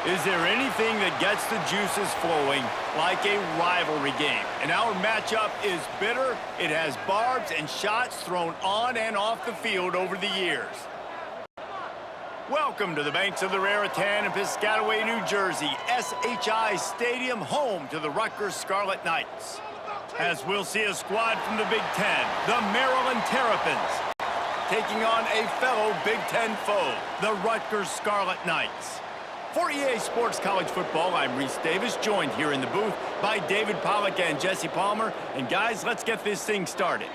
Is there anything that gets the juices flowing like a rivalry game? And our matchup is bitter. It has barbs and shots thrown on and off the field over the years. Welcome to the banks of the Raritan in Piscataway, New Jersey, SHI Stadium, home to the Rutgers Scarlet Knights. As we'll see a squad from the Big Ten, the Maryland Terrapins, taking on a fellow Big Ten foe, the Rutgers Scarlet Knights. For EA Sports College Football, I'm Reese Davis, joined here in the booth by David Pollack and Jesse Palmer. And guys, let's get this thing started.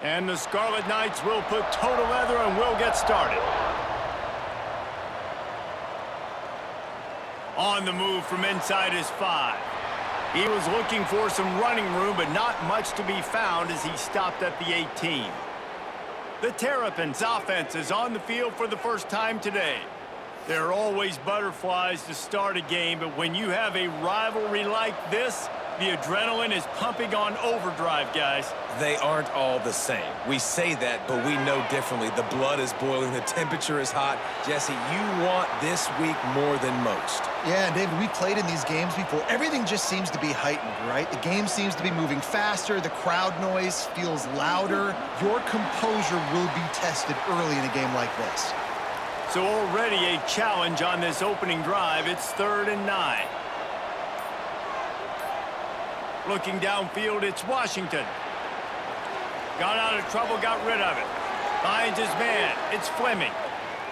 And the Scarlet Knights will put total leather and we'll get started. On the move from inside his 5. He was looking for some running room, but not much to be found as he stopped at the 18. The Terrapins offense is on the field for the first time today. There are always butterflies to start a game, but when you have a rivalry like this, the adrenaline is pumping on overdrive, guys. They aren't all the same. We say that, but we know differently. The blood is boiling. The temperature is hot. Jesse, you want this week more than most. Yeah, and David, we played in these games before. Everything just seems to be heightened, right? The game seems to be moving faster. The crowd noise feels louder. Your composure will be tested early in a game like this. So already a challenge on this opening drive. It's 3rd and 9. Looking downfield, it's Washington. Got out of trouble, got rid of it. Finds his man, it's Fleming.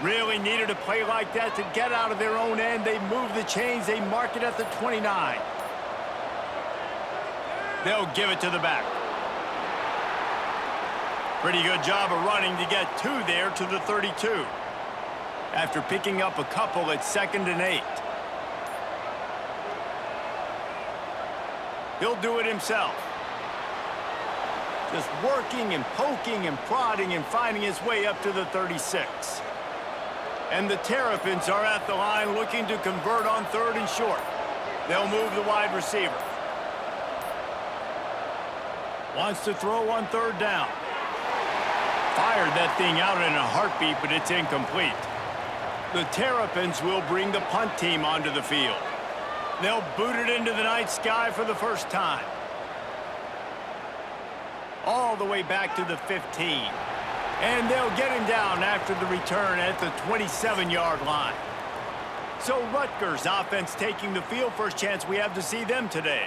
Really needed a play like that to get out of their own end. They move the chains, they mark it at the 29. They'll give it to the back. Pretty good job of running to get 2 there to the 32. After picking up a couple, it's 2nd and 8. He'll do it himself. Just working and poking and prodding and finding his way up to the 36. And the Terrapins are at the line looking to convert on 3rd and short. They'll move the wide receiver. Wants to throw on 3rd down. Fired that thing out in a heartbeat, but it's incomplete. The Terrapins will bring the punt team onto the field. They'll boot it into the night sky for the first time. All the way back to the 15. And they'll get him down after the return at the 27-yard line. So Rutgers offense taking the field. First chance we have to see them today.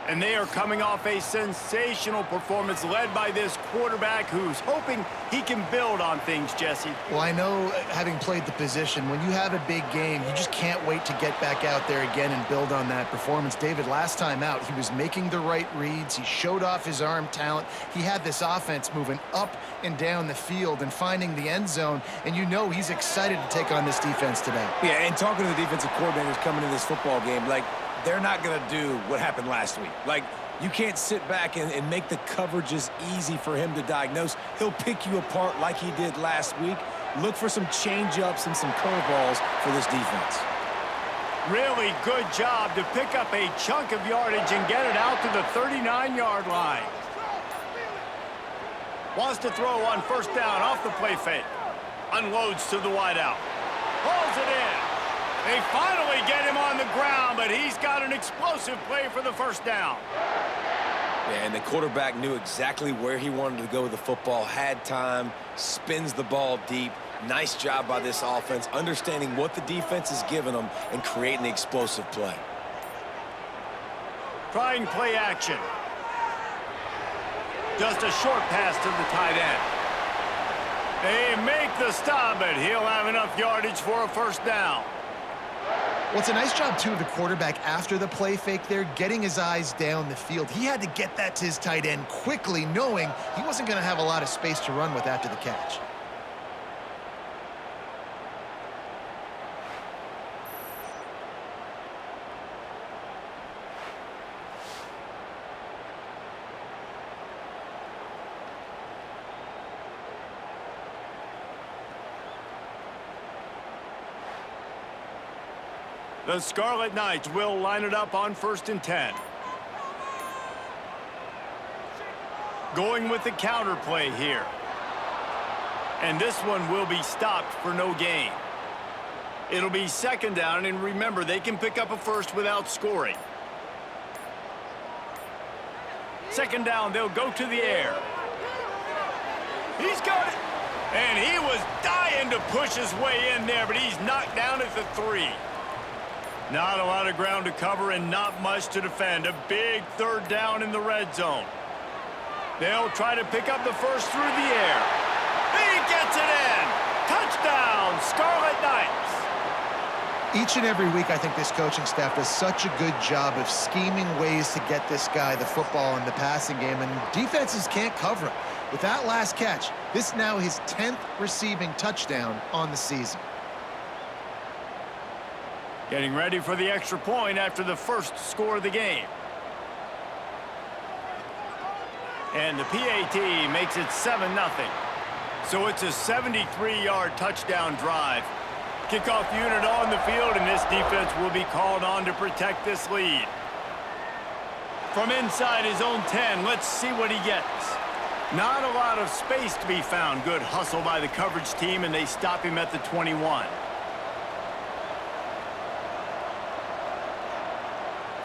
And they are coming off a sensational performance led by this quarterback who's hoping he can build on things, Jesse. Well, I know, having played the position, when you have a big game, you just can't wait to get back out there again and build on that performance. David, last time out, he was making the right reads. He showed off his arm talent. He had this offense moving up and down the field and finding the end zone. And you know he's excited to take on this defense today. Yeah, and talking to the defensive coordinators coming into this football game, like, they're not going to do what happened last week. Like, you can't sit back and make the coverages easy for him to diagnose. He'll pick you apart like he did last week. Look for some change-ups and some curveballs for this defense. Really good job to pick up a chunk of yardage and get it out to the 39-yard line. Wants to throw on 1st down off the play fake. Unloads to the wideout. Pulls it in. They finally get him on the ground, but he's got an explosive play for the 1st down. Yeah, and the quarterback knew exactly where he wanted to go with the football, had time, spins the ball deep. Nice job by this offense, understanding what the defense is giving them and creating the explosive play. Trying play action. Just a short pass to the tight end. They make the stop, but he'll have enough yardage for a first down. Well, it's a nice job, too, of the quarterback after the play fake there, getting his eyes down the field. He had to get that to his tight end quickly, knowing he wasn't going to have a lot of space to run with after the catch. The Scarlet Knights will line it up on 1st and 10. Going with the counter play here. And this one will be stopped for no gain. It'll be 2nd down, and remember, they can pick up a first without scoring. 2nd down, they'll go to the air. He's got it. And he was dying to push his way in there, but he's knocked down at the 3. Not a lot of ground to cover and not much to defend. A big 3rd down in the red zone. They'll try to pick up the first through the air. He gets it in. Touchdown, Scarlet Knights. Each and every week, I think this coaching staff does such a good job of scheming ways to get this guy the football in the passing game, and defenses can't cover him. With that last catch, this is now his 10th receiving touchdown on the season. Getting ready for the extra point after the first score of the game. And the PAT makes it 7-0. So it's a 73-yard touchdown drive. Kickoff unit on the field, and this defense will be called on to protect this lead. From inside his own 10, let's see what he gets. Not a lot of space to be found. Good hustle by the coverage team, and they stop him at the 21.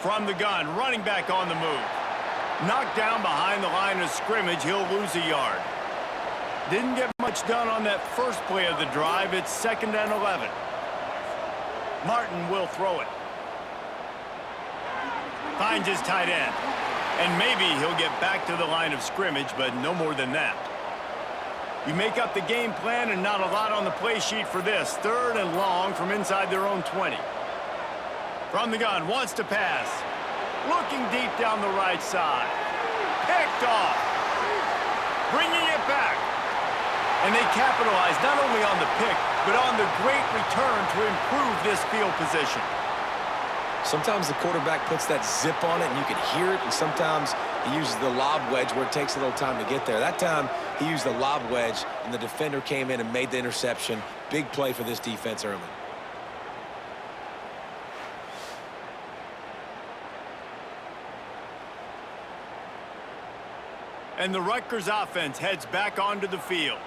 From the gun, running back on the move. Knocked down behind the line of scrimmage, he'll lose a yard. Didn't get much done on that first play of the drive. It's 2nd and 11. Martin will throw it. Finds his tight end. And maybe he'll get back to the line of scrimmage, but no more than that. You make up the game plan and not a lot on the play sheet for this. 3rd and long from inside their own 20. From the gun, wants to pass. Looking deep down the right side. Picked off. Bringing it back. And they capitalize not only on the pick, but on the great return to improve this field position. Sometimes the quarterback puts that zip on it, and you can hear it, and sometimes he uses the lob wedge where it takes a little time to get there. That time, he used the lob wedge, and the defender came in and made the interception. Big play for this defense early. And the Rutgers offense heads back onto the field.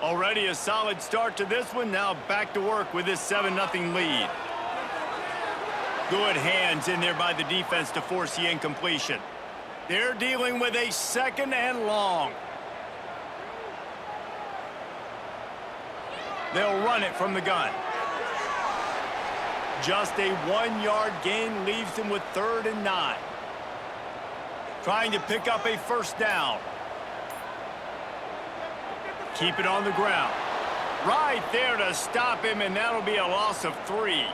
Already a solid start to this one. Now back to work with this 7-0 lead. Good hands in there by the defense to force the incompletion. They're dealing with a 2nd and long. They'll run it from the gun. Just a 1-yard gain leaves them with 3rd and 9. Trying to pick up a first down. Keep it on the ground. Right there to stop him, and that'll be a loss of 3.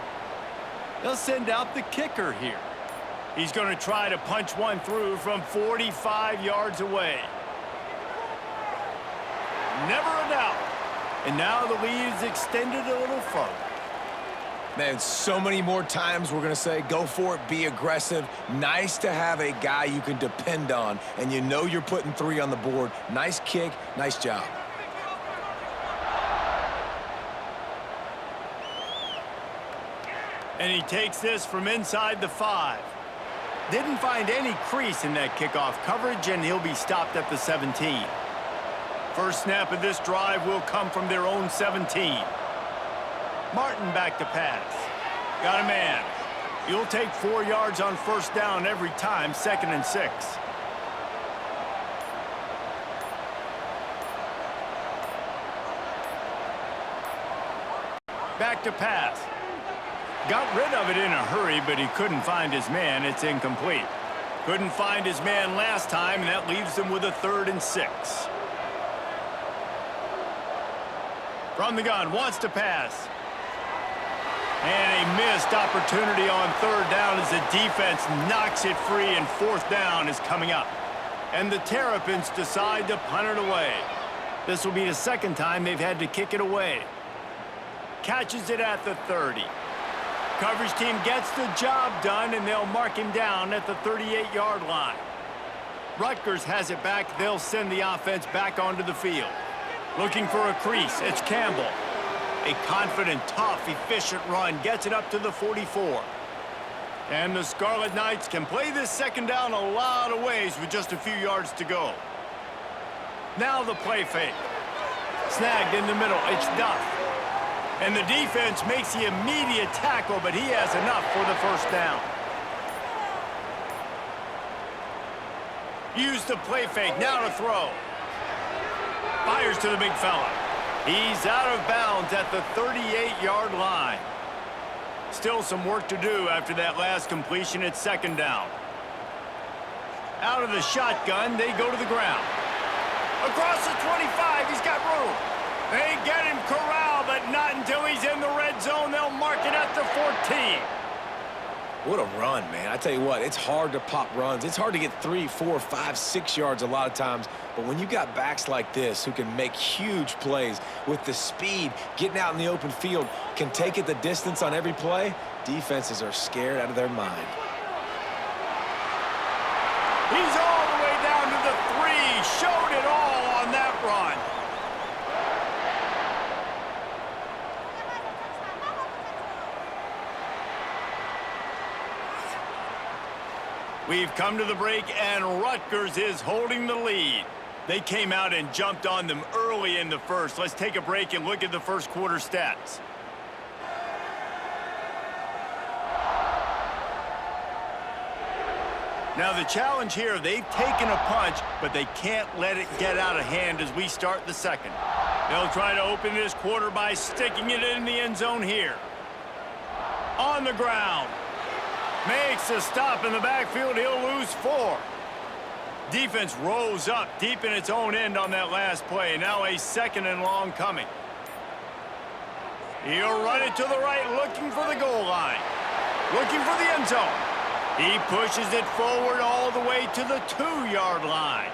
They'll send out the kicker here. He's going to try to punch one through from 45 yards away. Never a doubt. And now the lead is extended a little further. Man, so many more times we're going to say, go for it, be aggressive. Nice to have a guy you can depend on, and you know you're putting 3 on the board. Nice kick, nice job. And he takes this from inside the 5. Didn't find any crease in that kickoff coverage, and he'll be stopped at the 17. First snap of this drive will come from their own 17. Martin back to pass. Got a man. He'll take 4 yards on first down every time, 2nd and 6. back to pass. Got rid of it in a hurry, but he couldn't find his man. It's incomplete. Couldn't find his man last time, and that leaves him with a 3rd and 6. From the gun, wants to pass. And a missed opportunity on 3rd down as the defense knocks it free, and 4th down is coming up. And the Terrapins decide to punt it away. This will be the 2nd time they've had to kick it away. Catches it at the 30. Coverage team gets the job done, and they'll mark him down at the 38-yard line. Rutgers has it back. They'll send the offense back onto the field. Looking for a crease. It's Campbell. A confident, tough, efficient run gets it up to the 44. And the Scarlet Knights can play this 2nd down a lot of ways with just a few yards to go. Now the play fake. Snagged in the middle. It's Duff. And the defense makes the immediate tackle, but he has enough for the 1st down. Use the play fake. Now to throw. Fires to the big fella. He's out of bounds at the 38-yard line. Still some work to do after that last completion at 2nd down. Out of the shotgun, they go to the ground. Across the 25, he's got room. They get him corralled, but not until he's in the red zone. They'll mark it at the 14. What a run, man. I tell you what, it's hard to pop runs. It's hard to get 3, 4, 5, 6 yards a lot of times. But when you got backs like this who can make huge plays with the speed, getting out in the open field, can take it the distance on every play, defenses are scared out of their mind. He's all the way down to the 3. Showed it all on that run. We've come to the break, and Rutgers is holding the lead. They came out and jumped on them early in the 1st. Let's take a break and look at the 1st quarter stats. Now the challenge here, they've taken a punch, but they can't let it get out of hand as we start the 2nd. They'll try to open this quarter by sticking it in the end zone here. On the ground. Makes a stop in the backfield. He'll lose 4. Defense rose up deep in its own end on that last play. Now a 2nd and long coming. He'll run it to the right, looking for the goal line. Looking for the end zone. He pushes it forward all the way to the 2-yard line.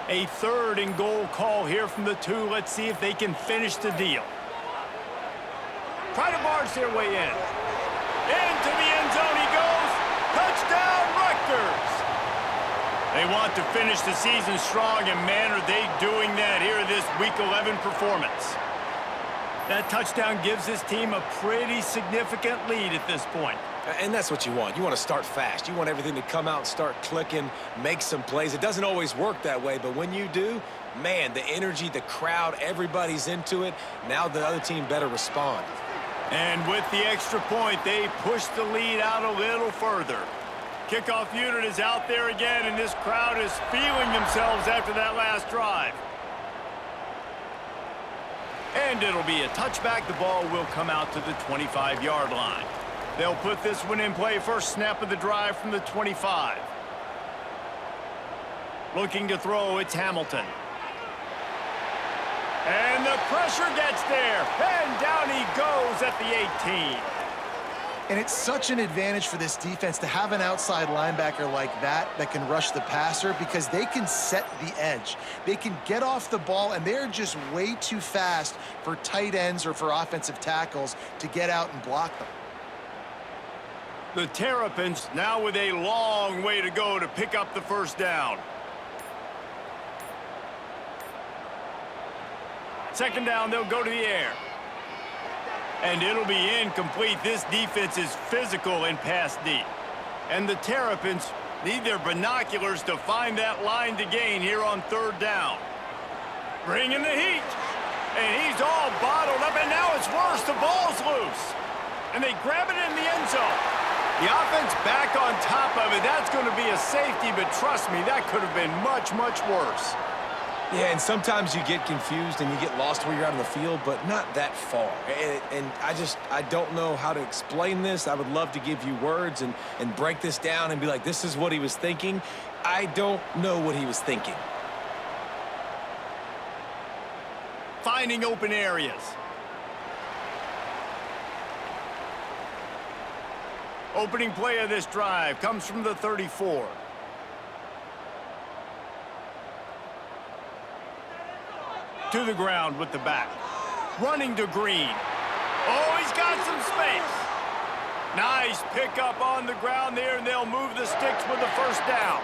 A 3rd and goal call here from the 2. Let's see if they can finish the deal. Try to barge their way in. Into the end zone he goes. Touchdown, Rutgers. They want to finish the season strong, and man, are they doing that here in this Week 11 performance. That touchdown gives this team a pretty significant lead at this point. And that's what you want. You want to start fast. You want everything to come out and start clicking, make some plays. It doesn't always work that way, but when you do, man, the energy, the crowd, everybody's into it. Now the other team better respond. And with the extra point, they push the lead out a little further. Kickoff unit is out there again, and this crowd is feeling themselves after that last drive. And it'll be a touchback. The ball will come out to the 25-yard line. They'll put this one in play. First snap of the drive from the 25. Looking to throw, it's Hamilton. And the pressure gets there. And down he goes at the 18. And it's such an advantage for this defense to have an outside linebacker like that can rush the passer, because they can set the edge. They can get off the ball, and they're just way too fast for tight ends or for offensive tackles to get out and block them. The Terrapins now with a long way to go to pick up the first down. Second down, they'll go to the air. And it'll be incomplete. This defense is physical and pass deep. And the Terrapins need their binoculars to find that line to gain here on third down. Bringing the heat. And he's all bottled up, and now it's worse. The ball's loose. And they grab it in the end zone. The offense back on top of it. That's going to be a safety, but trust me, that could have been much, much worse. Yeah, and sometimes you get confused and you get lost where you're out of the field, but not that far. And I don't know how to explain this. I would love to give you words and break this down and be like, this is what he was thinking. I don't know what he was thinking. Finding open areas. Opening play of this drive comes from the 34. To the ground with the back. Running to Green. Oh, he's got some space. Nice pickup on the ground there, and they'll move the sticks with the first down.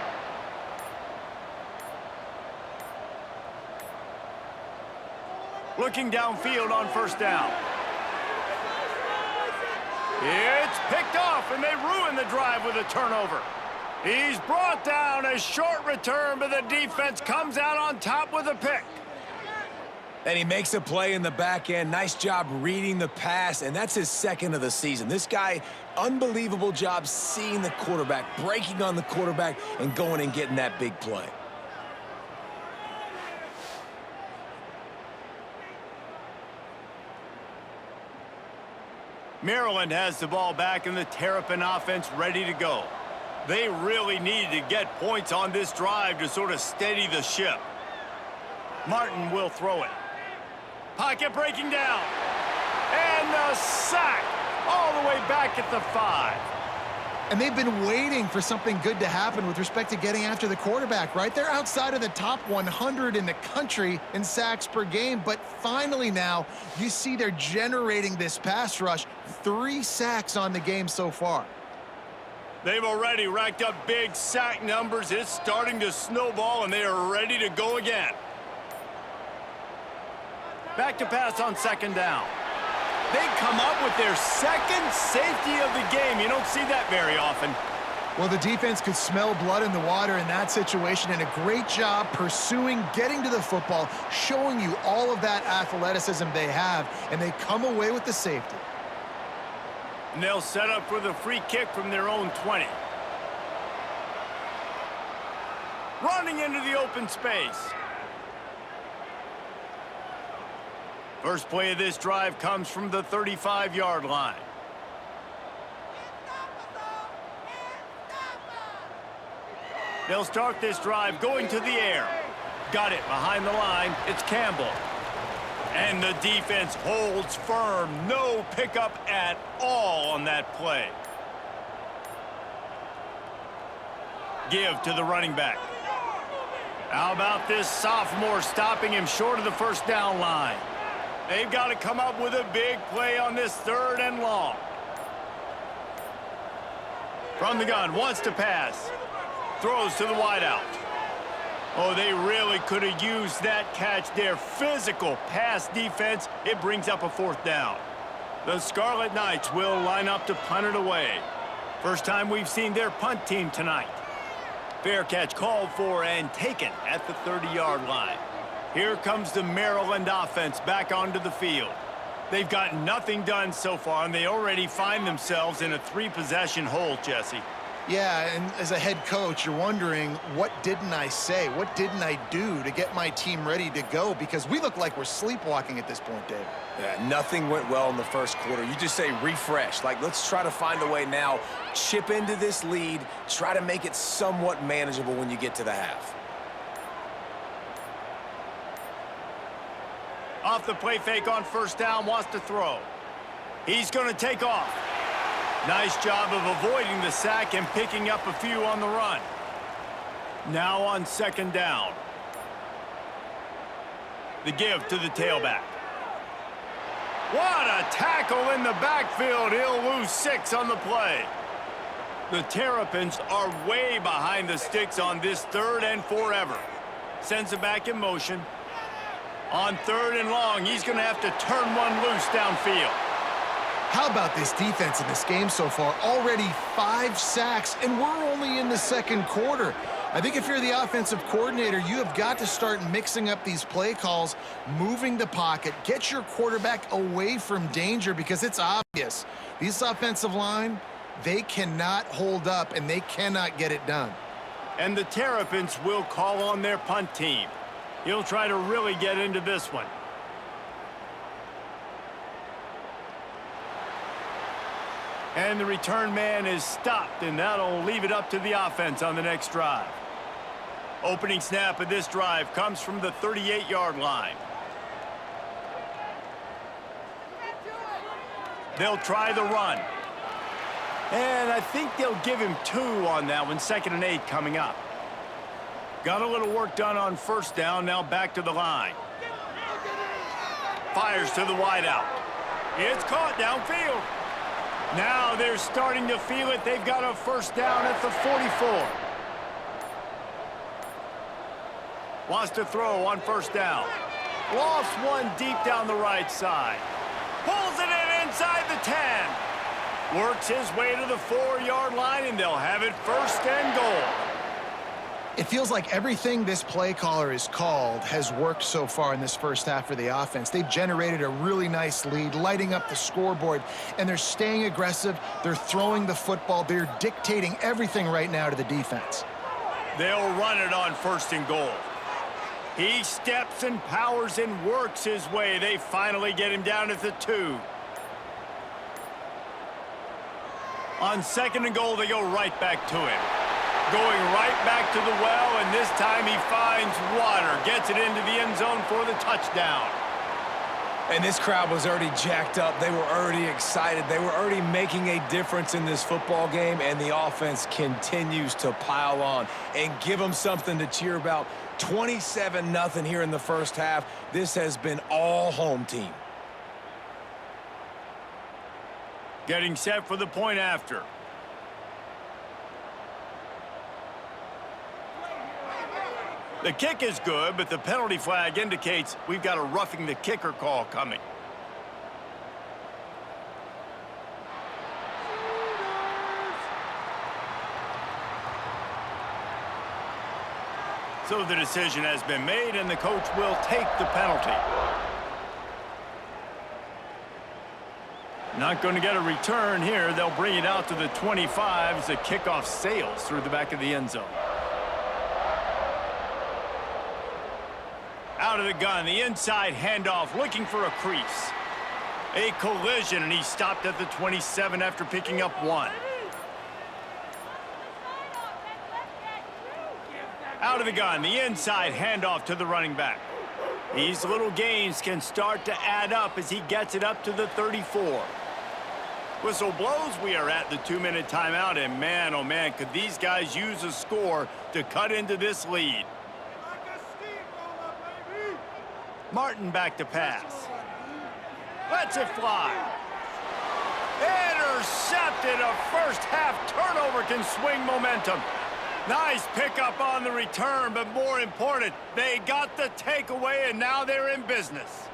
Looking downfield on first down. It's picked off, and they ruin the drive with a turnover. He's brought down. A short return, but the defense comes out on top with a pick. And he makes a play in the back end. Nice job reading the pass, and that's his second of the season. This guy, unbelievable job seeing the quarterback, breaking on the quarterback, and going and getting that big play. Maryland has the ball back, and the Terrapin offense ready to go. They really needed to get points on this drive to sort of steady the ship. Martin will throw it. Pocket breaking down. And the sack all the way back at the 5. And they've been waiting for something good to happen with respect to getting after the quarterback, right? They're outside of the top 100 in the country in sacks per game, but finally now you see they're generating this pass rush. 3 sacks on the game so far. They've already racked up big sack numbers. It's starting to snowball, and they are ready to go again. Back to pass on second down. They come up with their second safety of the game. You don't see that very often. Well, the defense could smell blood in the water in that situation, and a great job pursuing, getting to the football, showing you all of that athleticism they have, and they come away with the safety. And they'll set up for the free kick from their own 20. Running into the open space. First play of this drive comes from the 35-yard line. They'll start this drive going to the air. Got it behind the line. It's Campbell. And the defense holds firm. No pickup at all on that play. Give to the running back. How about this sophomore stopping him short of the first down line? They've got to come up with a big play on this 3rd and long. From the gun, wants to pass. Throws to the wideout. Oh, they really could have used that catch there. Physical pass defense. It brings up a 4th down. The Scarlet Knights will line up to punt it away. First time we've seen their punt team tonight. Fair catch called for and taken at the 30-yard line. Here comes the Maryland offense back onto the field. They've got nothing done so far, and they already find themselves in a 3-possession hole, Jesse. Yeah, and as a head coach, you're wondering, what didn't I say? What didn't I do to get my team ready to go? Because we look like we're sleepwalking at this point, Dave. Yeah, nothing went well in the first quarter. You just say refresh. Like, let's try to find a way now. Chip into this lead. Try to make it somewhat manageable when you get to the half. Off the play fake on first down, wants to throw. He's going to take off. Nice job of avoiding the sack and picking up a few on the run. Now on second down. The give to the tailback. What a tackle in the backfield. He'll lose 6 on the play. The Terrapins are way behind the sticks on this 3rd and forever. Sends it back in motion. On 3rd and long, he's going to have to turn one loose downfield. How about this defense in this game so far? Already 5 sacks, and we're only in the 2nd quarter. I think if you're the offensive coordinator, you have got to start mixing up these play calls, moving the pocket, get your quarterback away from danger, because it's obvious. These offensive line, they cannot hold up, and they cannot get it done. And the Terrapins will call on their punt team. He'll try to really get into this one. And the return man is stopped, and that'll leave it up to the offense on the next drive. Opening snap of this drive comes from the 38-yard line. They'll try the run. And I think they'll give him 2 on that one, 2nd and 8 coming up. Got a little work done on first down, now back to the line. Fires to the wideout. It's caught downfield. Now they're starting to feel it. They've got a first down at the 44. Wants to throw on first down. Lost one deep down the right side. Pulls it in inside the 10. Works his way to the 4-yard line, and they'll have it first and goal. It feels like everything this play caller has called has worked so far in this first half for the offense. They've generated a really nice lead, lighting up the scoreboard, and they're staying aggressive. They're throwing the football. They're dictating everything right now to the defense. They'll run it on first and goal. He steps and powers and works his way. They finally get him down at the 2. On 2nd and goal, they go right back to him. Going right back to the well, and this time he finds water. Gets it into the end zone for the touchdown. And this crowd was already jacked up. They were already excited. They were already making a difference in this football game, and the offense continues to pile on and give them something to cheer about. 27-0 here in the first half. This has been all home team. Getting set for the point after. The kick is good, but the penalty flag indicates we've got a roughing the kicker call coming. So the decision has been made, and the coach will take the penalty. Not going to get a return here. They'll bring it out to the 25 as the kickoff sails through the back of the end zone. Out of the gun, the inside handoff, looking for a crease. A collision, and he stopped at the 27 after picking up 1. Out of the gun, the inside handoff to the running back. These little gains can start to add up as he gets it up to the 34. Whistle blows, we are at the 2-minute timeout, and man, oh man, could these guys use a score to cut into this lead. Martin back to pass. Lets it fly. Intercepted. A first half turnover can swing momentum. Nice pickup on the return, but more important, they got the takeaway, and now they're in business.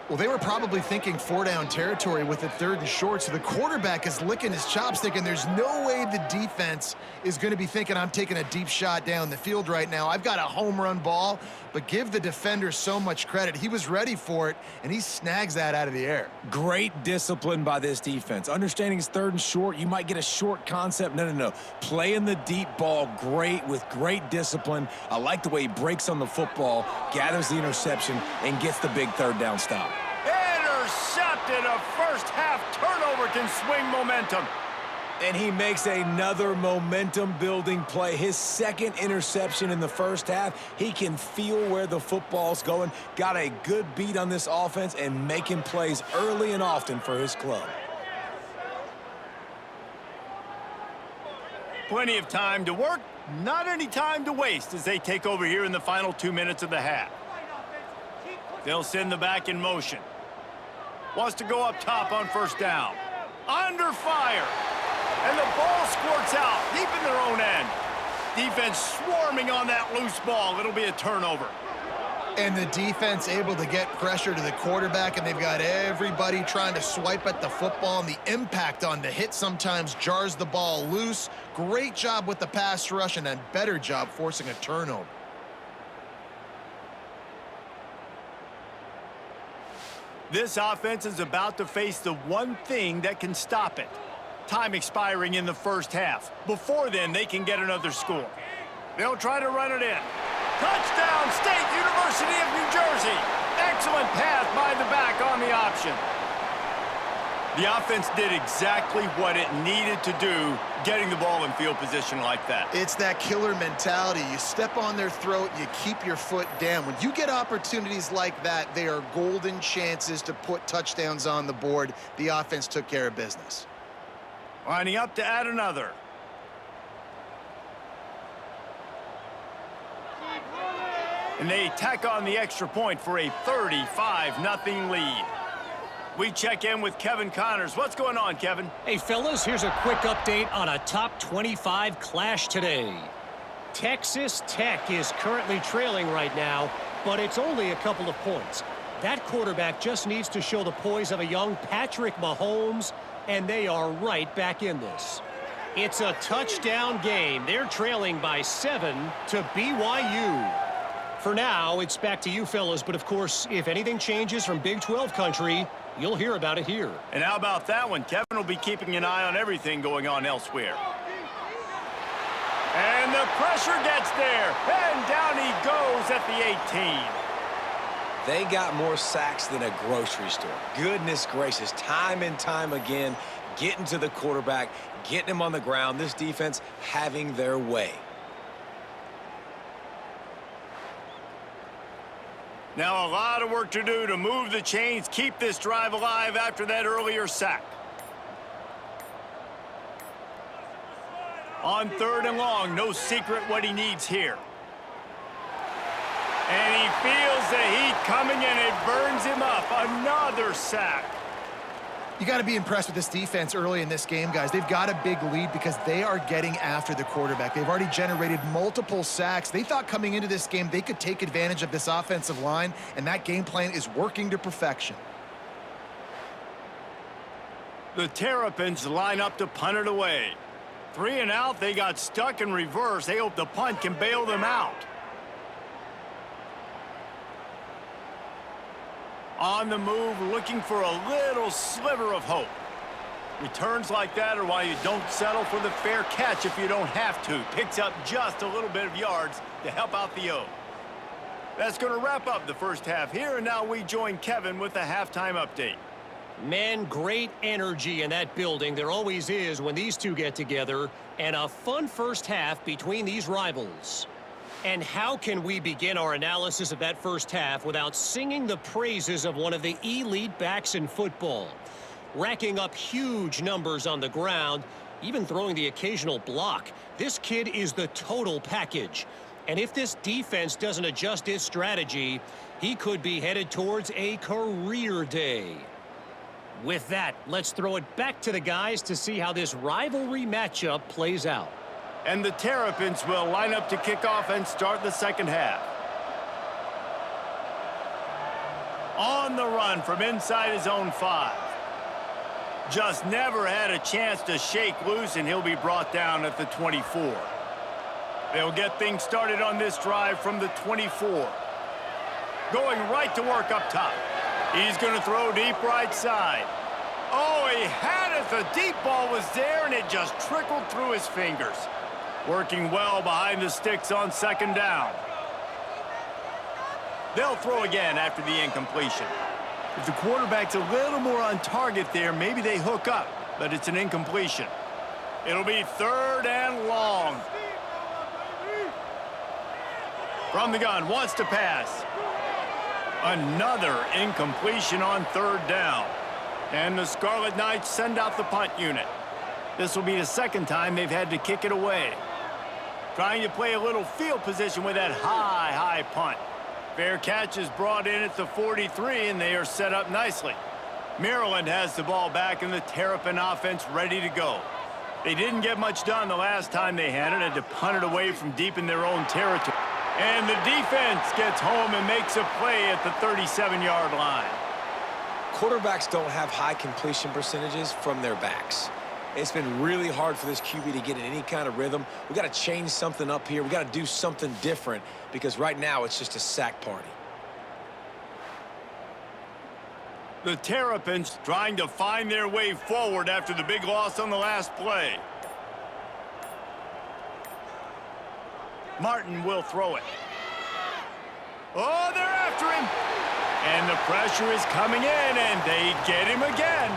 Well, they were probably thinking 4-down territory with a 3rd and short, so the quarterback is licking his chops thinking there's no way the defense is going to be thinking I'm taking a deep shot down the field right now. I've got a home run ball, but give the defender so much credit. He was ready for it, and he snags that out of the air. Great discipline by this defense. Understanding it's 3rd and short, you might get a short concept. No. Playing the deep ball great with great discipline. I like the way he breaks on the football, gathers the interception, and gets the big 3rd down stop. Intercepted. A first half turnover can swing momentum. And he makes another momentum-building play. His 2nd interception in the first half. He can feel where the football's going. Got a good beat on this offense and making plays early and often for his club. Plenty of time to work, not any time to waste as they take over here in the final 2 minutes of the half. They'll send the back in motion. Wants to go up top on first down. Under fire. And the ball squirts out deep in their own end. Defense swarming on that loose ball. It'll be a turnover. And the defense able to get pressure to the quarterback, and they've got everybody trying to swipe at the football, and the impact on the hit sometimes jars the ball loose. Great job with the pass rush, and a better job forcing a turnover. This offense is about to face the one thing that can stop it. Time expiring in the first half. Before then, they can get another score. They'll try to run it in. Touchdown, State University of New Jersey. Excellent pass by the back on the option. The offense did exactly what it needed to do, getting the ball in field position like that. It's that killer mentality. You step on their throat, you keep your foot down. When you get opportunities like that, they are golden chances to put touchdowns on the board. The offense took care of business. Lining up to add another. And they tack on the extra point for a 35-0 lead. We check in with Kevin Connors. What's going on, Kevin? Hey, fellas, here's a quick update on a top 25 clash today. Texas Tech is currently trailing right now, but it's only a couple of points. That quarterback just needs to show the poise of a young Patrick Mahomes, and they are right back in this. It's a touchdown game. They're trailing by 7 to BYU. For now, it's back to you fellas, but of course, if anything changes from Big 12 country, you'll hear about it here. And how about that one? Kevin will be keeping an eye on everything going on elsewhere. And the pressure gets there, and down he goes at the 18. They got more sacks than a grocery store. Goodness gracious, time and time again, getting to the quarterback, getting him on the ground. This defense having their way. Now a lot of work to do to move the chains, keep this drive alive after that earlier sack. On 3rd and long, no secret what he needs here. And he feels the heat coming and it burns him up. Another sack. You got to be impressed with this defense early in this game, guys. They've got a big lead because they are getting after the quarterback. They've already generated multiple sacks. They thought coming into this game they could take advantage of this offensive line, and that game plan is working to perfection. The Terrapins line up to punt it away. 3 and out, they got stuck in reverse. They hope the punt can bail them out. On the move, looking for a little sliver of hope. Returns like that are why you don't settle for the fair catch if you don't have to. Picks up just a little bit of yards to help out the O. That's going to wrap up the first half here, and now we join Kevin with the halftime update. Man, great energy in that building. There always is when these two get together, and a fun first half between these rivals. And how can we begin our analysis of that first half without singing the praises of one of the elite backs in football? Racking up huge numbers on the ground, even throwing the occasional block. This kid is the total package. And if this defense doesn't adjust its strategy, he could be headed towards a career day. With that, let's throw it back to the guys to see how this rivalry matchup plays out. And the Terrapins will line up to kick off and start the second half. On the run from inside his own 5. Just never had a chance to shake loose, and he'll be brought down at the 24. They'll get things started on this drive from the 24. Going right to work up top. He's going to throw deep right side. Oh, he had it. The deep ball was there, and it just trickled through his fingers. Working well behind the sticks on second down. They'll throw again after the incompletion. If the quarterback's a little more on target there, maybe they hook up, but it's an incompletion. It'll be 3rd and long. From the gun, wants to pass. Another incompletion on 3rd down. And the Scarlet Knights send out the punt unit. This will be the second time they've had to kick it away. Trying to play a little field position with that high punt. Fair catch is brought in at the 43, and they are set up nicely. Maryland has the ball back, and the Terrapin offense ready to go. They didn't get much done the last time they had it, had to punt it away from deep in their own territory. And the defense gets home and makes a play at the 37-yard line. Quarterbacks don't have high completion percentages from their backs. It's been really hard for this QB to get in any kind of rhythm. We got to change something up here. We got to do something different because right now it's just a sack party. The Terrapins trying to find their way forward after the big loss on the last play. Martin will throw it. Oh, they're after him. And the pressure is coming in, and they get him again.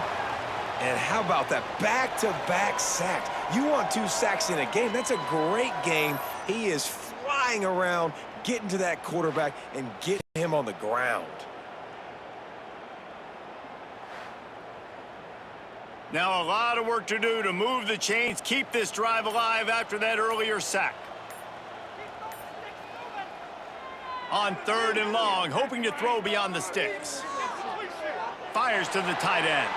And how about that back-to-back sacks? You want 2 sacks in a game. That's a great game. He is flying around, getting to that quarterback and getting him on the ground. Now a lot of work to do to move the chains, keep this drive alive after that earlier sack. On 3rd and long, hoping to throw beyond the sticks. Fires to the tight end.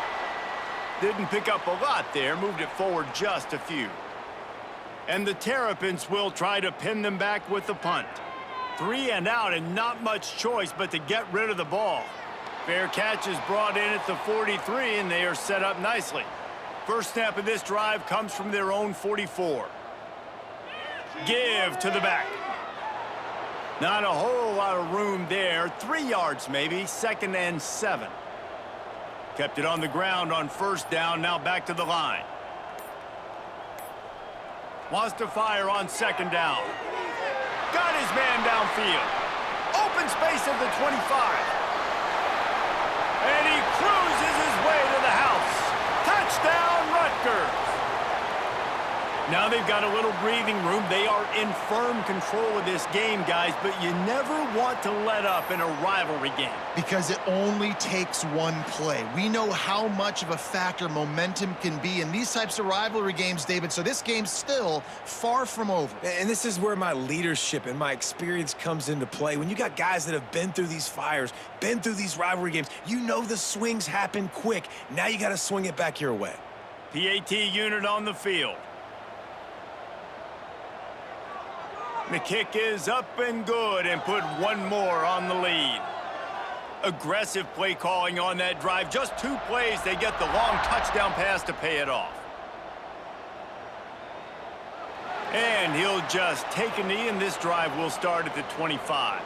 Didn't pick up a lot there, moved it forward just a few. And the Terrapins will try to pin them back with the punt. 3 and out and not much choice but to get rid of the ball. Fair catch is brought in at the 43, and they are set up nicely. First snap of this drive comes from their own 44. Give to the back. Not a whole lot of room there. 3 yards maybe, 2nd and 7. Kept it on the ground on 1st down, now back to the line. Wants to fire on 2nd down. Got his man downfield. Open space at the 25. And he cruises his way to the house. Touchdown, Rutgers. Now they've got a little breathing room. They are in firm control of this game, guys, but you never want to let up in a rivalry game. Because it only takes one play. We know how much of a factor momentum can be in these types of rivalry games, David, so this game's still far from over. And this is where my leadership and my experience comes into play. When you got guys that have been through these fires, been through these rivalry games, you know the swings happen quick. Now you got to swing it back your way. PAT unit on the field. The kick is up and good and put one more on the lead. Aggressive play calling on that drive. Just 2 plays, they get the long touchdown pass to pay it off. And he'll just take a knee, and this drive will start at the 25.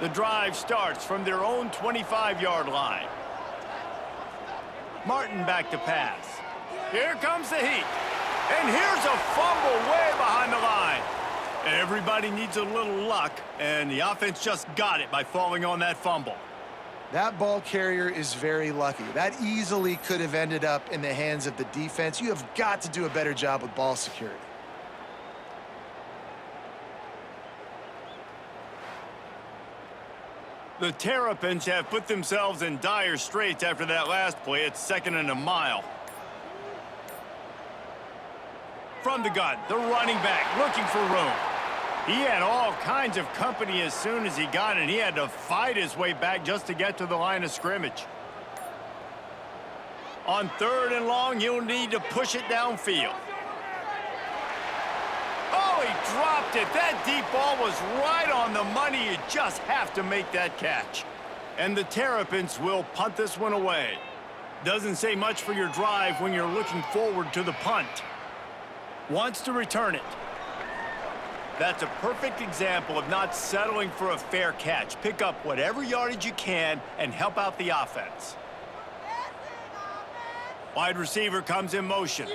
The drive starts from their own 25-yard line. Martin back to pass. Here comes the heat. And here's a fumble way behind the line. Everybody needs a little luck, and the offense just got it by falling on that fumble. That ball carrier is very lucky. That easily could have ended up in the hands of the defense. You have got to do a better job with ball security. The Terrapins have put themselves in dire straits after that last play. It's 2nd and a mile. From the gun, the running back looking for room. He had all kinds of company as soon as he got it, and he had to fight his way back just to get to the line of scrimmage. On 3rd and long, he'll need to push it downfield. Oh, he dropped it. That deep ball was right on the money. You just have to make that catch. And the Terrapins will punt this one away. Doesn't say much for your drive when you're looking forward to the punt. Wants to return it. That's a perfect example of not settling for a fair catch. Pick up whatever yardage you can and help out the offense. Wide receiver comes in motion.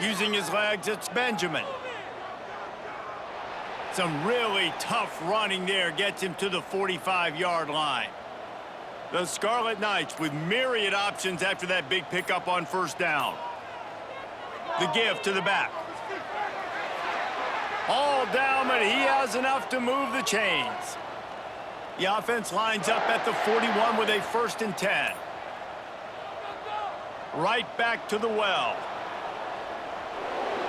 Using his legs, it's Benjamin. Some really tough running there gets him to the 45-yard line. The Scarlet Knights with myriad options after that big pickup on 1st down. The give to the back. All down, but he has enough to move the chains. The offense lines up at the 41 with a 1st and 10. Right back to the well.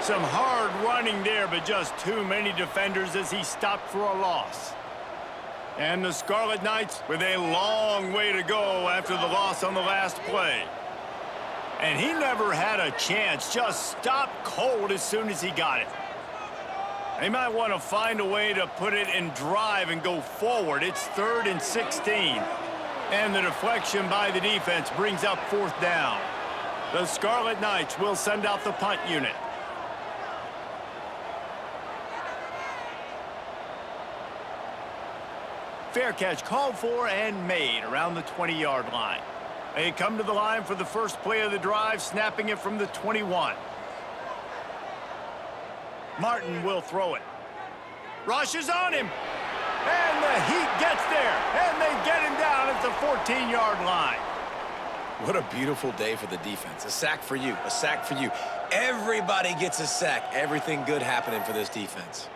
Some hard running there, but just too many defenders as he stopped for a loss. And the Scarlet Knights with a long way to go after the loss on the last play. And he never had a chance, just stopped cold as soon as he got it. They might want to find a way to put it in drive and go forward. It's 3rd and 16. And the deflection by the defense brings up 4th down. The Scarlet Knights will send out the punt unit. Fair catch called for and made around the 20-yard line. They come to the line for the first play of the drive, snapping it from the 21. Martin will throw it. Rushes on him. And the Heat gets there. And they get him down at the 14-yard line. What a beautiful day for the defense. A sack for you. A sack for you. Everybody gets a sack. Everything good happening for this defense.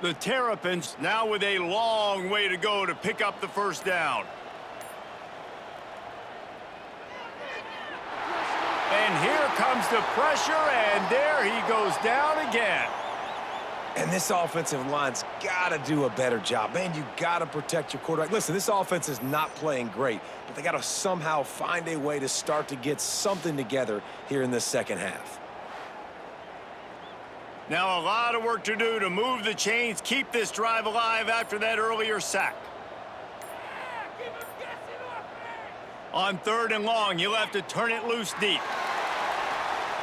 The Terrapins now with a long way to go to pick up the first down. And here comes the pressure, and there he goes down again. And this offensive line's got to do a better job. Man, you got to protect your quarterback. Listen, this offense is not playing great, but they got to somehow find a way to start to get something together here in the second half. Now a lot of work to do to move the chains, keep this drive alive after that earlier sack. On 3rd and long, you'll have to turn it loose deep.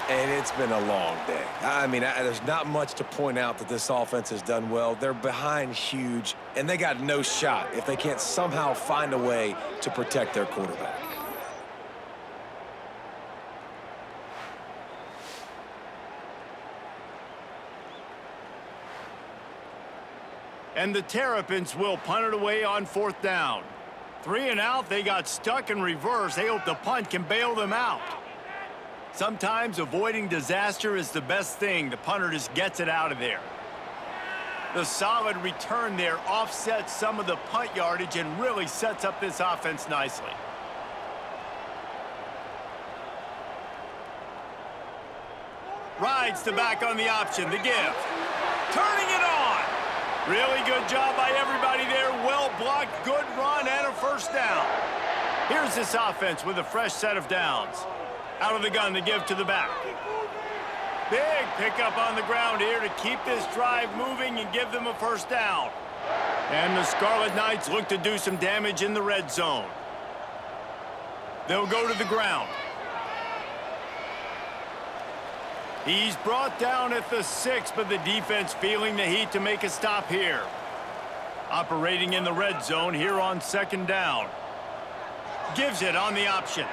And it's been a long day. I mean, there's not much to point out that this offense has done well. They're behind huge, and they got no shot if they can't somehow find a way to protect their quarterback. And the Terrapins will punt it away on 4th down. 3 and out, they got stuck in reverse. They hope the punt can bail them out. Sometimes avoiding disaster is the best thing. The punter just gets it out of there. The solid return there offsets some of the punt yardage and really sets up this offense nicely. Rides the back on the option, the give. Turning it on. Really good job by everybody there. Well blocked, good run, and a first down. Here's this offense with a fresh set of downs. Out of the gun to give to the back. Big pickup on the ground here to keep this drive moving and give them a first down. And the Scarlet Knights look to do some damage in the red zone. They'll go to the ground. He's brought down at the 6, but the defense feeling the heat to make a stop here. Operating in the red zone here on 2nd down. Gives it on the option.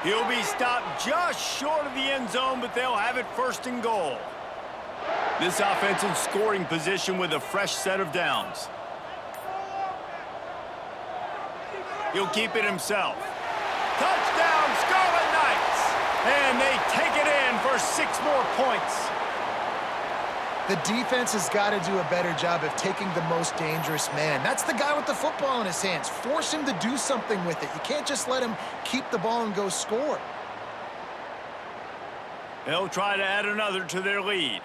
He'll be stopped just short of the end zone, but they'll have it 1st and goal. This offense in scoring position with a fresh set of downs. He'll keep it himself. Touchdown, Scarlet Knights! And they take it in for 6 more points. The defense has got to do a better job of taking the most dangerous man. That's the guy with the football in his hands. Force him to do something with it. You can't just let him keep the ball and go score. They'll try to add another to their lead.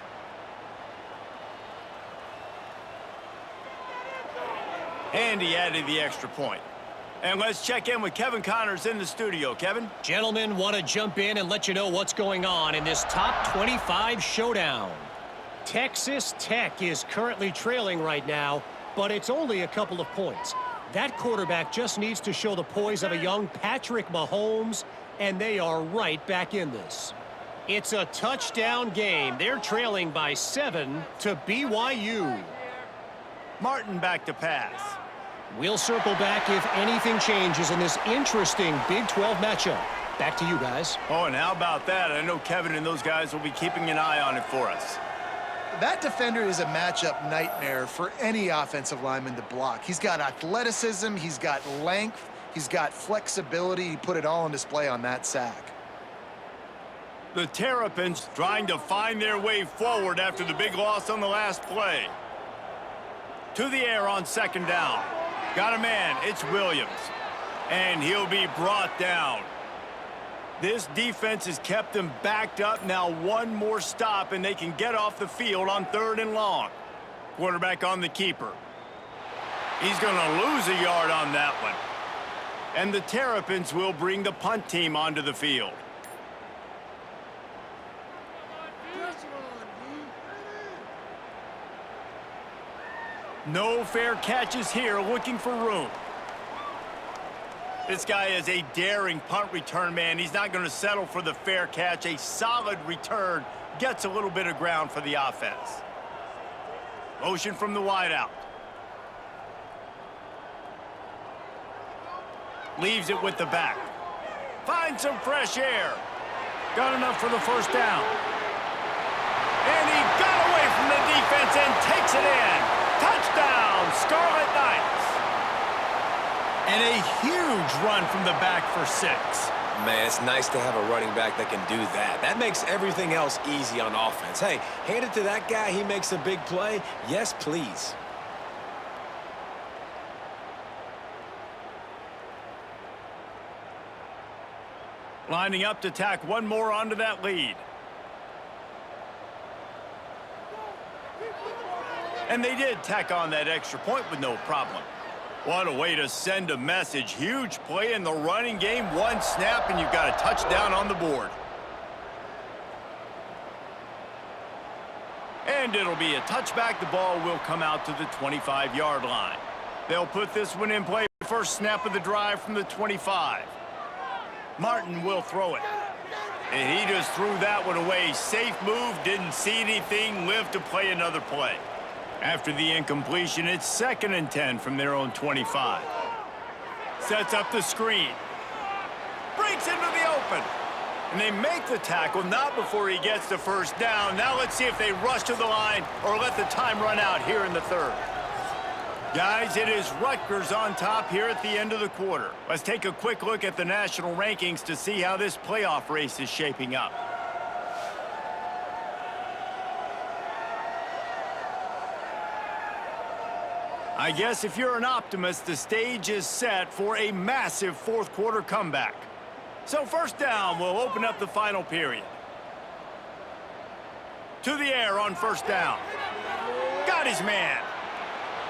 And he added the extra point. And let's check in with Kevin Connors in the studio. Kevin? Gentlemen, want to jump in and let you know what's going on in this top 25 showdown. Texas Tech is currently trailing right now, but it's only a couple of points. That quarterback just needs to show the poise of a young Patrick Mahomes, and they are right back in this. It's a touchdown game. They're trailing by 7 to BYU. Martin back to pass. We'll circle back if anything changes in this interesting Big 12 matchup. Back to you guys. Oh, and how about that? I know Kevin and those guys will be keeping an eye on it for us. That defender is a matchup nightmare for any offensive lineman to block. He's got athleticism, he's got length, he's got flexibility. He put it all on display on that sack. The Terrapins trying to find their way forward after the big loss on the last play. To the air on 2nd down. Got a man, it's Williams. And he'll be brought down. This defense has kept them backed up. Now one more stop, and they can get off the field on 3rd and long. Quarterback on the keeper. He's going to lose a yard on that one. And the Terrapins will bring the punt team onto the field. No fair catches here, looking for room. This guy is a daring punt return man. He's not going to settle for the fair catch. A solid return gets a little bit of ground for the offense. Motion from the wideout. Leaves it with the back. Finds some fresh air. Got enough for the first down. And he got away from the defense and takes it in. Touchdown, Scarlet Knights. And a huge run from the back for 6. Man, it's nice to have a running back that can do that. That makes everything else easy on offense. Hey, hand it to that guy. He makes a big play. Yes, please. Lining up to tack one more onto that lead. And they did tack on that extra point with no problem. What a way to send a message. Huge play in the running game. One snap and you've got a touchdown on the board. And it'll be a touchback. The ball will come out to the 25-yard line. They'll put this one in play. First snap of the drive from the 25. Martin will throw it. And he just threw that one away. Safe move, didn't see anything, lived to play another play. After the incompletion, it's 2nd and 10 from their own 25. Sets up the screen. Breaks into the open. And they make the tackle, not before he gets the first down. Now let's see if they rush to the line or let the time run out here in the 3rd. Guys, it is Rutgers on top here at the end of the quarter. Let's take a quick look at the national rankings to see how this playoff race is shaping up. I guess if you're an optimist, the stage is set for a massive 4th quarter comeback. So first down will open up the final period. To the air on first down. Got his man.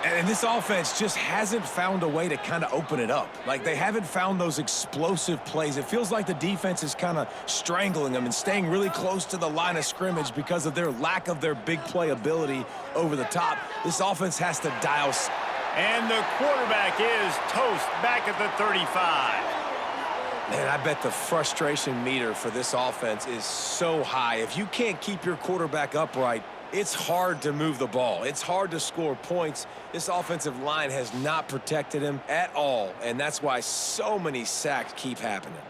And this offense just hasn't found a way to kind of open it up. Like, they haven't found those explosive plays. It feels like the defense is kind of strangling them and staying really close to the line of scrimmage because of their lack of their big play ability over the top. This offense has to dial. And the quarterback is toast back at the 35. Man, I bet the frustration meter for this offense is so high. If you can't keep your quarterback upright, it's hard to move the ball. It's hard to score points. This offensive line has not protected him at all, and that's why so many sacks keep happening.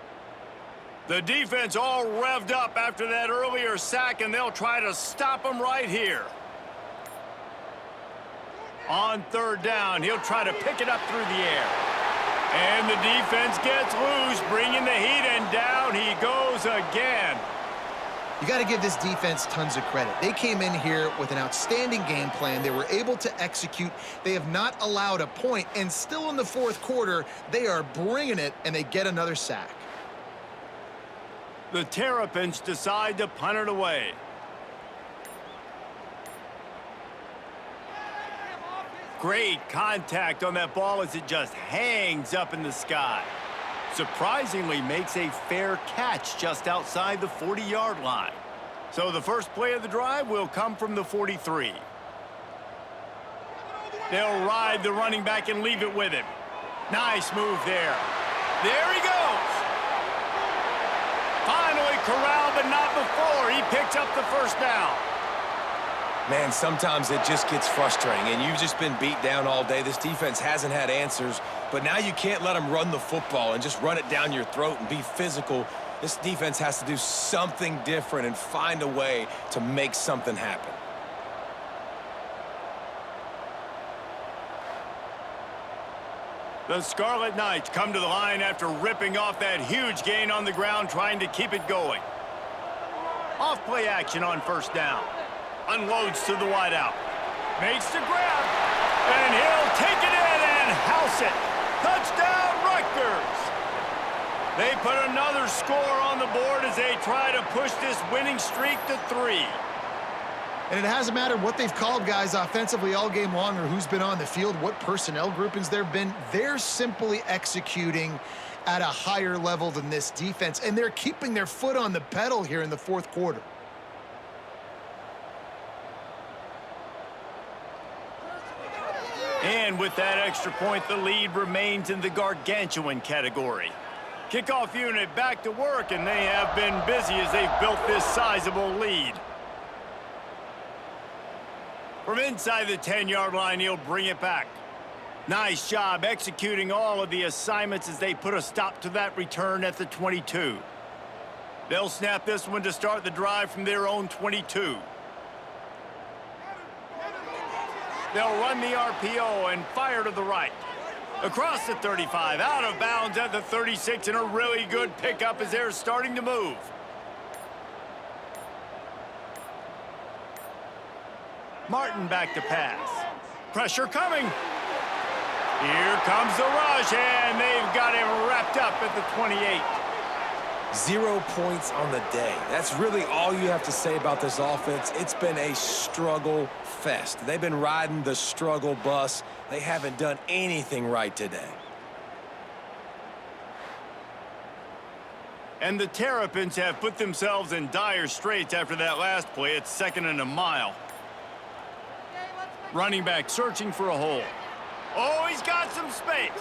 The defense all revved up after that earlier sack, and they'll try to stop him right here. On 3rd down, he'll try to pick it up through the air. And the defense gets loose, bringing the heat, and down he goes again. You got to give this defense tons of credit. They came in here with an outstanding game plan. They were able to execute. They have not allowed a point, and still in the 4th quarter, they are bringing it, and they get another sack. The Terrapins decide to punt it away. Great contact on that ball as it just hangs up in the sky. Surprisingly makes a fair catch just outside the 40-yard line. So the first play of the drive will come from the 43. They'll ride the running back and leave it with him. Nice move there. There he goes. Finally corralled, but not before. He picks up the first down. Man, sometimes it just gets frustrating, and you've just been beat down all day. This defense hasn't had answers, but now you can't let them run the football and just run it down your throat and be physical. This defense has to do something different and find a way to make something happen. The Scarlet Knights come to the line after ripping off that huge gain on the ground, trying to keep it going. Off play action on first down. Unloads to the wideout. Makes the grab. And he'll take it in and house it. Touchdown, Rutgers. They put another score on the board as they try to push this winning streak to 3. And it hasn't mattered what they've called guys offensively all game long or who's been on the field, what personnel groupings there have been. They're simply executing at a higher level than this defense, and they're keeping their foot on the pedal here in the 4th quarter. And with that extra point, the lead remains in the gargantuan category. Kickoff unit back to work, and they have been busy as they've built this sizable lead. From inside the 10-yard line, he'll bring it back. Nice job executing all of the assignments as they put a stop to that return at the 22. They'll snap this one to start the drive from their own 22. They'll run the RPO and fire to the right. Across the 35, out of bounds at the 36, and a really good pickup as they're starting to move. Martin back to pass. Pressure coming. Here comes the rush, and they've got him wrapped up at the 28. 0 points on the day. That's really all you have to say about this offense. It's been a struggle fest. They've been riding the struggle bus. They haven't done anything right today. And the Terrapins have put themselves in dire straits after that last play. It's 2nd and a mile. Running back searching for a hole. Oh, he's got some space.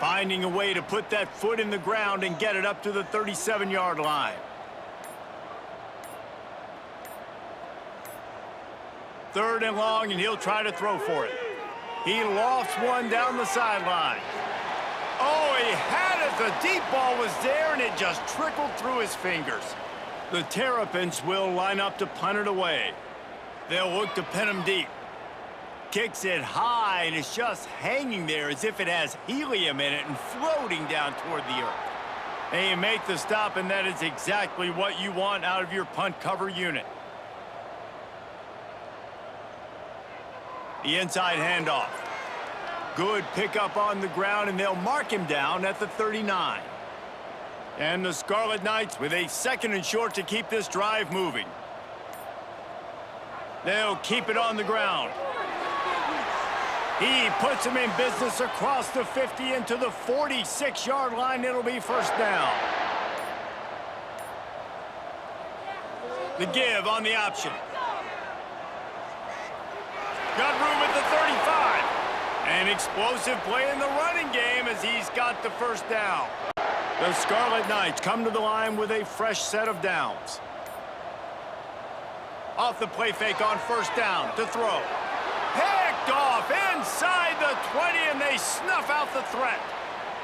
Finding a way to put that foot in the ground and get it up to the 37-yard line. Third and long, and he'll try to throw for it. He lofts one down the sideline. Oh, he had it. The deep ball was there, and it just trickled through his fingers. The Terrapins will line up to punt it away. They'll look to pin him deep. Kicks it high, and it's just hanging there as if it has helium in it and floating down toward the earth. They make the stop, and that is exactly what you want out of your punt cover unit. The inside handoff. Good pickup on the ground, and they'll mark him down at the 39. And the Scarlet Knights with a 2nd and short to keep this drive moving. They'll keep it on the ground. He puts him in business across the 50 into the 46-yard line. It'll be first down. The give on the option. Got room at the 35. An explosive play in the running game as he's got the first down. The Scarlet Knights come to the line with a fresh set of downs. Off the play fake on first down to throw. Picked off inside the 20, and they snuff out the threat.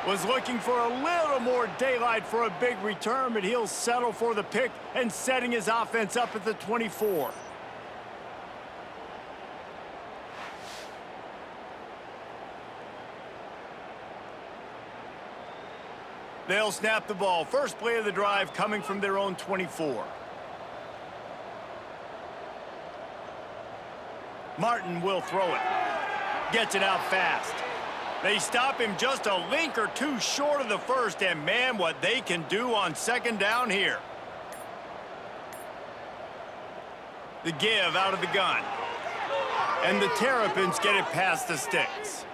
Was looking for a little more daylight for a big return, but he'll settle for the pick and setting his offense up at the 24. They'll snap the ball. First play of the drive coming from their own 24. Martin will throw it. Gets it out fast. They stop him just a link or two short of the first, and man, what they can do on 2nd down here. The give out of the gun. And the Terrapins get it past the sticks.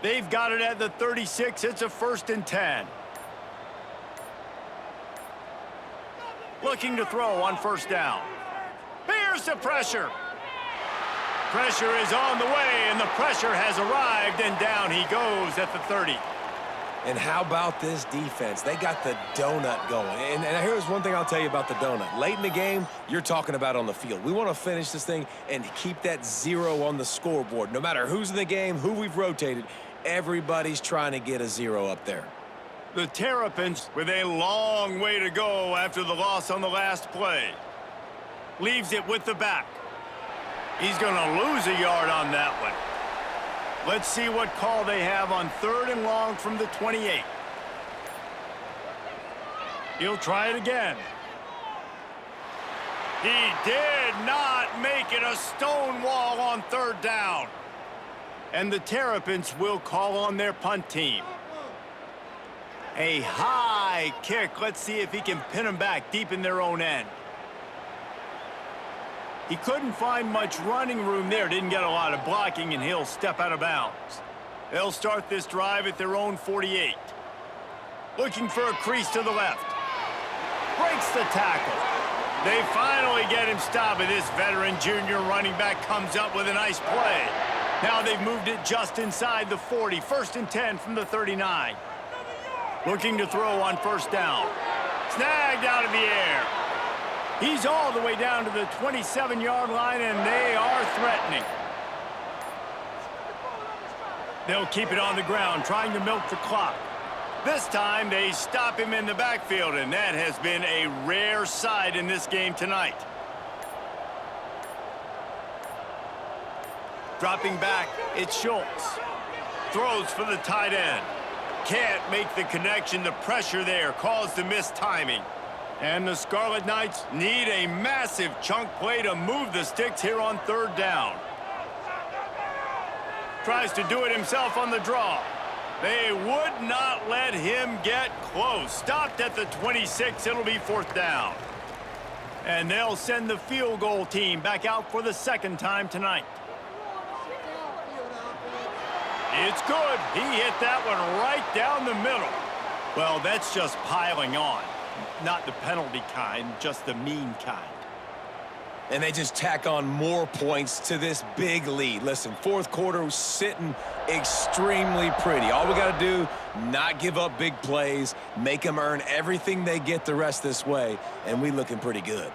They've got it at the 36. It's a 1st and 10. Looking to throw on first down. Here's the pressure. Pressure is on the way, and the pressure has arrived, and down he goes at the 30. And how about this defense? They got the donut going. And here's one thing I'll tell you about the donut. Late in the game, you're talking about on the field. We want to finish this thing and keep that 0 on the scoreboard. No matter who's in the game, who we've rotated, everybody's trying to get a 0 up there. The Terrapins with a long way to go after the loss on the last play. Leaves it with the back. He's going to lose a yard on that one. Let's see what call they have on 3rd and long from the 28. He'll try it again. He did not make it a stone wall on 3rd down. And the Terrapins will call on their punt team. A high kick. Let's see if he can pin them back deep in their own end. He couldn't find much running room there. Didn't get a lot of blocking, and he'll step out of bounds. They'll start this drive at their own 48. Looking for a crease to the left. Breaks the tackle. They finally get him stopped, and this veteran junior running back comes up with a nice play. Now they've moved it just inside the 40. 1st and 10 from the 39. Looking to throw on first down. Snagged out of the air. He's all the way down to the 27-yard line, and they are threatening. They'll keep it on the ground, trying to milk the clock. This time, they stop him in the backfield, and that has been a rare sight in this game tonight. Dropping back, it's Schultz. Throws for the tight end. Can't make the connection. The pressure there caused the missed timing. And the Scarlet Knights need a massive chunk play to move the sticks here on third down. Tries to do it himself on the draw. They would not let him get close. Stopped at the 26. It'll be fourth down. And they'll send the field goal team back out for the second time tonight. It's good. He hit that one right down the middle. Well, that's just piling on. Not the penalty kind, just the mean kind. And they just tack on more points to this big lead. Listen, fourth quarter was sitting extremely pretty. All we got to do, not give up big plays, make them earn everything they get the rest this way, and we looking pretty good.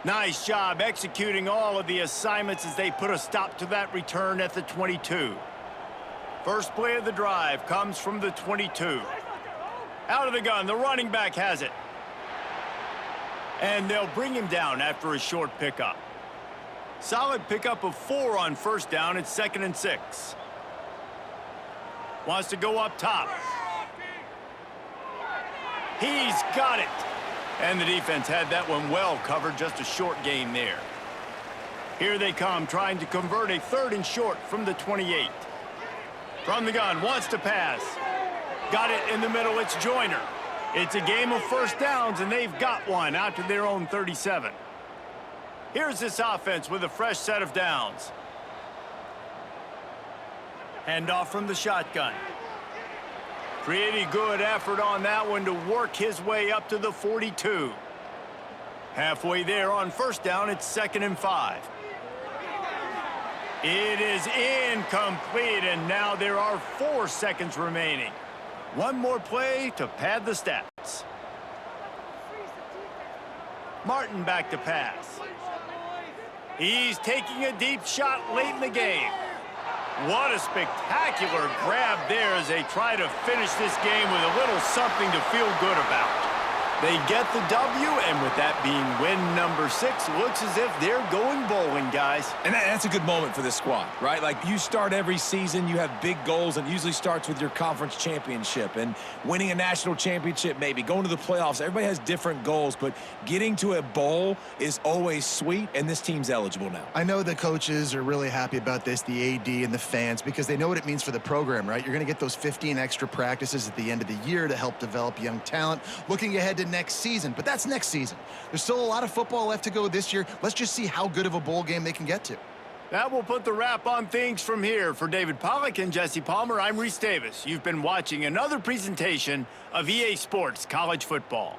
Nice job executing all of the assignments as they put a stop to that return at the 22. First play of the drive comes from the 22. Out of the gun, the running back has it. And they'll bring him down after a short pickup. Solid pickup of 4 on first down. It's 2nd and 6. Wants to go up top. He's got it. And the defense had that one well covered. Just a short gain there. Here they come, trying to convert a 3rd and short from the 28. From the gun, wants to pass. Got it in the middle. It's Joyner. It's a game of first downs, and they've got one out to their own 37. Here's this offense with a fresh set of downs. Handoff from the shotgun. Pretty good effort on that one to work his way up to the 42. Halfway there on first down, it's 2nd and 5. It is incomplete, and now there are 4 seconds remaining. One more play to pad the stats. Martin back to pass. He's taking a deep shot late in the game. What a spectacular grab there as they try to finish this game with a little something to feel good about. They get the W, and with that being win number 6, looks as if they're going bowling, guys. And that's a good moment for this squad, right? Like, you start every season, you have big goals, and it usually starts with your conference championship and winning a national championship, maybe going to the playoffs. Everybody has different goals, but getting to a bowl is always sweet, and this team's eligible now. I know the coaches are really happy about this, the AD and the fans, because they know what it means for the program, right? You're going to get those 15 extra practices at the end of the year to help develop young talent. Looking ahead to next season, but that's next season. There's still a lot of football left to go this year. Let's just see how good of a bowl game they can get to. That will put the wrap on things from here. For David Pollack and Jesse Palmer, I'm Reese Davis. You've been watching another presentation of EA Sports College Football.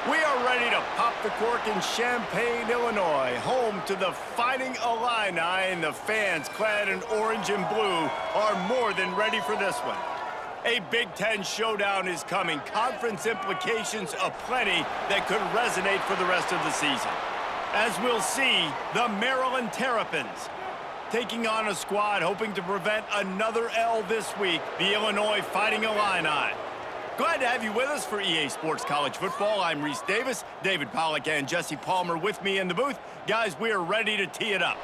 We are ready to pop the cork in Champaign, Illinois, home to the Fighting Illini, and the fans clad in orange and blue are more than ready for this one. A Big Ten showdown is coming. Conference implications aplenty that could resonate for the rest of the season. As we'll see, the Maryland Terrapins taking on a squad hoping to prevent another L this week, the Illinois Fighting Illini. Glad to have you with us for EA Sports College Football. I'm Reese Davis, David Pollack and Jesse Palmer with me in the booth. Guys, we are ready to tee it up.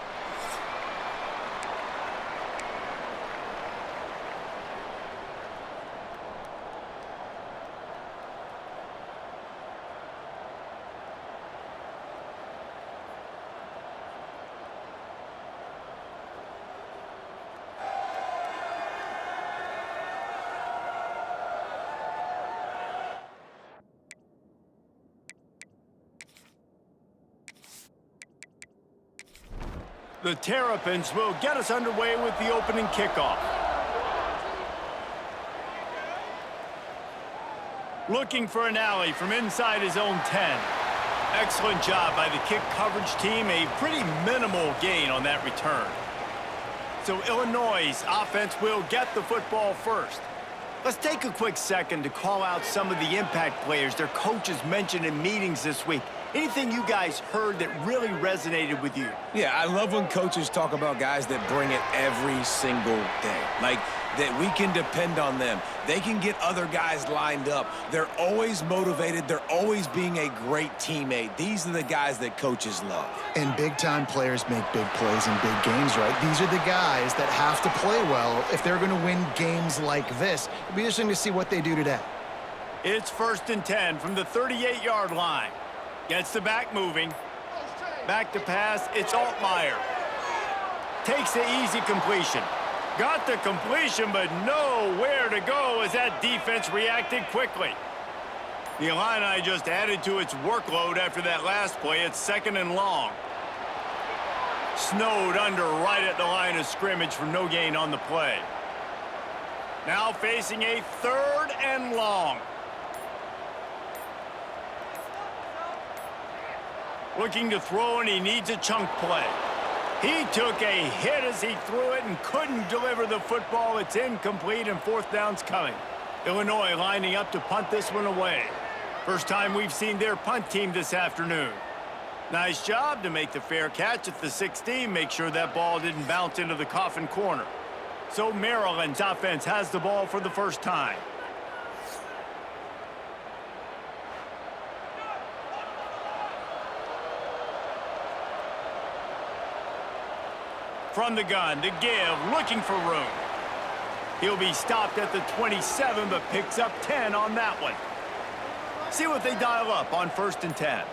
The Terrapins will get us underway with the opening kickoff. Looking for an alley from inside his own 10. Excellent job by the kick coverage team. A pretty minimal gain on that return. So Illinois' offense will get the football first. Let's take a quick second to call out some of the impact players their coaches mentioned in meetings this week. Anything you guys heard that really resonated with you? Yeah, I love when coaches talk about guys that bring it every single day. Like, that we can depend on them. They can get other guys lined up. They're always motivated. They're always being a great teammate. These are the guys that coaches love. And big-time players make big plays in big games, right? These are the guys that have to play well if they're going to win games like this. It'll be interesting to see what they do today. It's 1st and 10 from the 38-yard line. Gets the back moving. Back to pass, it's Altmaier. Takes the easy completion. Got the completion, but nowhere to go as that defense reacted quickly. The Illini just added to its workload after that last play. It's 2nd and long. Snowed under right at the line of scrimmage for no gain on the play. Now facing a 3rd and long. Looking to throw, and he needs a chunk play. He took a hit as he threw it and couldn't deliver the football. It's incomplete, and 4th down's coming. Illinois lining up to punt this one away. First time we've seen their punt team this afternoon. Nice job to make the fair catch at the 16. Make sure that ball didn't bounce into the coffin corner. So Maryland's offense has the ball for the first time. From the gun, to give, looking for room. He'll be stopped at the 27, but picks up 10 on that one. See what they dial up on 1st and 10.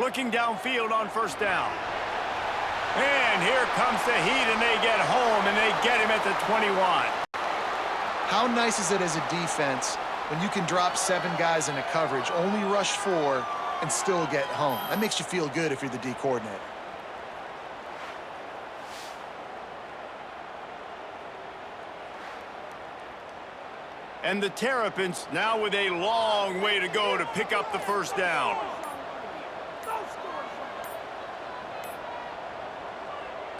Looking downfield on 1st down. And here comes the heat, and they get home, and they get him at the 21. How nice is it as a defense when you can drop 7 guys in a coverage, only rush 4, and still get home? That makes you feel good if you're the D coordinator. And the Terrapins now with a long way to go to pick up the 1st down.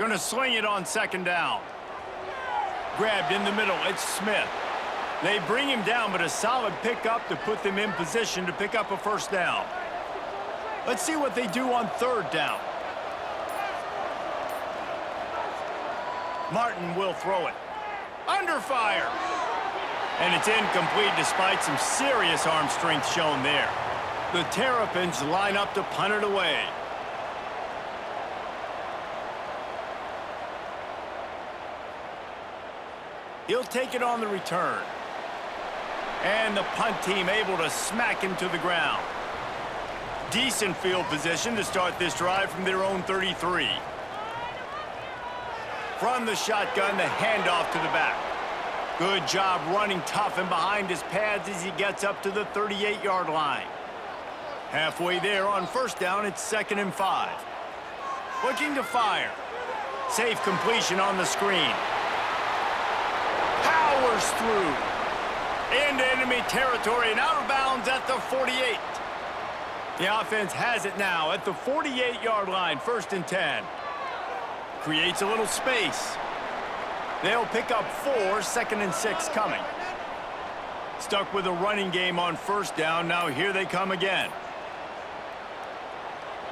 Gonna sling it on 2nd down. Grabbed in the middle, it's Smith. They bring him down, but a solid pickup to put them in position to pick up a 1st down. Let's see what they do on 3rd down. Martin will throw it. Under fire. And it's incomplete despite some serious arm strength shown there. The Terrapins line up to punt it away. He'll take it on the return. And the punt team able to smack him to the ground. Decent field position to start this drive from their own 33. From the shotgun, the handoff to the back. Good job running tough and behind his pads as he gets up to the 38-yard line. Halfway there on 1st down, it's 2nd and 5. Looking to fire. Safe completion on the screen. Powers through. Into enemy enemy territory and out of bounds at the 48. The offense has it now at the 48-yard line, 1st and 10. Creates a little space. They'll pick up 4, 2nd and 6 coming. Stuck with a running game on 1st down. Now here they come again.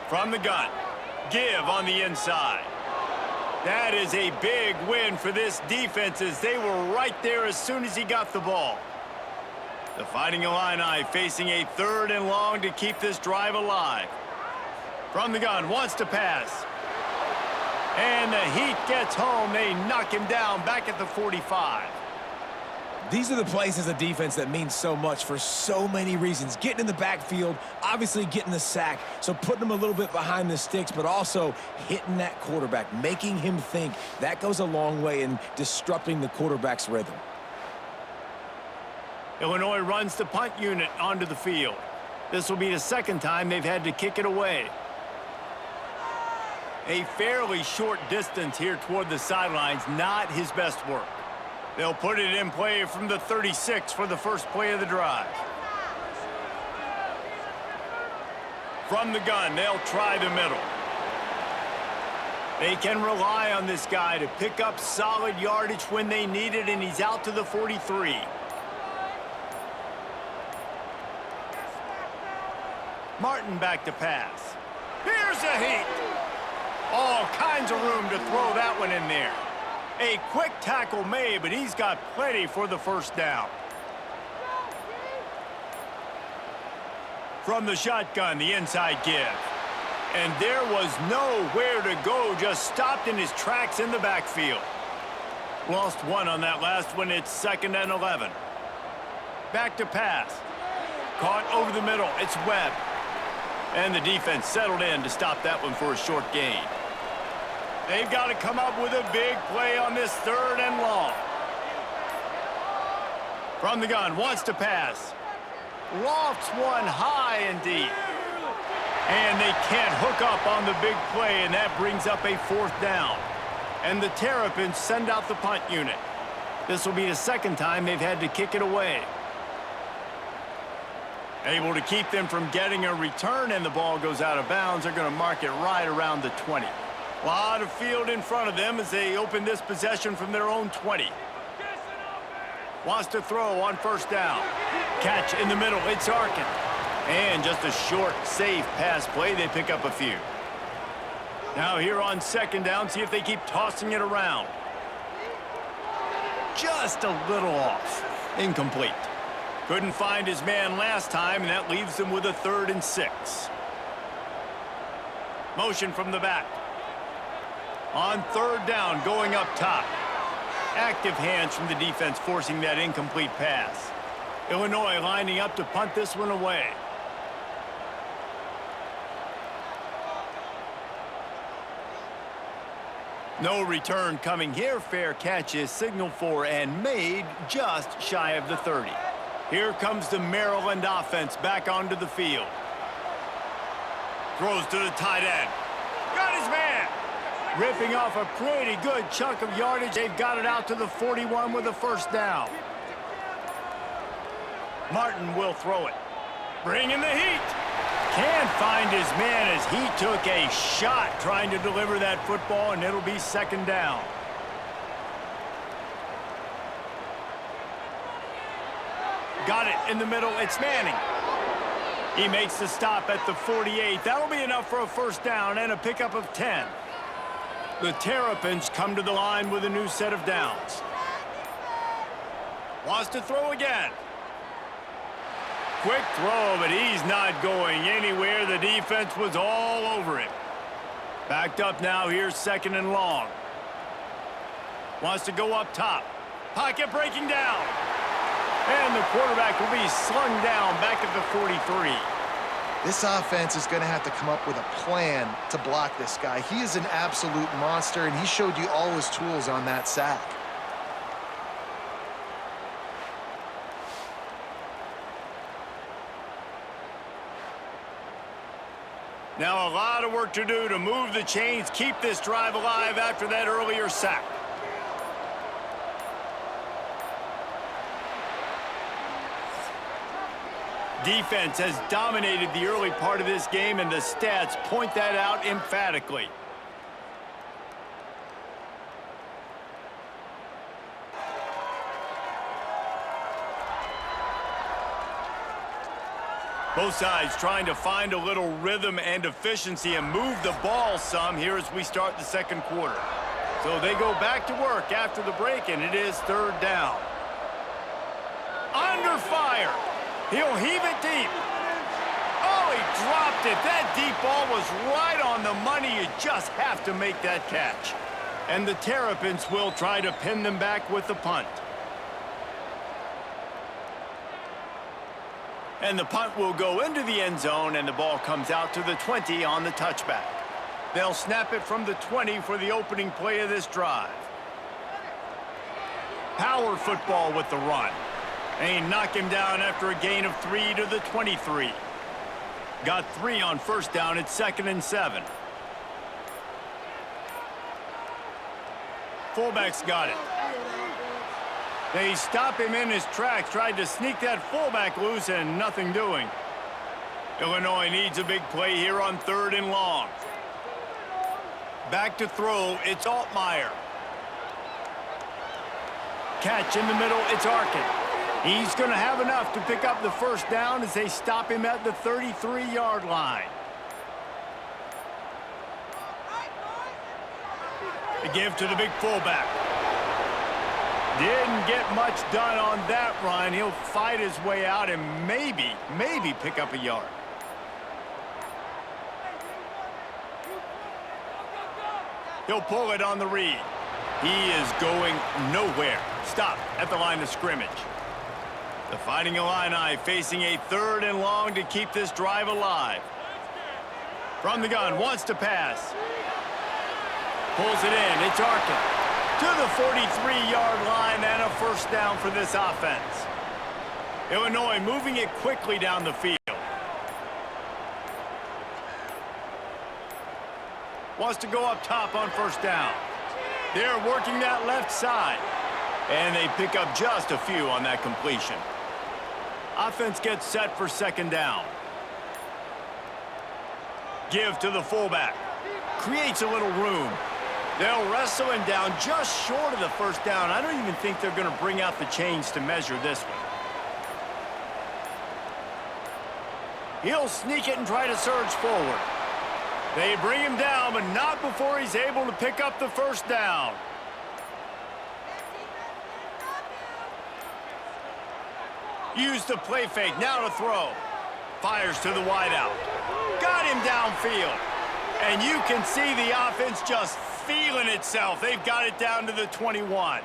From the gun. Give on the inside. That is a big win for this defense as they were right there as soon as he got the ball. The Fighting Illini facing a 3rd and long to keep this drive alive. From the gun, wants to pass. And the Heat gets home. They knock him down back at the 45. These are the plays as a defense that mean so much for so many reasons. Getting in the backfield, obviously getting the sack, so putting him a little bit behind the sticks, but also hitting that quarterback, making him think. That goes a long way in disrupting the quarterback's rhythm. Illinois runs the punt unit onto the field. This will be the 2nd time they've had to kick it away. A fairly short distance here toward the sidelines, not his best work. They'll put it in play from the 36 for the first play of the drive. From the gun, they'll try the middle. They can rely on this guy to pick up solid yardage when they need it, and he's out to the 43. Martin back to pass. Here's a Heat. All kinds of room to throw that one in there. A quick tackle made, but he's got plenty for the 1st down. From the shotgun, the inside give. And there was nowhere to go, just stopped in his tracks in the backfield. Lost 1 on that last one. It's 2nd and 11. Back to pass. Caught over the middle. It's Webb. And the defense settled in to stop that one for a short gain. They've got to come up with a big play on this 3rd and long. From the gun, wants to pass. Lofts one high and deep. And they can't hook up on the big play, and that brings up a 4th down. And the Terrapins send out the punt unit. This will be the 2nd time they've had to kick it away. Able to keep them from getting a return, and the ball goes out of bounds. They're going to mark it right around the 20. A lot of field in front of them as they open this possession from their own 20. Wants to throw on 1st down. Catch in the middle. It's Arkin. And just a short, safe pass play. They pick up a few. Now here on 2nd down, see if they keep tossing it around. Just a little off. Incomplete. Couldn't find his man last time, and that leaves them with a 3rd and 6. Motion from the back. On 3rd down, going up top. Active hands from the defense forcing that incomplete pass. Illinois lining up to punt this one away. No return coming here. Fair catch is signaled for and made just shy of the 30. Here comes the Maryland offense back onto the field. Throws to the tight end. Got his man. Ripping off a pretty good chunk of yardage. They've got it out to the 41 with a 1st down. Martin will throw it. Bringing the Heat. Can't find his man as he took a shot trying to deliver that football, and it'll be 2nd down. Got it in the middle. It's Manning. He makes the stop at the 48. That'll be enough for a 1st down and a pickup of 10. The Terrapins come to the line with a new set of downs. Wants to throw again. Quick throw, but he's not going anywhere. The defense was all over him. Backed up now. Here's 2nd and long. Wants to go up top. Pocket breaking down. And the quarterback will be slung down back at the 43. This offense is going to have to come up with a plan to block this guy. He is an absolute monster, and he showed you all his tools on that sack. Now a lot of work to do to move the chains, keep this drive alive after that earlier sack. Defense has dominated the early part of this game, and the stats point that out emphatically. Both sides trying to find a little rhythm and efficiency and move the ball some here as we start the second quarter. So they go back to work after the break, and it is third down. Under fire. He'll heave it deep. Oh, he dropped it. That deep ball was right on the money. You just have to make that catch. And the Terrapins will try to pin them back with the punt. And the punt will go into the end zone, and the ball comes out to the 20 on the touchback. They'll snap it from the 20 for the opening play of this drive. Power football with the run. They knock him down after a gain of 3 to the 23. Got 3 on first down at 2nd and 7. Fullback's got it. They stop him in his tracks, tried to sneak that fullback loose, and nothing doing. Illinois needs a big play here on 3rd and long. Back to throw, it's Altmaier. Catch in the middle, it's Arkin. He's going to have enough to pick up the first down as they stop him at the 33-yard line. They give to the big fullback. Didn't get much done on that run. He'll fight his way out and maybe pick up a yard. He'll pull it on the read. He is going nowhere. Stop at the line of scrimmage. The Fighting Illini facing a 3rd and long to keep this drive alive. From the gun, wants to pass. Pulls it in, it's Arkin. To the 43-yard line and a first down for this offense. Illinois moving it quickly down the field. Wants to go up top on first down. They're working that left side. And they pick up just a few on that completion. Offense gets set for 2nd down. Give to the fullback. Creates a little room. They'll wrestle him down just short of the first down. I don't even think they're going to bring out the chains to measure this one. He'll sneak it and try to surge forward. They bring him down, but not before he's able to pick up the first down. Use the play fake, now to throw. Fires to the wideout. Got him downfield. And you can see the offense just feeling itself. They've got it down to the 21.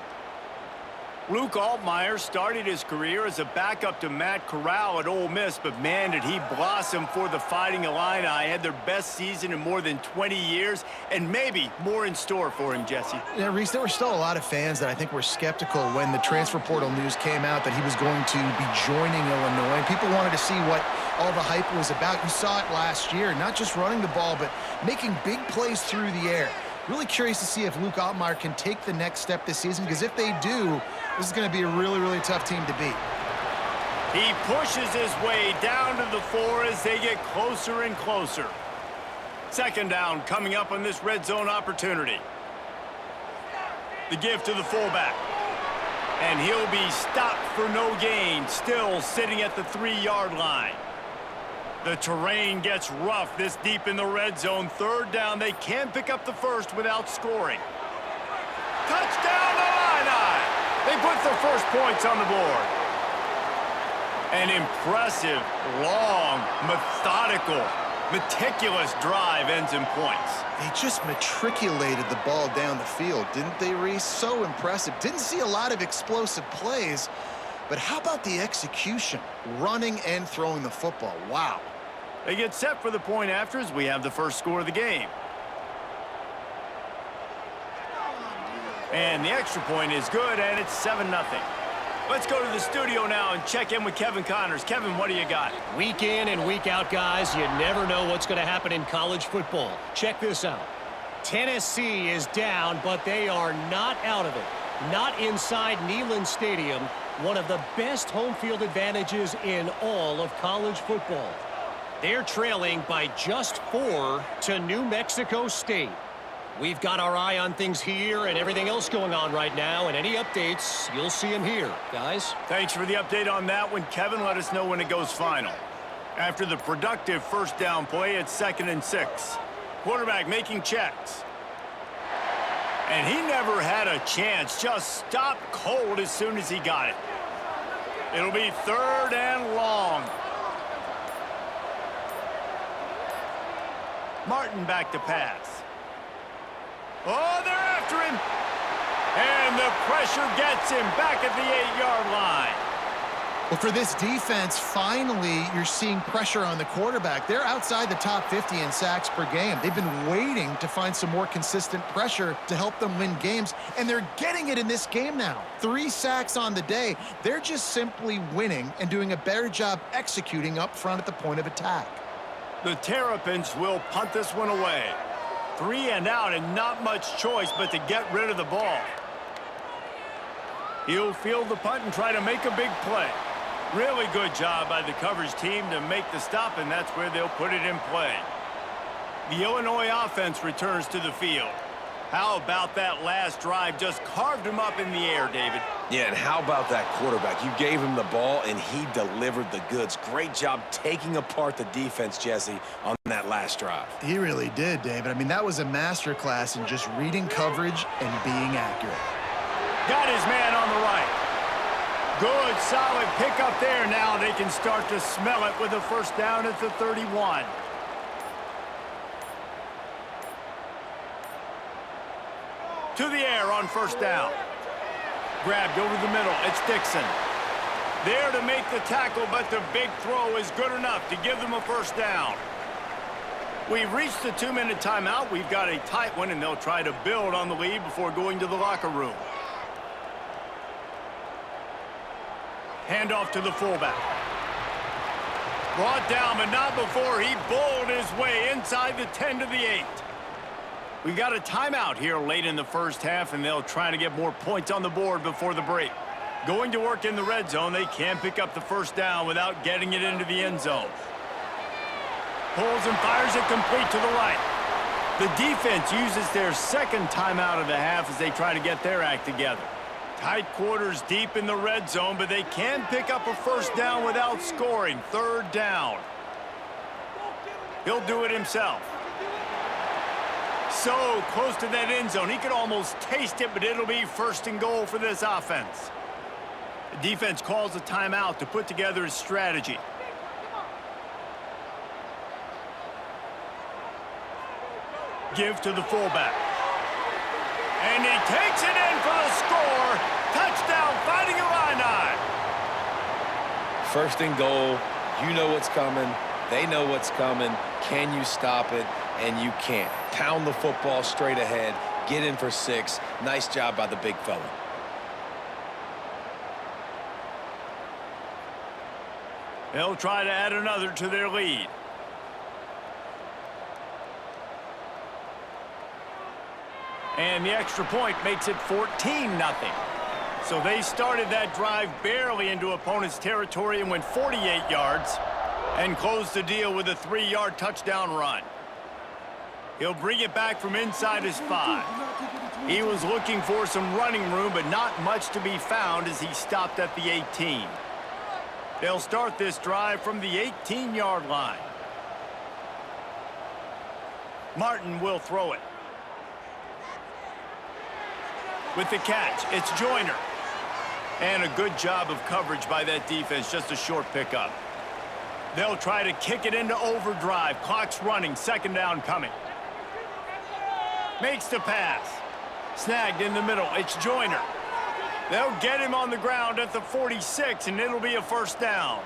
Luke Altmaier started his career as a backup to Matt Corral at Ole Miss, but man, did he blossom for the Fighting Illini. Had their best season in more than 20 years, and maybe more in store for him, Jesse. Yeah, Reese, there were still a lot of fans that I think were skeptical when the transfer portal news came out that he was going to be joining Illinois. And people wanted to see what all the hype was about. You saw it last year, not just running the ball, but making big plays through the air. Really curious to see if Luke Altmaier can take the next step this season, because if they do, this is going to be a really, really tough team to beat. He pushes his way down to the 4 as they get closer and closer. 2nd down coming up on this red zone opportunity. The give to the fullback. And he'll be stopped for no gain, still sitting at the 3-yard line. The terrain gets rough this deep in the red zone. 3rd down, they can pick up the first without scoring. Touchdown, Illini! They put their first points on the board. An impressive, long, methodical, meticulous drive ends in points. They just matriculated the ball down the field, didn't they, Reese? So impressive. Didn't see a lot of explosive plays, but how about the execution? Running and throwing the football. Wow. They get set for the point after as we have the first score of the game. And the extra point is good, and it's 7-0. Let's go to the studio now and check in with Kevin Connors. Kevin, what do you got? Week in and week out, guys, you never know what's going to happen in college football. Check this out. Tennessee is down, but they are not out of it. Not inside Neyland Stadium. one of the best home field advantages in all of college football. They're trailing by just 4 to New Mexico State. We've got our eye on things here and everything else going on right now, and any updates, you'll see them here. Guys? Thanks for the update on that one, Kevin. Let us know when it goes final. After the productive first down play, it's 2nd and 6. Quarterback making checks. And he never had a chance. Just stopped cold as soon as he got it. It'll be 3rd and long. Martin back to pass. Oh, they're after him. And the pressure gets him back at the 8-yard line. Well, for this defense, finally, you're seeing pressure on the quarterback. They're outside the top 50 in sacks per game. They've been waiting to find some more consistent pressure to help them win games, and they're getting it in this game now. 3 sacks on the day. They're just simply winning and doing a better job executing up front at the point of attack. The Terrapins will punt this one away. 3 and out, and not much choice but to get rid of the ball. He'll field the punt and try to make a big play. Really good job by the coverage team to make the stop, and that's where they'll put it in play. The Illinois offense returns to the field. How about that last drive? Just carved him up in the air, David. Yeah, and how about that quarterback? You gave him the ball, and he delivered the goods. Great job taking apart the defense, Jesse, on that last drive. He really did, David. I mean, that was a masterclass in just reading coverage and being accurate. Got his man on the right. Good, solid pickup there. Now they can start to smell it with a first down at the 31. To the air on first down. Grabbed over the middle. It's Dixon. There to make the tackle, but the big throw is good enough to give them a first down. We've reached the 2-minute timeout. We've got a tight one, and they'll try to build on the lead before going to the locker room. Handoff to the fullback. Brought down, but not before he bowled his way inside the 10 to the 8. We've got a timeout here late in the first half, and they'll try to get more points on the board before the break. Going to work in the red zone, they can pick up the first down without getting it into the end zone. Pulls and fires it complete to the right. The defense uses their second timeout of the half as they try to get their act together. Tight quarters deep in the red zone, but they can pick up a first down without scoring. 3rd down. He'll do it himself. So close to that end zone. He could almost taste it, but it'll be 1st and goal for this offense. The defense calls a timeout to put together his strategy. Give to the fullback. And he takes it in for the score. Touchdown, Fighting Illini. 1st and goal. You know what's coming. They know what's coming. Can you stop it? And you can't. Pound the football straight ahead. Get in for 6. Nice job by the big fella. They'll try to add another to their lead. And the extra point makes it 14-0. So they started that drive barely into opponent's territory and went 48 yards and closed the deal with a 3-yard touchdown run. He'll bring it back from inside his 5. He was looking for some running room, but not much to be found as he stopped at the 18. They'll start this drive from the 18-yard line. Martin will throw it. With the catch, it's Joyner. And a good job of coverage by that defense, just a short pickup. They'll try to kick it into overdrive. Clock's running, 2nd down coming. Makes the pass. Snagged in the middle, it's Joyner. They'll get him on the ground at the 46, and it'll be a first down.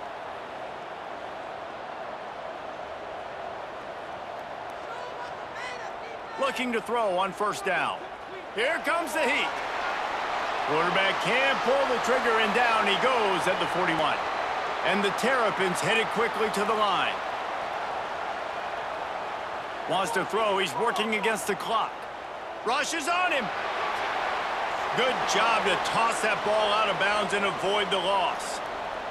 Looking to throw on first down. Here comes the heat. Quarterback can't pull the trigger, and down he goes at the 41. And the Terrapins headed quickly to the line. Wants to throw. He's working against the clock. Rushes on him. Good job to toss that ball out of bounds and avoid the loss.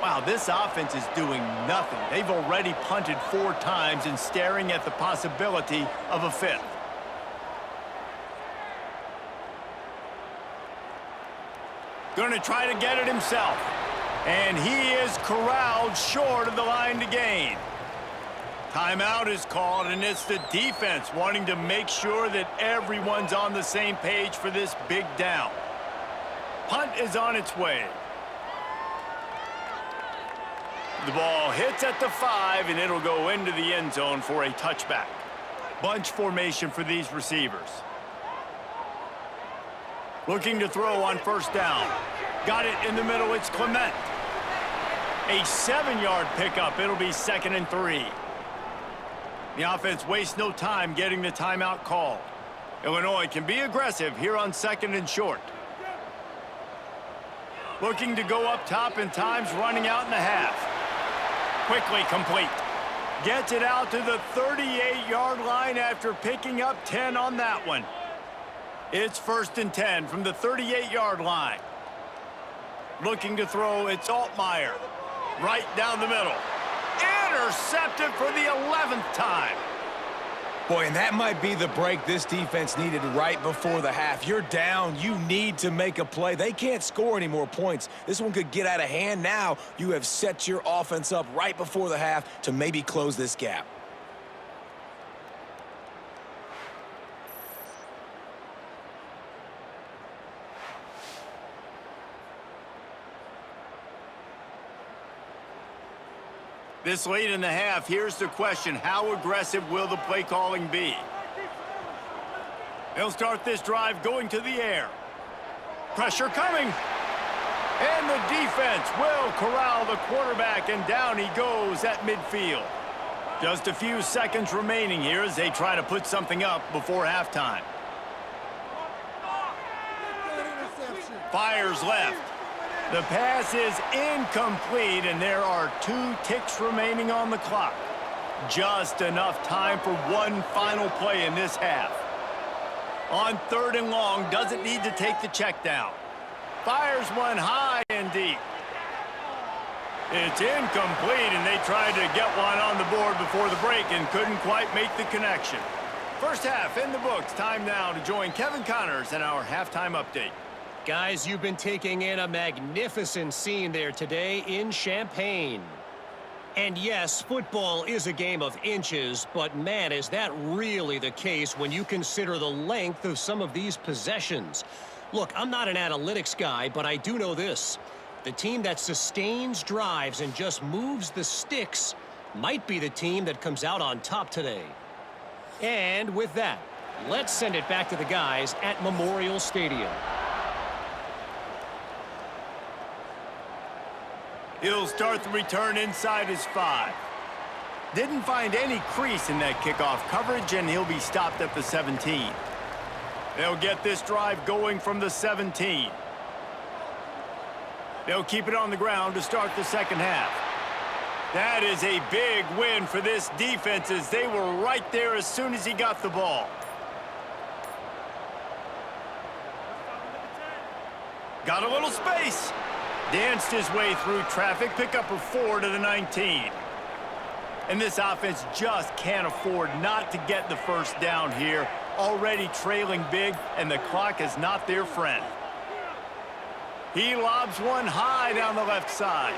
Wow, this offense is doing nothing. They've already punted 4 times and staring at the possibility of a 5th. Gonna try to get it himself. And he is corralled short of the line to gain. Timeout is called, and it's the defense wanting to make sure that everyone's on the same page for this big down. Punt is on its way. The ball hits at the 5, and it'll go into the end zone for a touchback. Bunch formation for these receivers. Looking to throw on first down. Got it in the middle, it's Clement. A 7-yard pickup, it'll be 2nd and 3. The offense wastes no time getting the timeout called. Illinois can be aggressive here on 2nd and short. Looking to go up top, and time's running out in the half. Quickly complete. Gets it out to the 38-yard line after picking up 10 on that one. It's 1st and 10 from the 38-yard line. Looking to throw, it's Altmaier. Right down the middle. Intercepted for the 11th time. Boy, and that might be the break this defense needed right before the half. You're down. You need to make a play. They can't score any more points. This one could get out of hand now. You have set your offense up right before the half to maybe close this gap. This late in the half, here's the question: how aggressive will the play calling be? They'll start this drive going to the air. Pressure coming. And the defense will corral the quarterback, and down he goes at midfield. Just a few seconds remaining here as they try to put something up before halftime. Fires left. The pass is incomplete, and there are 2 ticks remaining on the clock. Just enough time for one final play in this half. On 3rd and long, doesn't need to take the check down. Fires one high and deep. It's incomplete, and they tried to get one on the board before the break and couldn't quite make the connection. First half in the books. Time now to join Kevin Connors in our halftime update. Guys, you've been taking in a magnificent scene there today in Champaign. And yes, football is a game of inches, but man, is that really the case when you consider the length of some of these possessions. Look, I'm not an analytics guy, but I do know this. The team that sustains drives and just moves the sticks might be the team that comes out on top today. And with that, let's send it back to the guys at Memorial Stadium. He'll start the return inside his 5. Didn't find any crease in that kickoff coverage, and he'll be stopped at the 17. They'll get this drive going from the 17. They'll keep it on the ground to start the second half. That is a big win for this defense, as they were right there as soon as he got the ball. Got a little space. Danced his way through traffic, pickup of 4 to the 19. And this offense just can't afford not to get the first down here. Already trailing big, and the clock is not their friend. He lobs one high down the left side.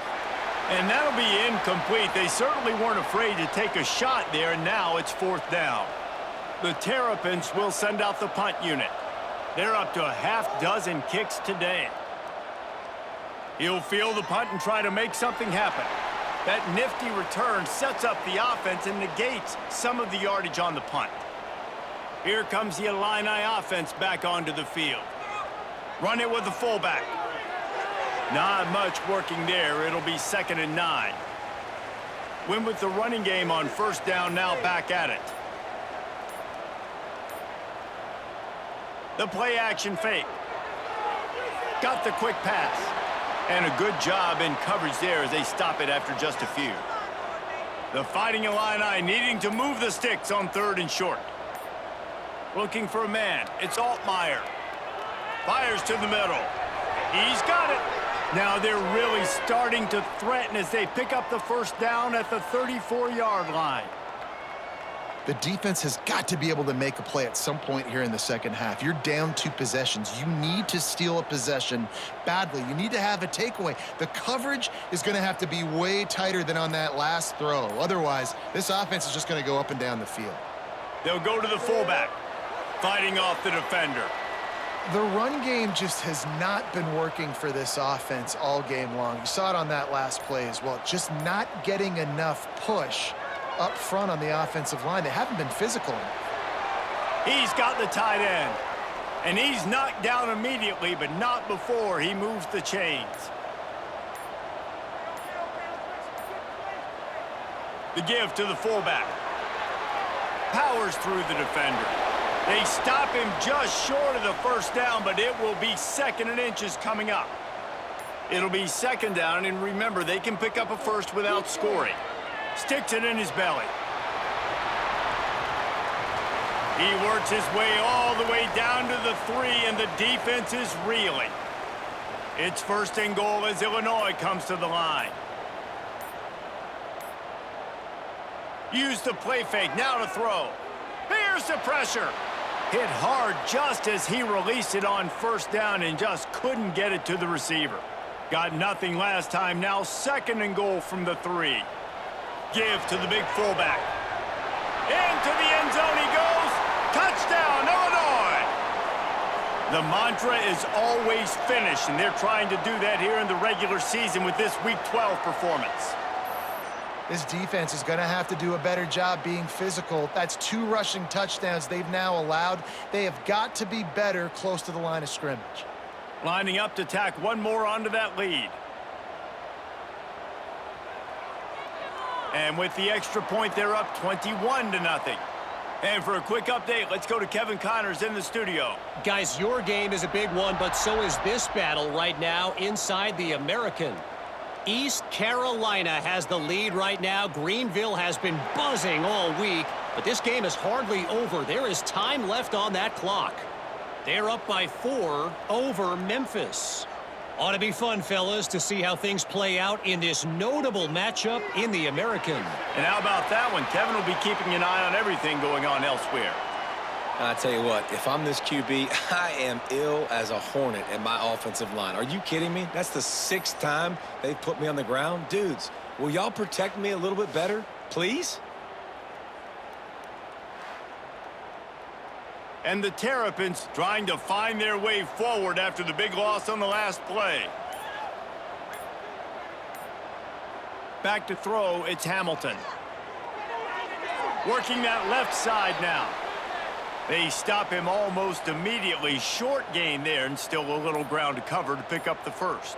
And that'll be incomplete. They certainly weren't afraid to take a shot there, and now it's 4th down. The Terrapins will send out the punt unit. They're up to a half-dozen kicks today. He'll field the punt and try to make something happen. That nifty return sets up the offense and negates some of the yardage on the punt. Here comes the Illini offense back onto the field. Run it with the fullback. Not much working there. It'll be 2nd and 9. Win with the running game on first down, now back at it. The play action fake. Got the quick pass. And a good job in coverage there as they stop it after just a few. The Fighting Illini needing to move the sticks on 3rd and short. Looking for a man. It's Altmaier. Fires to the middle. He's got it. Now they're really starting to threaten as they pick up the first down at the 34-yard line. The defense has got to be able to make a play at some point here in the second half. You're down 2 possessions. You need to steal a possession badly. You need to have a takeaway. The coverage is going to have to be way tighter than on that last throw. Otherwise, this offense is just going to go up and down the field. They'll go to the fullback, fighting off the defender. The run game just has not been working for this offense all game long. You saw it on that last play as well. Just not getting enough push up front on the offensive line. They haven't been physical enough. He's got the tight end. And he's knocked down immediately, but not before he moves the chains. The give to the fullback. Powers through the defender. They stop him just short of the first down, but it will be 2nd and inches coming up. It'll be 2nd down, and remember, they can pick up a first without scoring. Sticks it in his belly. He works his way all the way down to the 3, and the defense is reeling. It's 1st and goal as Illinois comes to the line. Use the play fake, now to throw. Here's the pressure. Hit hard just as he released it on 1st down and just couldn't get it to the receiver. Got nothing last time, now 2nd and goal from the 3. Give to the big fullback. Into the end zone he goes. Touchdown, Illinois! The mantra is always finish, and they're trying to do that here in the regular season with this Week 12 performance. This defense is going to have to do a better job being physical. That's 2 rushing touchdowns they've now allowed. They have got to be better close to the line of scrimmage. Lining up to tack one more onto that lead. And with the extra point, they're up 21-0. And for a quick update, let's go to Kevin Connors in the studio. Guys, your game is a big one, but so is this battle right now inside the American. East Carolina has the lead right now. Greenville has been buzzing all week, but this game is hardly over. There is time left on that clock. They're up by 4 over Memphis. Ought to be fun, fellas, to see how things play out in this notable matchup in the American. And how about that one? Kevin will be keeping an eye on everything going on elsewhere. I tell you what, if I'm this QB, I am ill as a hornet at my offensive line. Are you kidding me? That's the 6th time they've put me on the ground. Dudes, will y'all protect me a little bit better, please? And the Terrapins trying to find their way forward after the big loss on the last play. Back to throw, it's Hamilton. Working that left side now. They stop him almost immediately. Short gain there, and still a little ground to cover to pick up the first.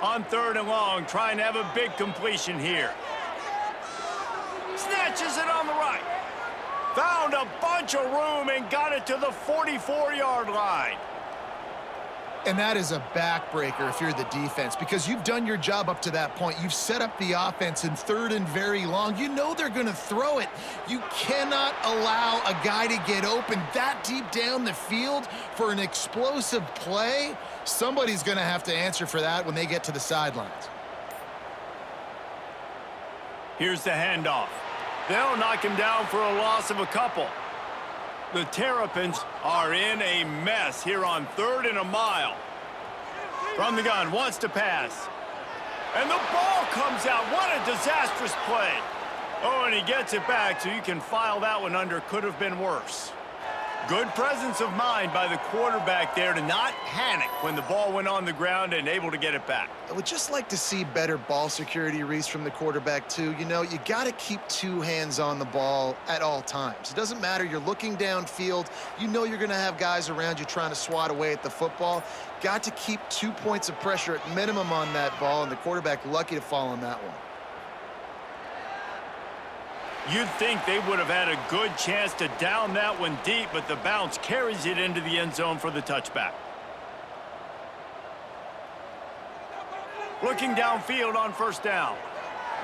On 3rd and long, trying to have a big completion here. Snatches it on the right. Found a bunch of room and got it to the 44-yard line. And that is a backbreaker if you're the defense, because you've done your job up to that point. You've set up the offense in 3rd and very long. You know they're going to throw it. You cannot allow a guy to get open that deep down the field for an explosive play. Somebody's going to have to answer for that when they get to the sidelines. Here's the handoff. They'll knock him down for a loss of a couple. The Terrapins are in a mess here on 3rd and a mile. From the gun, wants to pass. And the ball comes out. What a disastrous play. Oh, and he gets it back, so you can file that one under could have been worse. Good presence of mind by the quarterback there to not panic when the ball went on the ground and able to get it back. I would just like to see better ball security, Reese, from the quarterback, too. You know, you got to keep 2 hands on the ball at all times. It doesn't matter. You're looking downfield. You know you're going to have guys around you trying to swat away at the football. Got to keep 2 points of pressure at minimum on that ball, and the quarterback lucky to fall on that one. You'd think they would have had a good chance to down that one deep, but the bounce carries it into the end zone for the touchback. Looking downfield on 1st down.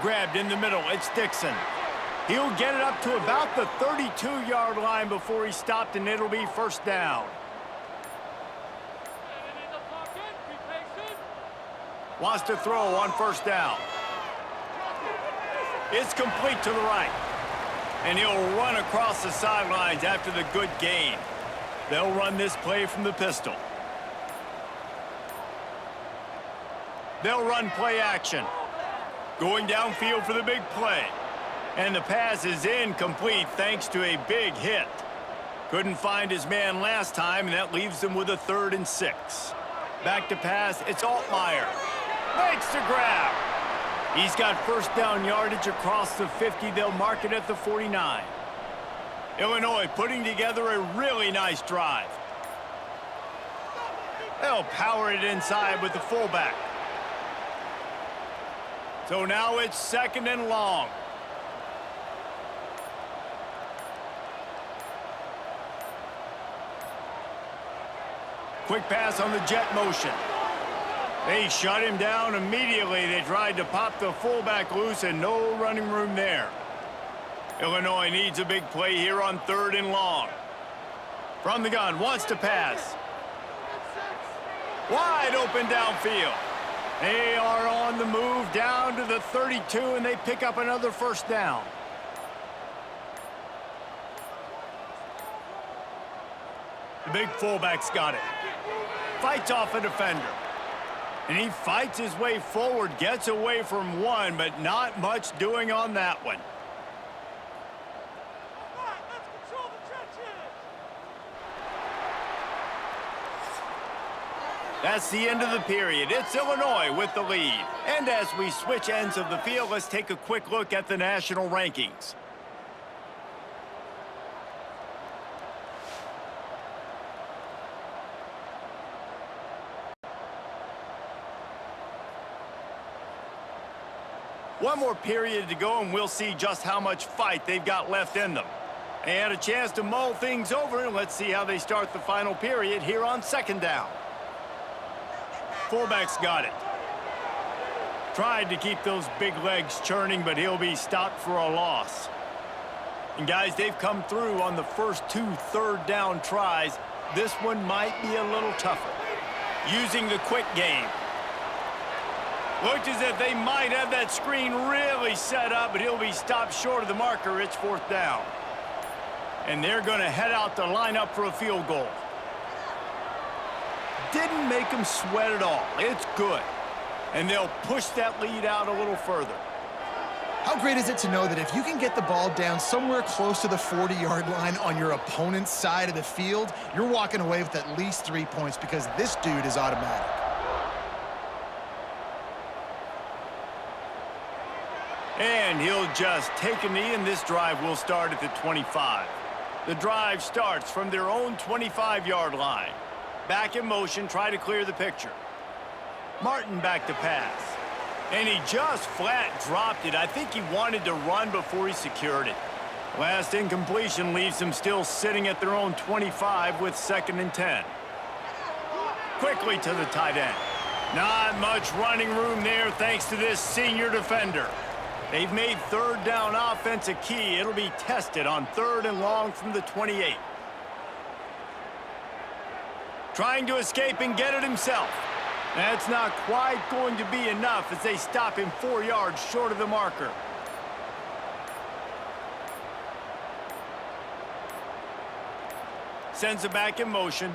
Grabbed in the middle, it's Dixon. He'll get it up to about the 32-yard line before he stopped, and it'll be 1st down. Wants to throw on first down. It's complete to the right. And he'll run across the sidelines after the good gain. They'll run this play from the pistol. They'll run play action. Going downfield for the big play. And the pass is incomplete thanks to a big hit. Couldn't find his man last time, and that leaves them with a 3rd and 6. Back to pass, it's Altmaier. Makes the grab. He's got first down yardage across the 50. They'll mark it at the 49. Illinois putting together a really nice drive. They'll power it inside with the fullback. So now it's 2nd and long. Quick pass on the jet motion. They shut him down immediately. They tried to pop the fullback loose and no running room there. Illinois needs a big play here on 3rd and long. From the gun, wants to pass. Wide open downfield. They are on the move down to the 32, and they pick up another first down. The big fullback's got it. Fights off a defender. And he fights his way forward, gets away from one, but not much doing on that one. That's the end of the period. It's Illinois with the lead. And as we switch ends of the field, let's take a quick look at the national rankings. One more period to go, and we'll see just how much fight they've got left in them. They had a chance to mull things over, and let's see how they start the final period here on 2nd down. Fullback's got it. Tried to keep those big legs churning, but he'll be stopped for a loss. And guys, they've come through on the first 2 3rd down tries. This one might be a little tougher. Using the quick game. Looks as if they might have that screen really set up, but he'll be stopped short of the marker. It's 4th down. And they're going to head out to line up for a field goal. Didn't make them sweat at all. It's good. And they'll push that lead out a little further. How great is it to know that if you can get the ball down somewhere close to the 40-yard line on your opponent's side of the field, you're walking away with at least 3 points because this dude is automatic. And he'll just take a knee, and this drive will start at the 25. The drive starts from their own 25-yard line. Back in motion, try to clear the picture. Martin back to pass. And he just flat dropped it. I think he wanted to run before he secured it. Last incompletion leaves them still sitting at their own 25 with 2nd and 10. Quickly to the tight end. Not much running room there thanks to this senior defender. They've made 3rd down offense a key. It'll be tested on 3rd and long from the 28. Trying to escape and get it himself. That's not quite going to be enough as they stop him 4 yards short of the marker. Sends it back in motion.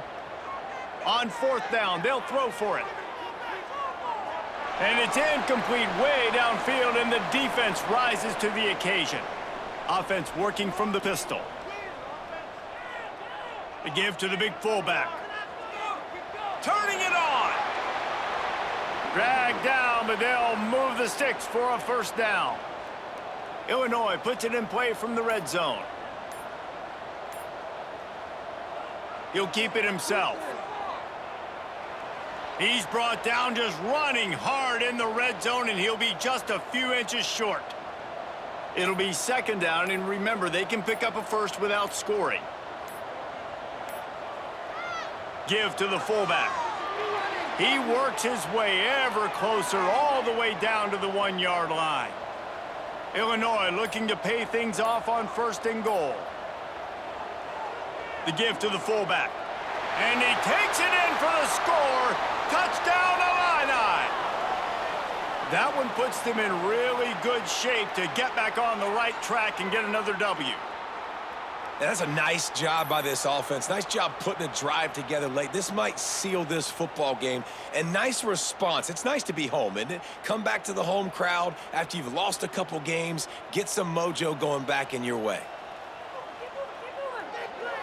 On 4th down, they'll throw for it. And it's incomplete way downfield, and the defense rises to the occasion. Offense working from the pistol. The give to the big fullback. Turning it on. Dragged down, but they'll move the sticks for a 1st down. Illinois puts it in play from the red zone. He'll keep it himself. He's brought down just running hard in the red zone, and he'll be just a few inches short. It'll be 2nd down, and remember, they can pick up a first without scoring. Give to the fullback. He works his way ever closer all the way down to the 1-yard line. Illinois looking to pay things off on 1st and goal. The give to the fullback. And he takes it in for the score. Touchdown, Illini! That one puts them in really good shape to get back on the right track and get another W. That's a nice job by this offense. Nice job putting a drive together late. This might seal this football game. And nice response. It's nice to be home, isn't it? Come back to the home crowd after you've lost a couple games. Get some mojo going back in your way.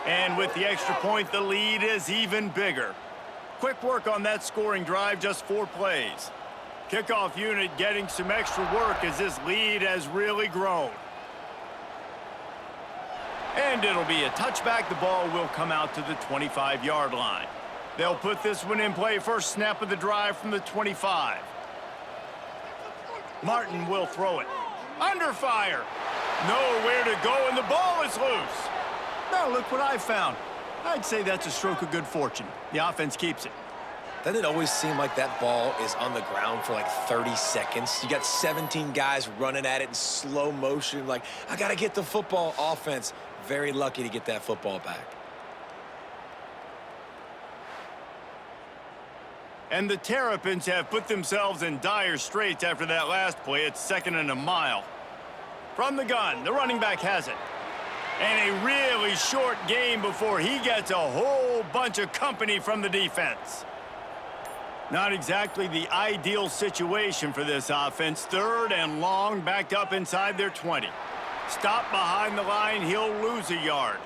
And with the extra point, the lead is even bigger. Quick work on that scoring drive, just 4 plays. Kickoff unit getting some extra work as this lead has really grown. And it'll be a touchback. The ball will come out to the 25-yard line. They'll put this one in play. First snap of the drive from the 25. Martin will throw it. Under fire. Nowhere to go, and the ball is loose. Now look what I found. I'd say that's a stroke of good fortune. The offense keeps it. Doesn't it always seem like that ball is on the ground for like 30 seconds? You got 17 guys running at it in slow motion. Like, I got to get the football. Offense, very lucky to get that football back. And the Terrapins have put themselves in dire straits after that last play. It's 2nd and a mile. From the gun, the running back has it. And a really short game before he gets a whole bunch of company from the defense. Not exactly the ideal situation for this offense. 3rd and long, backed up inside their 20. Stop behind the line, he'll lose a yard.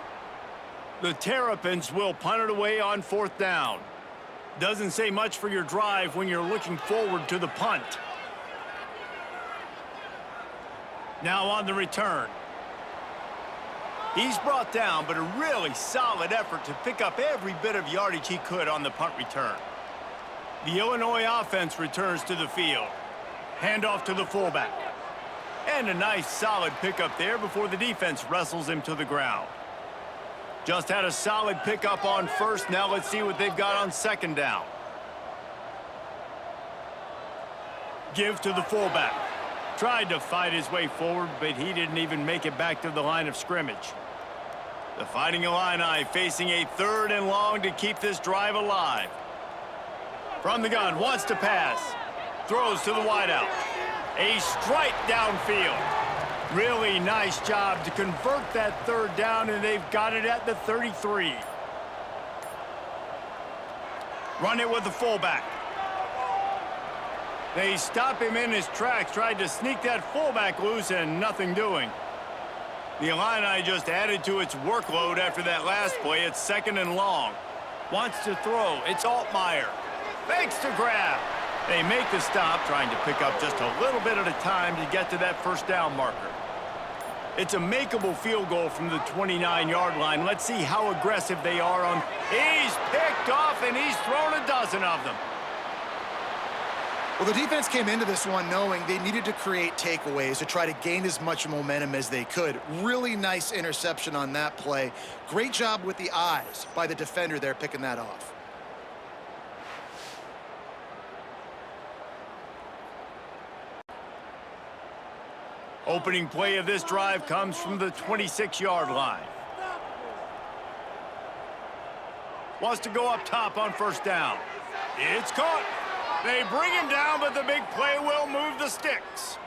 The Terrapins will punt it away on 4th down. Doesn't say much for your drive when you're looking forward to the punt. Now on the return. He's brought down, but a really solid effort to pick up every bit of yardage he could on the punt return. The Illinois offense returns to the field. Handoff to the fullback. And a nice solid pickup there before the defense wrestles him to the ground. Just had a solid pickup on 1st. Now let's see what they've got on 2nd down. Give to the fullback. Tried to fight his way forward, but he didn't even make it back to the line of scrimmage. The Fighting Illini facing a 3rd and long to keep this drive alive. From the gun, wants to pass. Throws to the wideout. A strike downfield. Really nice job to convert that 3rd down, and they've got it at the 33. Run it with the fullback. They stop him in his tracks, tried to sneak that fullback loose, and nothing doing. The Illini just added to its workload after that last play. It's 2nd and long. Wants to throw. It's Altmaier. Fakes to grab. They make the stop, trying to pick up just a little bit at a time to get to that 1st down marker. It's a makeable field goal from the 29-yard line. Let's see how aggressive they are on. He's picked off, and he's thrown a dozen of them. Well, the defense came into this one knowing they needed to create takeaways to try to gain as much momentum as they could. Really nice interception on that play. Great job with the eyes by the defender there picking that off. Opening play of this drive comes from the 26-yard line. Wants to go up top on 1st down. It's caught. They bring him down, but the big play will move the sticks.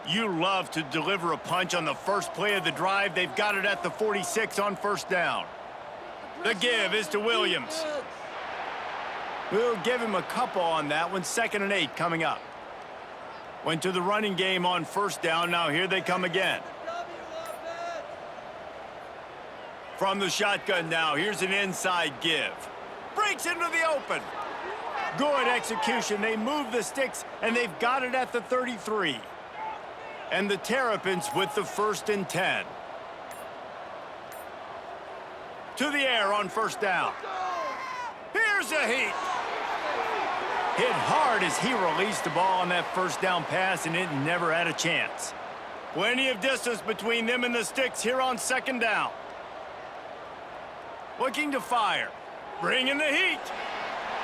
You love to deliver a punch on the first play of the drive. They've got it at the 46 on 1st down. The give is to Williams. We'll give him a couple on that one. 2nd and 8 coming up. Went to the running game on 1st down. Now here they come again. From the shotgun now, here's an inside give. Breaks into the open. Good execution. They move the sticks, and they've got it at the 33. And the Terrapins with the 1st and 10. To the air on 1st down. Here's a heat. Hit hard as he released the ball on that 1st down pass, and it never had a chance. Plenty of distance between them and the sticks here on 2nd down. Looking to fire. Bringing the heat.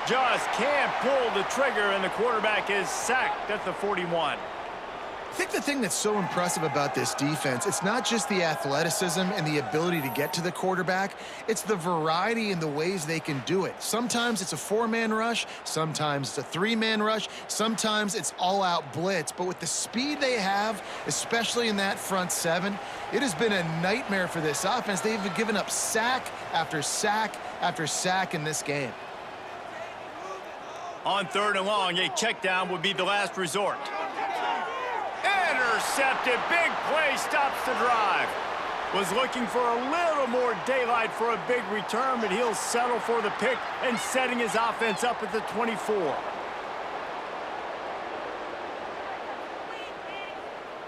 Just can't pull the trigger, and the quarterback is sacked at the 41. I think the thing that's so impressive about this defense, it's not just the athleticism and the ability to get to the quarterback, it's the variety in the ways they can do it. Sometimes it's a 4-man rush, sometimes it's a 3-man rush, sometimes it's all-out blitz, but with the speed they have, especially in that front 7, it has been a nightmare for this offense. They've given up sack after sack after sack in this game. On 3rd and long, a check down would be the last resort. Intercepted. Big play stops the drive. Was looking for a little more daylight for a big return, but he'll settle for the pick and setting his offense up at the 24.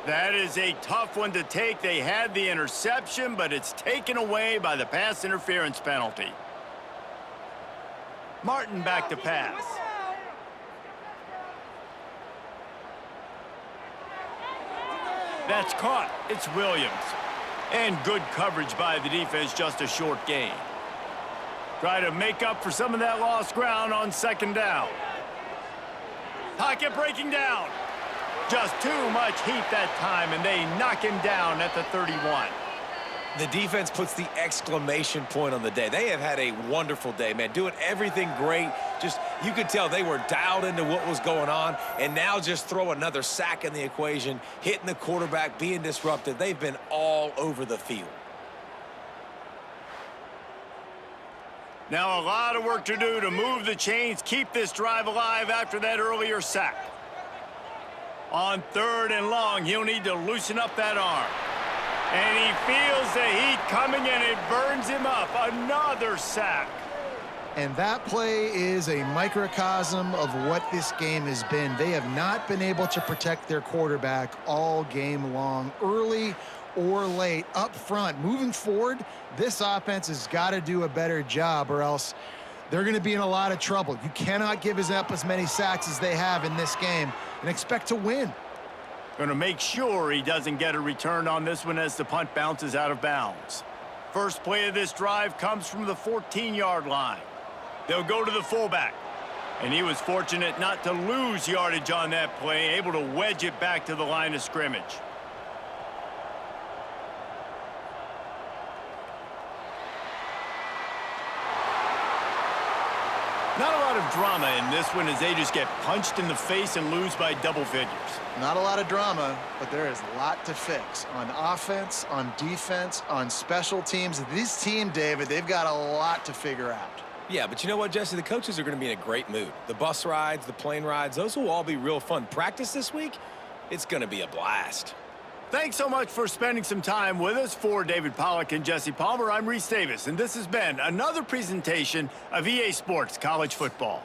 That is a tough one to take. They had the interception, but it's taken away by the pass interference penalty. Martin back to pass. That's caught. It's Williams. And good coverage by the defense, just a short gain. Try to make up for some of that lost ground on 2nd down. Pocket breaking down. Just too much heat that time, and they knock him down at the 31. The defense puts the exclamation point on the day. They have had a wonderful day, man, doing everything great. Just, you could tell they were dialed into what was going on, and now just throw another sack in the equation, hitting the quarterback, being disrupted. They've been all over the field. Now a lot of work to do to move the chains, keep this drive alive after that earlier sack. On 3rd and long, he'll need to loosen up that arm. And he feels the heat coming, and it burns him up. Another sack. And that play is a microcosm of what this game has been. They have not been able to protect their quarterback all game long, early or late, up front. Moving forward, this offense has got to do a better job, or else they're going to be in a lot of trouble. You cannot give up as many sacks as they have in this game and expect to win. Going to make sure he doesn't get a return on this one as the punt bounces out of bounds. First play of this drive comes from the 14-yard line. They'll go to the fullback. And he was fortunate not to lose yardage on that play, able to wedge it back to the line of scrimmage. Not a lot of drama in this one as they just get punched in the face and lose by double figures. Not a lot of drama, but there is a lot to fix on offense, on defense, on special teams. This team, David, they've got a lot to figure out. Yeah, but you know what, Jesse? The coaches are going to be in a great mood. The bus rides, the plane rides, those will all be real fun. Practice this week, it's going to be a blast. Thanks so much for spending some time with us. For David Pollack and Jesse Palmer, I'm Reese Davis, and this has been another presentation of EA Sports College Football.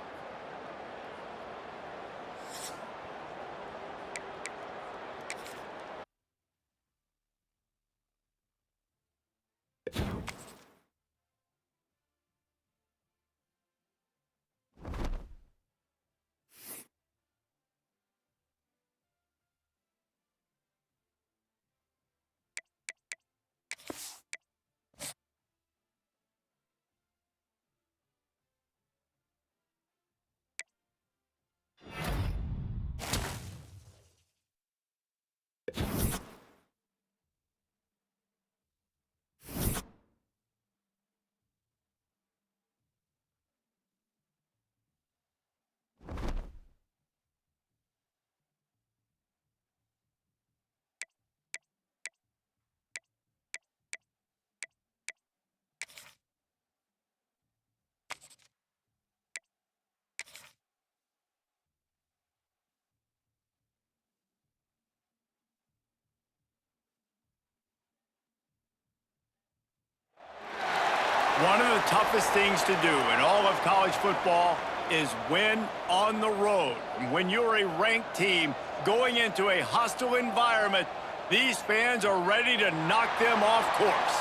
One of the toughest things to do in all of college football is win on the road. When you're a ranked team going into a hostile environment, these fans are ready to knock them off course.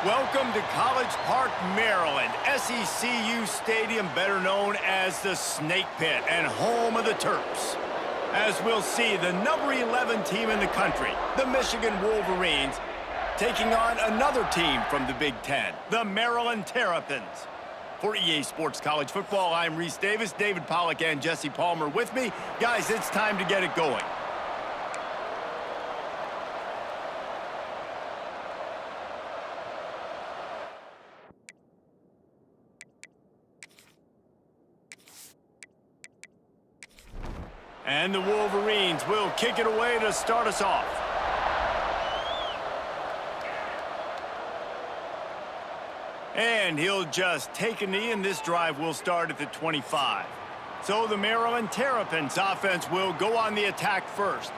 Welcome to College Park, Maryland, SECU Stadium, better known as the Snake Pit and home of the Terps. As we'll see, the number 11 team in the country, the Michigan Wolverines, taking on another team from the Big Ten, the Maryland Terrapins. For EA Sports College Football, I'm Reese Davis, David Pollack and Jesse Palmer with me. Guys, it's time to get it going. And the Wolverines will kick it away to start us off. And he'll just take a knee, and this drive will start at the 25. So the Maryland Terrapins offense will go on the attack first.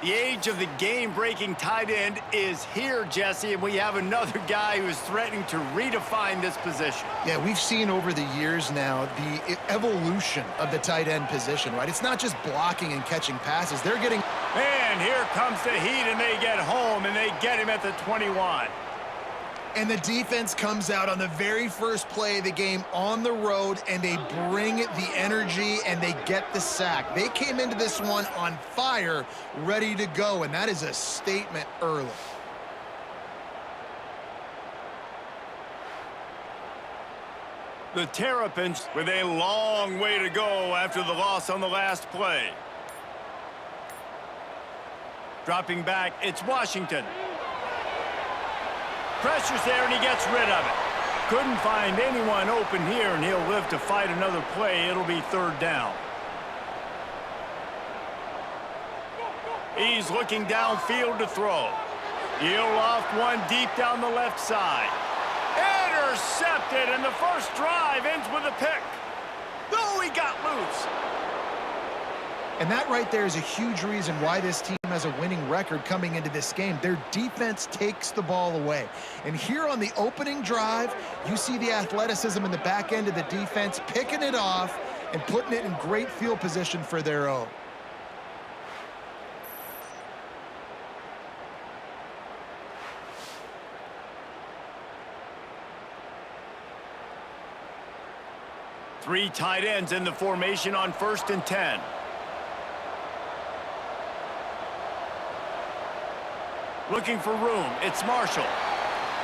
The age of the game-breaking tight end is here, Jesse, and we have another guy who's threatening to redefine this position. Yeah, we've seen over the years now the evolution of the tight end position, right? It's not just blocking and catching passes. They're getting... And here comes the heat, and they get home, and they get him at the 21. And the defense comes out on the very first play of the game on the road, and they bring the energy, and they get the sack. They came into this one on fire, ready to go, and that is a statement early. The Terrapins with a long way to go after the loss on the last play. Dropping back, it's Washington. Pressure's there, and he gets rid of it. Couldn't find anyone open here, and he'll live to fight another play. It'll be third down. He's looking downfield to throw. He'll loft one deep down the left side. Intercepted, and the first drive ends with a pick. Oh, he got loose. And that right there is a huge reason why this team has a winning record coming into this game. Their defense takes the ball away. And here on the opening drive, you see the athleticism in the back end of the defense, picking it off and putting it in great field position for their own. Three tight ends in the formation on 1st and 10. Looking for room, it's Marshall.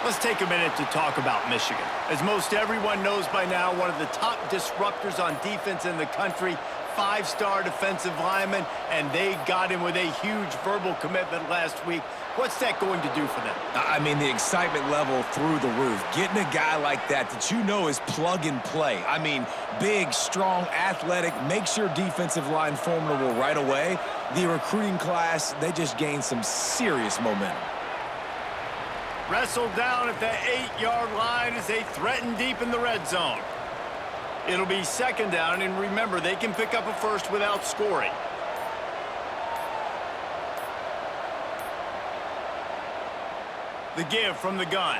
Let's take a minute to talk about Michigan. As most everyone knows by now, one of the top disruptors on defense in the country, 5-star defensive lineman, and they got him with a huge verbal commitment last week. What's that going to do for them? I mean, the excitement level through the roof. Getting a guy like that you know is plug and play. I mean, big, strong, athletic, makes your defensive line formidable right away. The recruiting class, they just gained some serious momentum. Wrestled down at the 8-yard line as they threaten deep in the red zone. It'll be second down, and remember, they can pick up a first without scoring. The give from the gun.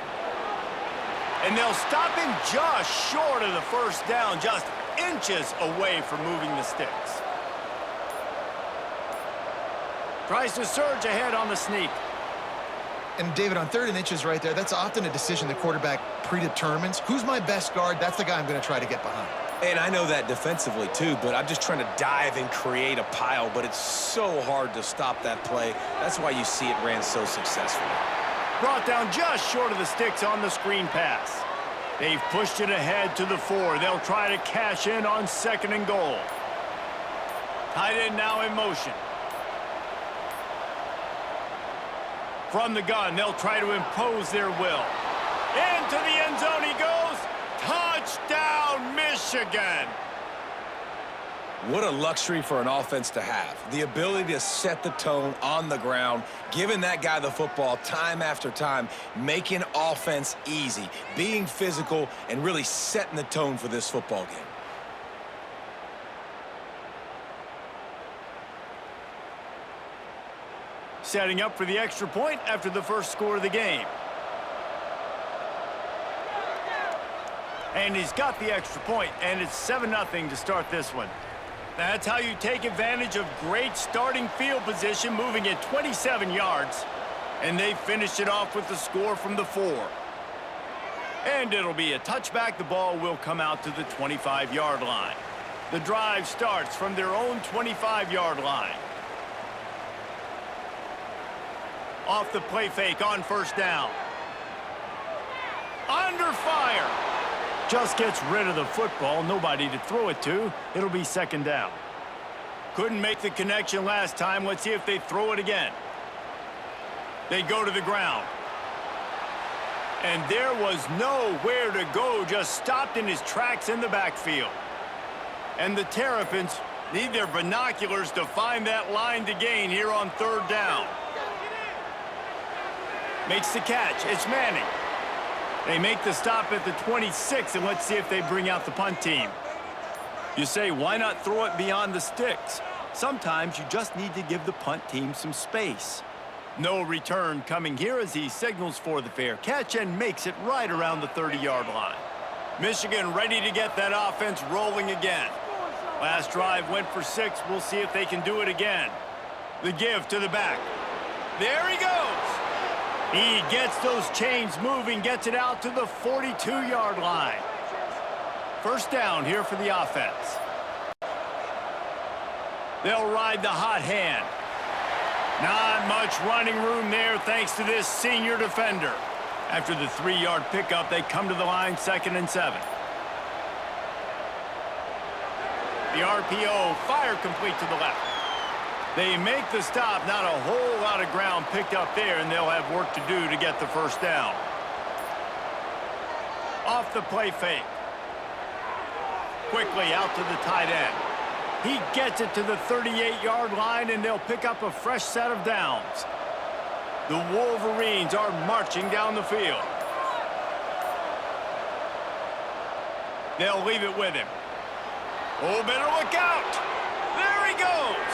And they'll stop him just short of the first down, just inches away from moving the sticks. Tries to surge ahead on the sneak. And David, on 3rd and inches right there, that's often a decision the quarterback predetermines. Who's my best guard? That's the guy I'm going to try to get behind. And I know that defensively too, but I'm just trying to dive and create a pile, but it's so hard to stop that play. That's why you see it ran so successfully. Brought down just short of the sticks on the screen pass. They've pushed it ahead to the 4. They'll try to cash in on 2nd and goal. Tight end now in motion. From the gun, they'll try to impose their will. Into the end zone he goes. Touchdown, Michigan! What a luxury for an offense to have. The ability to set the tone on the ground, giving that guy the football time after time, making offense easy, being physical, and really setting the tone for this football game. Setting up for the extra point after the first score of the game. And he's got the extra point, and it's 7-0 to start this one. That's how you take advantage of great starting field position, moving at 27 yards. And they finished it off with the score from the 4. And it'll be a touchback. The ball will come out to the 25-yard line. The drive starts from their own 25-yard line. Off the play fake on first down. Under fire. Just gets rid of the football. Nobody to throw it to. It'll be second down. Couldn't make the connection last time. Let's see if they throw it again. They go to the ground. And there was nowhere to go. Just stopped in his tracks in the backfield. And the Terrapins Need their binoculars to find that line to gain here on third down. Makes the catch. It's Manning. They make the stop at the 26, and let's see if they bring out the punt team. You say, why not throw it beyond the sticks? Sometimes you just need to give the punt team some space. No return coming here as he signals for the fair catch and makes it right around the 30-yard line. Michigan ready to get that offense rolling again. Last drive went for 6. We'll see if they can do it again. The give to the back. There he goes. He gets those chains moving, gets it out to the 42-yard line. First down here for the offense. They'll ride the hot hand. Not much running room there thanks to this senior defender. After the 3-yard pickup, they come to the line 2nd and 7. The RPO, fire complete to the left. They make the stop, not a whole lot of ground picked up there, and they'll have work to do to get the first down. Off the play fake. Quickly out to the tight end. He gets it to the 38-yard line, and they'll pick up a fresh set of downs. The Wolverines are marching down the field. They'll leave it with him. Oh, better look out. There he goes.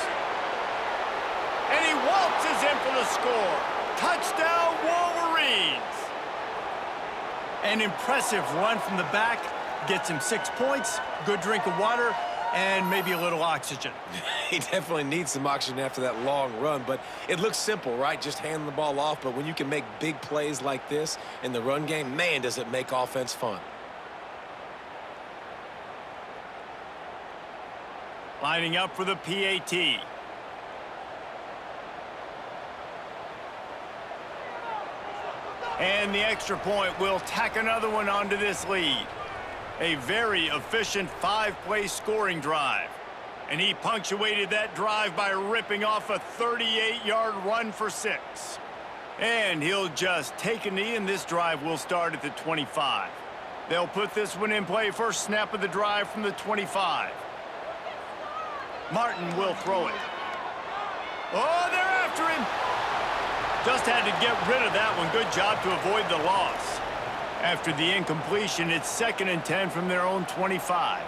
And he waltzes in for the score. Touchdown, Wolverines. An impressive run from the back. Gets him 6 points, good drink of water, and maybe a little oxygen. He definitely needs some oxygen after that long run, but it looks simple, right? Just hand the ball off, but when you can make big plays like this in the run game, man, does it make offense fun. Lining up for the PAT. And the extra point will tack another one onto this lead. A very efficient 5-play scoring drive. And he punctuated that drive by ripping off a 38-yard run for 6. And he'll just take a knee, and this drive will start at the 25. They'll put this one in play. First snap of the drive from the 25. Martin will throw it. Oh, they're after him. Just had to get rid of that one. Good job to avoid the loss. After the incompletion, it's 2nd and 10 from their own 25.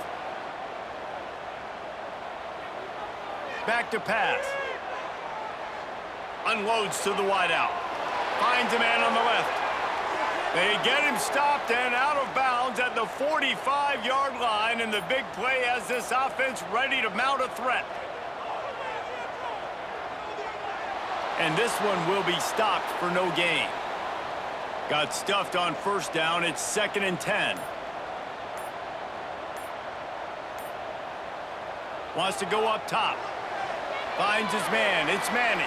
Back to pass. Unloads to the wideout. Finds a man on the left. They get him stopped and out of bounds at the 45-yard line, and the big play has this offense ready to mount a threat. And this one will be stopped for no gain. Got stuffed on first down. It's 2nd and 10. Wants to go up top. Finds his man. It's Manning.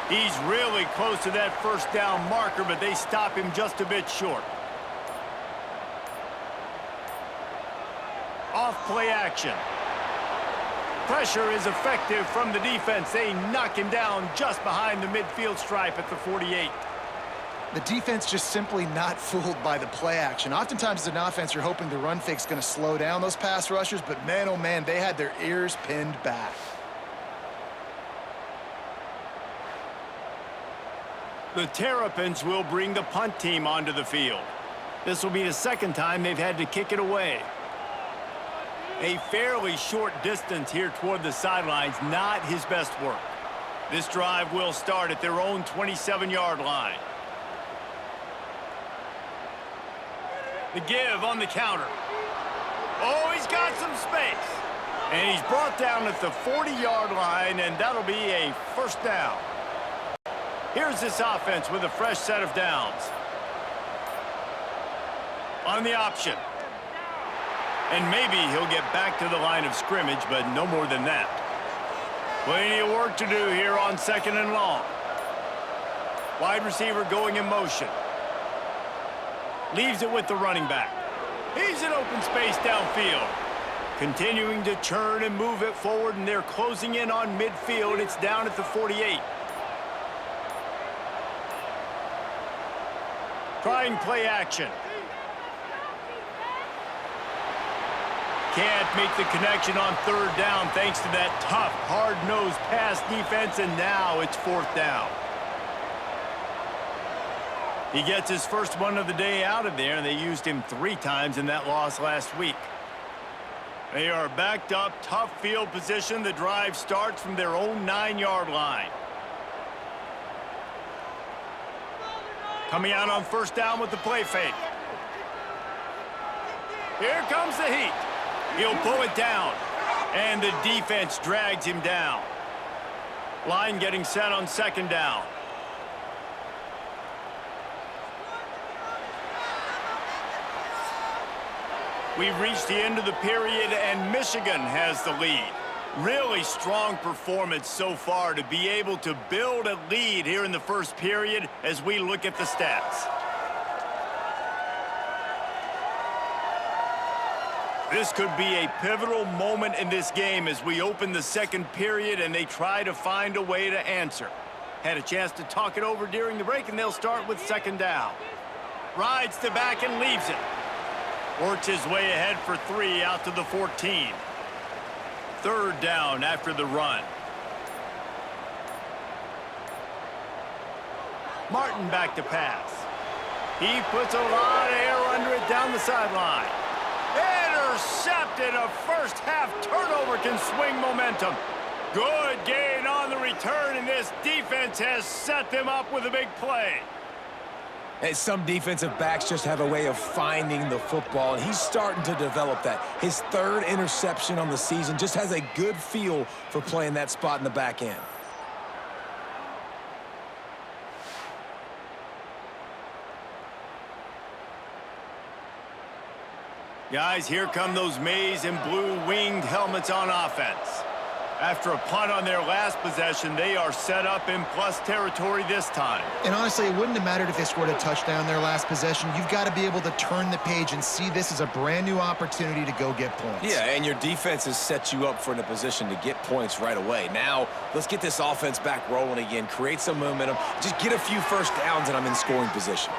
He's really close to that first down marker, but they stop him just a bit short. Off play action. Pressure is effective from the defense. They knock him down just behind the midfield stripe at the 48. The defense just simply not fooled by the play action. Oftentimes as an offense, you're hoping the run fake's going to slow down those pass rushers, but man, oh man, they had their ears pinned back. The Terrapins will bring the punt team onto the field. This will be the 2nd time they've had to kick it away. A fairly short distance here toward the sidelines, not his best work. This drive will start at their own 27-yard line. The give on the counter. Oh, he's got some space. And he's brought down at the 40-yard line, and that'll be a first down. Here's this offense with a fresh set of downs. On the option. And maybe he'll get back to the line of scrimmage, but no more than that. Plenty of work to do here on 2nd and long. Wide receiver going in motion. Leaves it with the running back. He's in open space downfield. Continuing to churn and move it forward, and they're closing in on midfield. It's down at the 48. Trying play action. Can't make the connection on third down thanks to that tough, hard-nosed pass defense, and now it's fourth down. He gets his first one of the day out of there, and they used him 3 times in that loss last week. They are backed up, tough field position. The drive starts from their own 9-yard line. Coming out on first down with the play fake. Here comes the heat. He'll pull it down, and the defense drags him down. Line getting set on second down. We've reached the end of the period, and Michigan has the lead. Really strong performance so far to be able to build a lead here in the first period as we look at the stats. This could be a pivotal moment in this game as we open the second period and they try to find a way to answer. Had a chance to talk it over during the break, and they'll start with second down. Rides to back and leaves it. Works his way ahead for 3 out to the 14. Third down after the run. Martin back to pass. He puts a lot of air under it down the sideline. Intercepted. A first half turnover can swing momentum. Good gain on the return, and this defense has set them up with a big play. And some defensive backs just have a way of finding the football, and he's starting to develop that. His 3rd interception on the season, just has a good feel for playing that spot in the back end. Guys, here come those maize and blue winged helmets on offense. After a punt on their last possession, they are set up in plus territory this time. And honestly, it wouldn't have mattered if they scored a touchdown their last possession. You've got to be able to turn the page and see this as a brand new opportunity to go get points. Yeah, and your defense has set you up for in a position to get points right away. Now, let's get this offense back rolling again, create some momentum, just get a few first downs, and I'm in scoring position.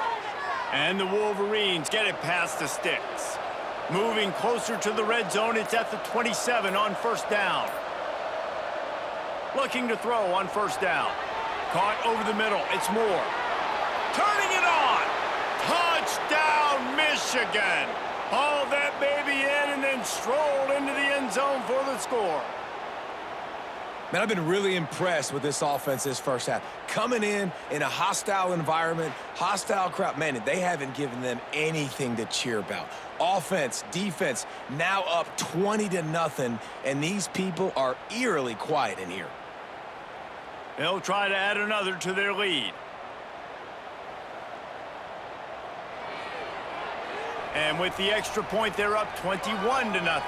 And the Wolverines get it past the sticks. Moving closer to the red zone, it's at the 27 on first down. Looking to throw on first down. Caught over the middle. It's Moore. Turning it on. Touchdown, Michigan. Hauled that baby in and then strolled into the end zone for the score. Man, I've been really impressed with this offense this first half. Coming in a hostile environment, hostile crowd, man, they haven't given them anything to cheer about. Offense, defense, now up 20-0, and these people are eerily quiet in here. They'll try to add another to their lead. And with the extra point, they're up 21-0.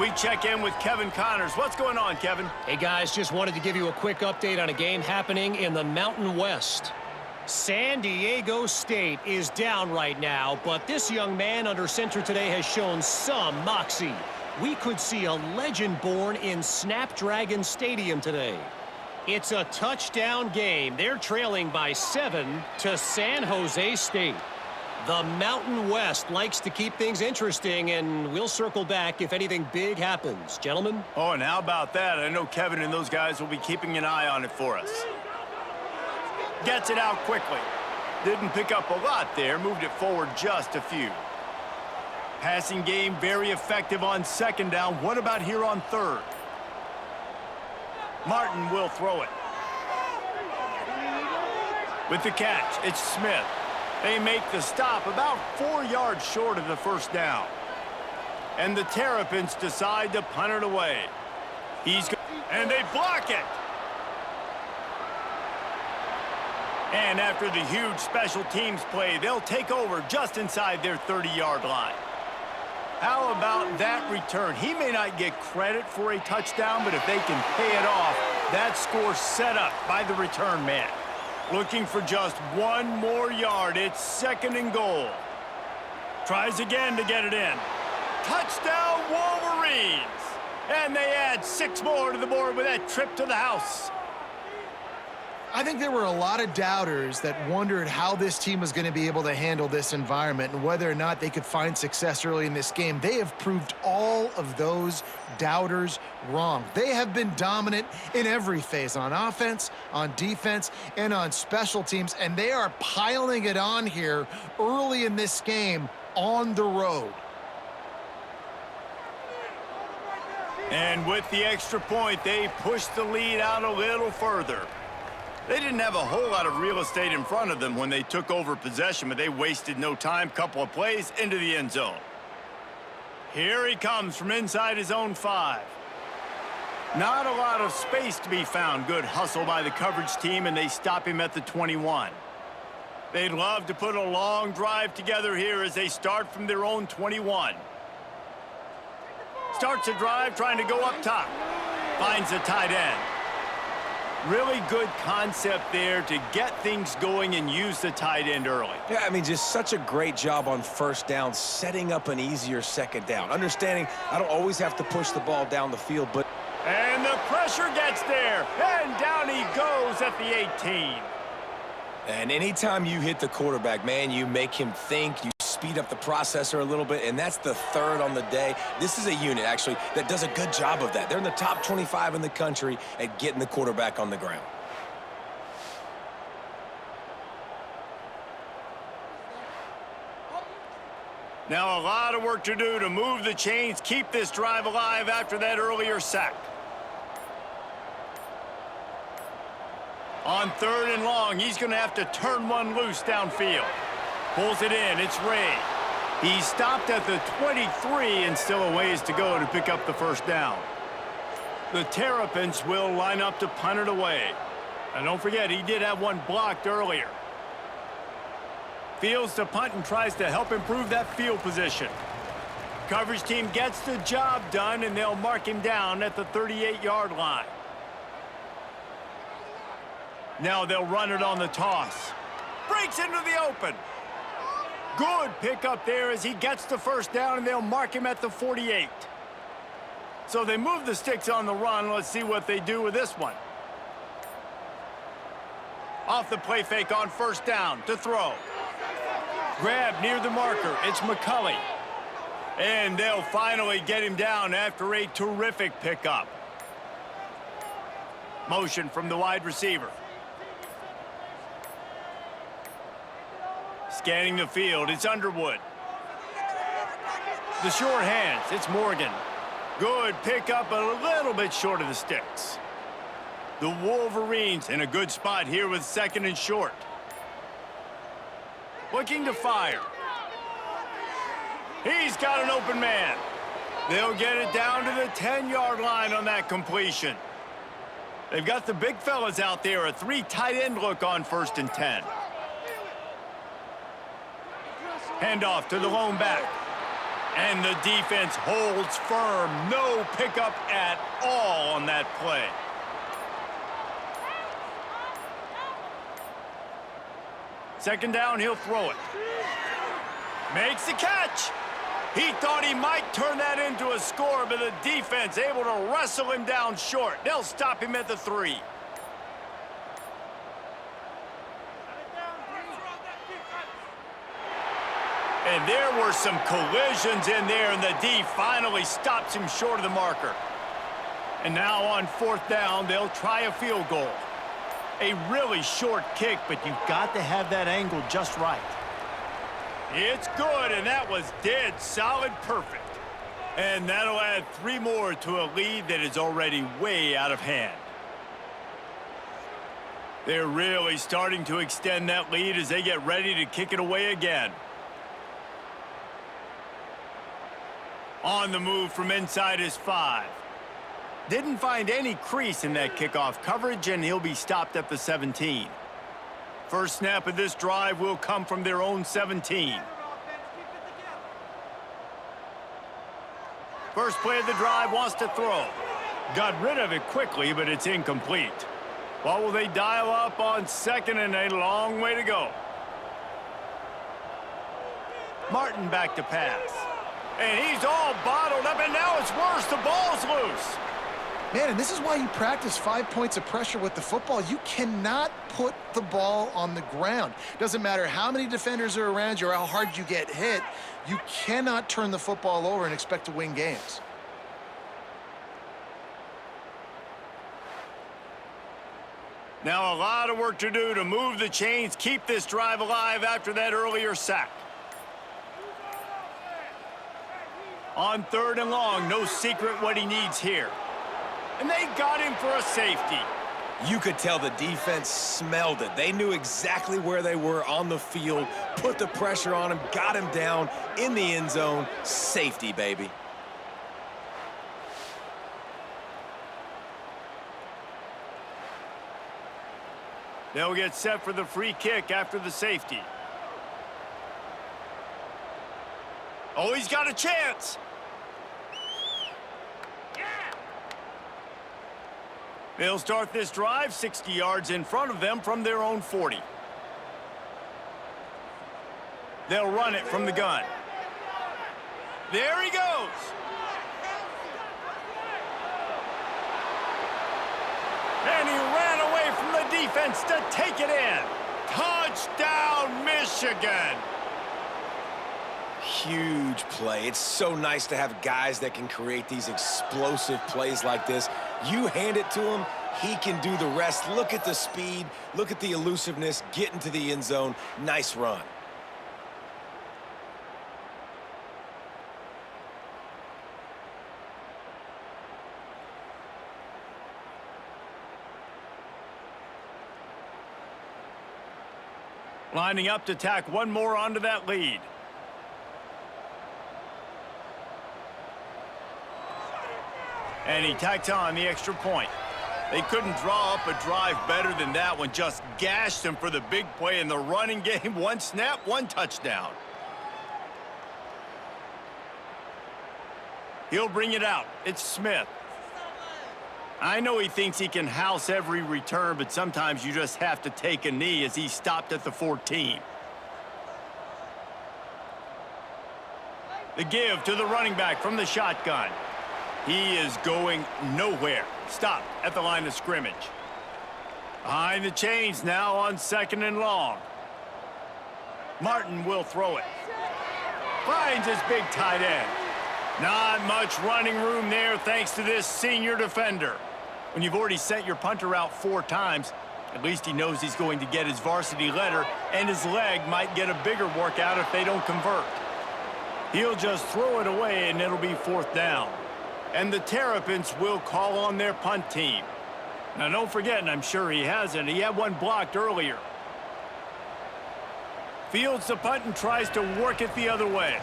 We check in with Kevin Connors. What's going on, Kevin? Hey, guys, just wanted to give you a quick update on a game happening in the Mountain West. San Diego State is down right now, but this young man under center today has shown some moxie. We could see a legend born in Snapdragon Stadium today. It's a touchdown game. They're trailing by 7 to San Jose State. The Mountain West likes to keep things interesting, and we'll circle back if anything big happens. Gentlemen? Oh, and how about that? I know Kevin and those guys will be keeping an eye on it for us. Gets it out quickly. Didn't pick up a lot there. Moved it forward just a few. Passing game very effective on second down. What about here on third? Martin will throw it. With the catch, it's Smith. They make the stop about 4 yards short of the first down. And the Terrapins decide to punt it away. And they block it. And after the huge special teams play, they'll take over just inside their 30-yard line. How about that return? He may not get credit for a touchdown, but if they can pay it off, that score's set up by the return man. Looking for just 1 more yard. It's 2nd and goal. Tries again to get it in. Touchdown, Wolverines! And they add 6 more to the board with that trip to the house. I think there were a lot of doubters that wondered how this team was going to be able to handle this environment and whether or not they could find success early in this game. They have proved all of those doubters wrong. They have been dominant in every phase, on offense, on defense, and on special teams, and they are piling it on here early in this game on the road. And with the extra point, they pushed the lead out a little further. They didn't have a whole lot of real estate in front of them when they took over possession, but they wasted no time. Couple of plays into the end zone. Here he comes from inside his own 5. Not a lot of space to be found. Good hustle by the coverage team, and they stop him at the 21. They'd love to put a long drive together here as they start from their own 21. Starts a drive trying to go up top. Finds a tight end. Really good concept there to get things going and use the tight end early. Yeah, I mean, just such a great job on first down, setting up an easier second down. Understanding I don't always have to push the ball down the field, but... And the pressure gets there, and down he goes at the 18. And anytime you hit the quarterback, man, you make him think, you speed up the processor a little bit, and that's the 3rd on the day. This is a unit, actually, that does a good job of that. They're in the top 25 in the country at getting the quarterback on the ground. Now a lot of work to do to move the chains, keep this drive alive after that earlier sack. On 3rd and long, he's going to have to turn one loose downfield. Pulls it in. It's Ray. He stopped at the 23 and still a ways to go to pick up the first down. The Terrapins will line up to punt it away. And don't forget, he did have one blocked earlier. Fields to punt and tries to help improve that field position. Coverage team gets the job done, and they'll mark him down at the 38-yard line. Now they'll run it on the toss. Breaks into the open. Good pickup there as he gets the first down, and they'll mark him at the 48. So they move the sticks on the run. Let's see what they do with this one. Off the play fake on first down to throw. Grab near the marker. It's McCulley. And they'll finally get him down after a terrific pickup. Motion from the wide receiver. Scanning the field, it's Underwood. The short hands, it's Morgan. Good pickup, a little bit short of the sticks. The Wolverines in a good spot here with 2nd and short. Looking to fire. He's got an open man. They'll get it down to the 10-yard line on that completion. They've got the big fellas out there, a 3 tight end look on 1st and 10. Handoff to the lone back. And the defense holds firm. No pickup at all on that play. Second down, he'll throw it. Makes the catch. He thought he might turn that into a score, but the defense able to wrestle him down short. They'll stop him at the 3. And there were some collisions in there, and the D finally stops him short of the marker. And now on 4th down, they'll try a field goal. A really short kick, but you've got to have that angle just right. It's good, and that was dead solid perfect. And that'll add 3 more to a lead that is already way out of hand. They're really starting to extend that lead as they get ready to kick it away again. On the move from inside his 5. Didn't find any crease in that kickoff coverage, and he'll be stopped at the 17. First snap of this drive will come from their own 17. First play of the drive, wants to throw. Got rid of it quickly, but it's incomplete. What will they dial up on 2nd and a long way to go? Martin back to pass. And he's all bottled up, and now it's worse. The ball's loose. Man, and this is why you practice 5 points of pressure with the football. You cannot put the ball on the ground. Doesn't matter how many defenders are around you or how hard you get hit, you cannot turn the football over and expect to win games. Now a lot of work to do to move the chains, keep this drive alive after that earlier sack. On 3rd and long, no secret what he needs here. And they got him for a safety. You could tell the defense smelled it. They knew exactly where they were on the field, put the pressure on him, got him down in the end zone. Safety, baby. They'll get set for the free kick after the safety. Oh, he's got a chance. They'll start this drive 60 yards in front of them from their own 40. They'll run it from the gun. There he goes. And he ran away from the defense to take it in. Touchdown, Michigan. Huge play. It's so nice to have guys that can create these explosive plays like this. You hand it to him, he can do the rest. Look at the speed, look at the elusiveness, get into the end zone. Nice run. Lining up to tack one more onto that lead. And he tacks on the extra point. They couldn't draw up a drive better than that one. Just gashed him for the big play in the running game. One snap, one touchdown. He'll bring it out. It's Smith. I know he thinks he can house every return, but sometimes you just have to take a knee as he stopped at the 14. The give to the running back from the shotgun. He is going nowhere. Stopped at the line of scrimmage. Behind the chains now on 2nd and long. Martin will throw it. Finds his big tight end. Not much running room there thanks to this senior defender. When you've already sent your punter out 4 times, at least he knows he's going to get his varsity letter, and his leg might get a bigger workout if they don't convert. He'll just throw it away, and it'll be 4th down. And the Terrapins will call on their punt team. Now, don't forget, and I'm sure he hasn't, he had one blocked earlier. Fields the punt and tries to work it the other way.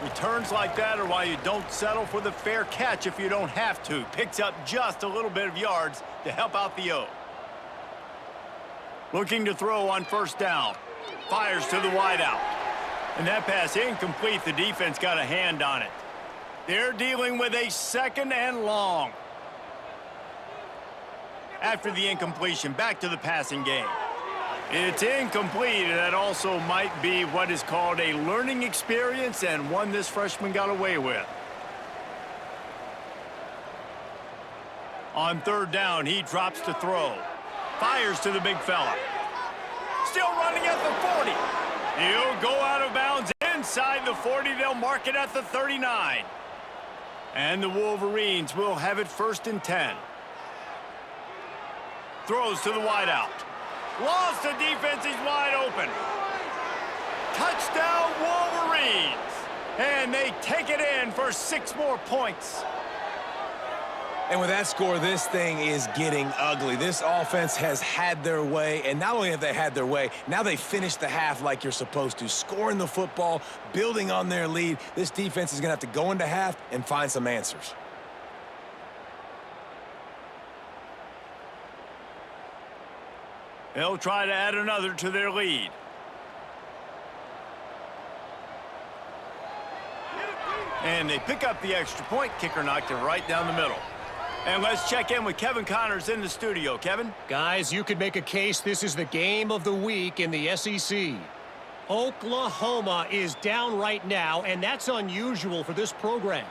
Returns like that are why you don't settle for the fair catch if you don't have to. Picks up just a little bit of yards to help out the O. Looking to throw on 1st down. Fires to the wideout. And that pass incomplete. The defense got a hand on it. They're dealing with a 2nd and long. After the incompletion, back to the passing game. It's incomplete, and that also might be what is called a learning experience and one this freshman got away with. On 3rd down, he drops to throw. Fires to the big fella. Still running at the 40. He'll go out of bounds inside the 40. They'll mark it at the 39. And the Wolverines will have it 1st and 10. Throws to the wideout. Lost the defense, he's wide open. Touchdown Wolverines. And they take it in for 6 more points. And with that score, this thing is getting ugly. This offense has had their way, and not only have they had their way, now they finish the half like you're supposed to, scoring the football, building on their lead. This defense is going to have to go into half and find some answers. They'll try to add another to their lead. And they pick up the extra point. Kicker knocked it right down the middle. And let's check in with Kevin Connors in the studio. Kevin? Guys, you could make a case this is the game of the week in the SEC. Oklahoma is down right now, and that's unusual for this program.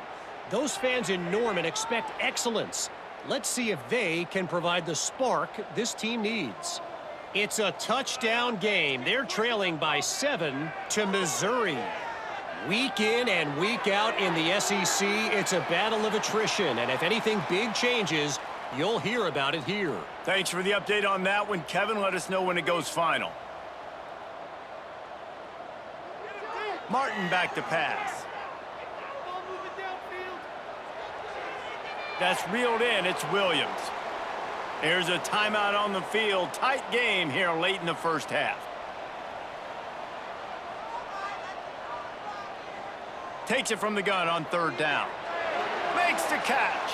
Those fans in Norman expect excellence. Let's see if they can provide the spark this team needs. It's a touchdown game. They're trailing by 7 to Missouri. Week in and week out in the SEC, it's a battle of attrition. And if anything big changes, you'll hear about it here. Thanks for the update on that one, Kevin. Let us know when it goes final. Martin back to pass. That's reeled in. It's Williams. There's a timeout on the field. Tight game here late in the first half. Takes it from the gun on third down. Makes the catch.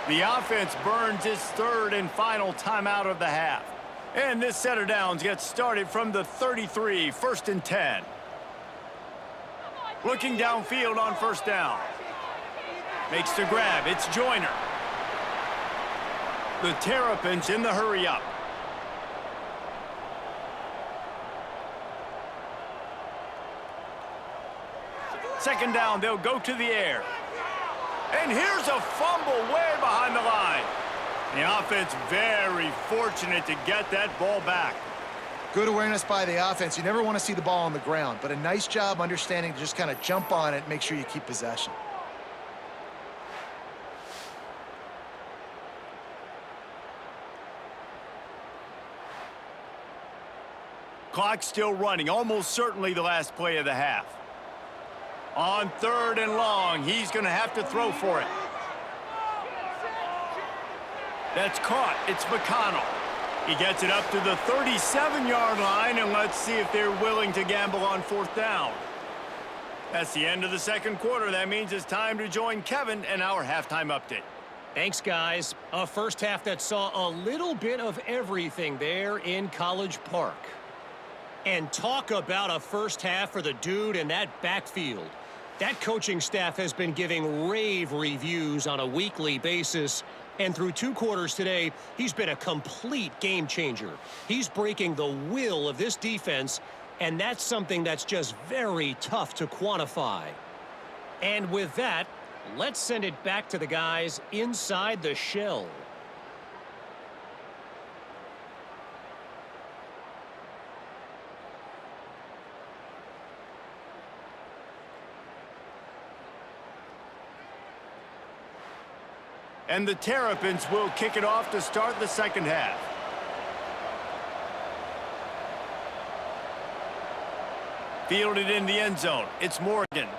The offense burns its third and final timeout of the half. And this set of downs gets started from the 33, 1st and 10. Looking downfield on first down. Makes the grab. It's Joyner. The Terrapins in the hurry up. Second down, they'll go to the air. And here's a fumble way behind the line. The offense very fortunate to get that ball back. Good awareness by the offense. You never want to see the ball on the ground, but a nice job understanding to just kind of jump on it and make sure you keep possession. Clock still running, almost certainly the last play of the half. On third and long, he's going to have to throw for it. That's caught. It's McConnell. He gets it up to the 37-yard line, and let's see if they're willing to gamble on fourth down. That's the end of the second quarter. That means it's time to join Kevin and our halftime update. Thanks, guys. A first half that saw a little bit of everything there in College Park. And talk about a first half for the dude in that backfield. That coaching staff has been giving rave reviews on a weekly basis. And through 2 quarters today, he's been a complete game changer. He's breaking the will of this defense, and that's something that's just very tough to quantify. And with that, let's send it back to the guys inside the shell. And the Terrapins will kick it off to start the second half. Fielded in the end zone. It's Morgan.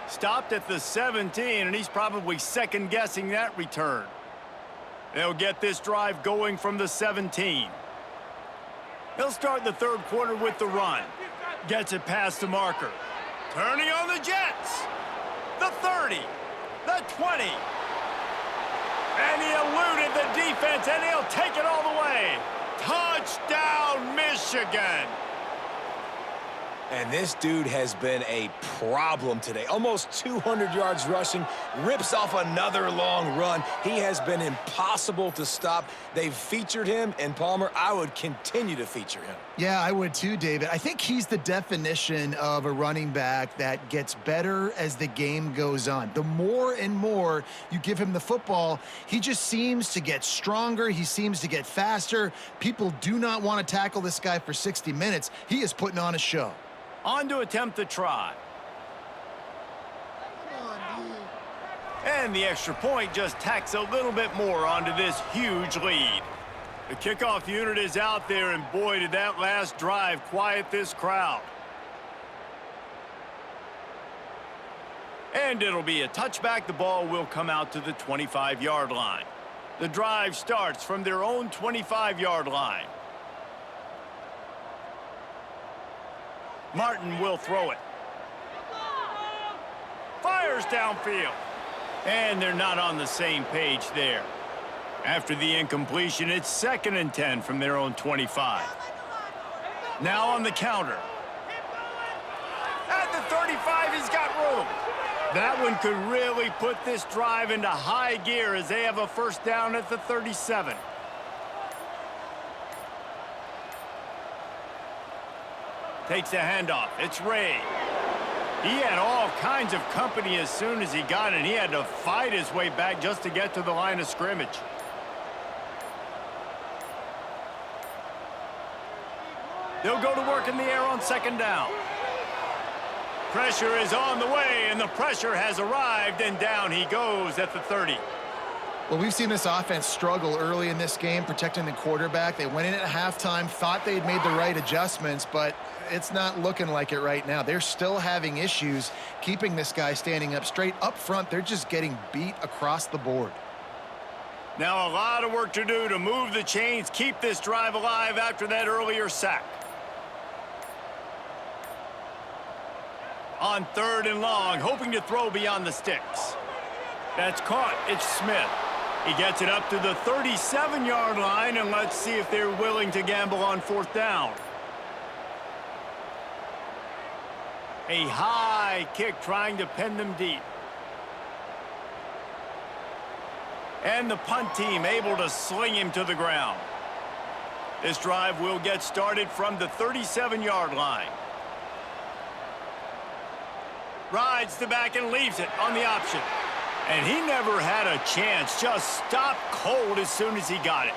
Stopped at the 17, and he's probably second-guessing that return. They'll get this drive going from the 17. They'll start the third quarter with the run. Gets it past the marker. Turning on the Jets. The 30. The 20. And he eluded the defense, and he'll take it all the way. Touchdown, Michigan. And this dude has been a problem today. Almost 200 yards rushing, rips off another long run. He has been impossible to stop. They've featured him, and Palmer, I would continue to feature him. Yeah, I would too, David. I think he's the definition of a running back that gets better as the game goes on. The more and more you give him the football, he just seems to get stronger. He seems to get faster. People do not want to tackle this guy for 60 minutes. He is putting on a show. On to attempt the try. And the extra point just tacks a little bit more onto this huge lead. The kickoff unit is out there, and boy, did that last drive quiet this crowd. And it'll be a touchback. The ball will come out to the 25-yard line. The drive starts from their own 25-yard line. Martin will throw it. Fires downfield. And they're not on the same page there. After the incompletion, it's 2nd and 10 from their own 25. Now on the counter. At the 35, he's got room. That one could really put this drive into high gear as they have a first down at the 37. Takes a handoff. It's Ray. He had all kinds of company as soon as he got it. He had to fight his way back just to get to the line of scrimmage. They'll go to work in the air on second down. Pressure is on the way, and the pressure has arrived, and down he goes at the 30. Well, we've seen this offense struggle early in this game, protecting the quarterback. They went in at halftime, thought they'd made the right adjustments, but it's not looking like it right now. They're still having issues keeping this guy standing up straight. Up front, they're just getting beat across the board. Now a lot of work to do to move the chains, keep this drive alive after that earlier sack. On third and long, hoping to throw beyond the sticks. That's caught. It's Smith. He gets it up to the 37-yard line, and let's see if they're willing to gamble on fourth down. A high kick trying to pin them deep. And the punt team able to sling him to the ground. This drive will get started from the 37-yard line. Rides the back and leaves it on the option. And he never had a chance, just stopped cold as soon as he got it.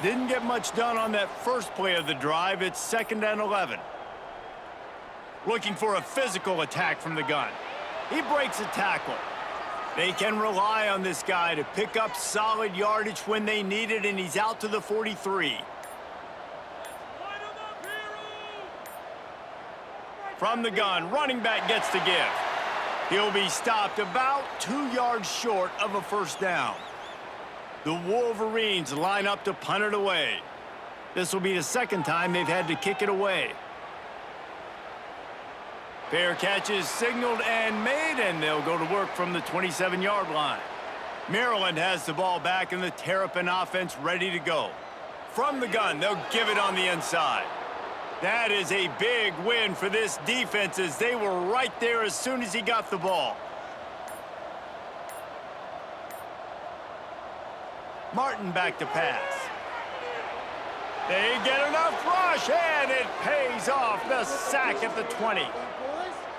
Didn't get much done on that first play of the drive. It's 2nd and 11. Looking for a physical attack from the gun. He breaks a tackle. They can rely on this guy to pick up solid yardage when they need it, and he's out to the 43. From the gun, running back gets to give. He'll be stopped about 2 yards short of a first down. The Wolverines line up to punt it away. This will be the second time they've had to kick it away. Fair catch is signaled and made, and they'll go to work from the 27-yard line. Maryland has the ball back, and the Terrapin offense ready to go. From the gun, they'll give it on the inside. That is a big win for this defense, as they were right there as soon as he got the ball. Martin back to pass. They get enough rush, and it pays off. The sack at the 20.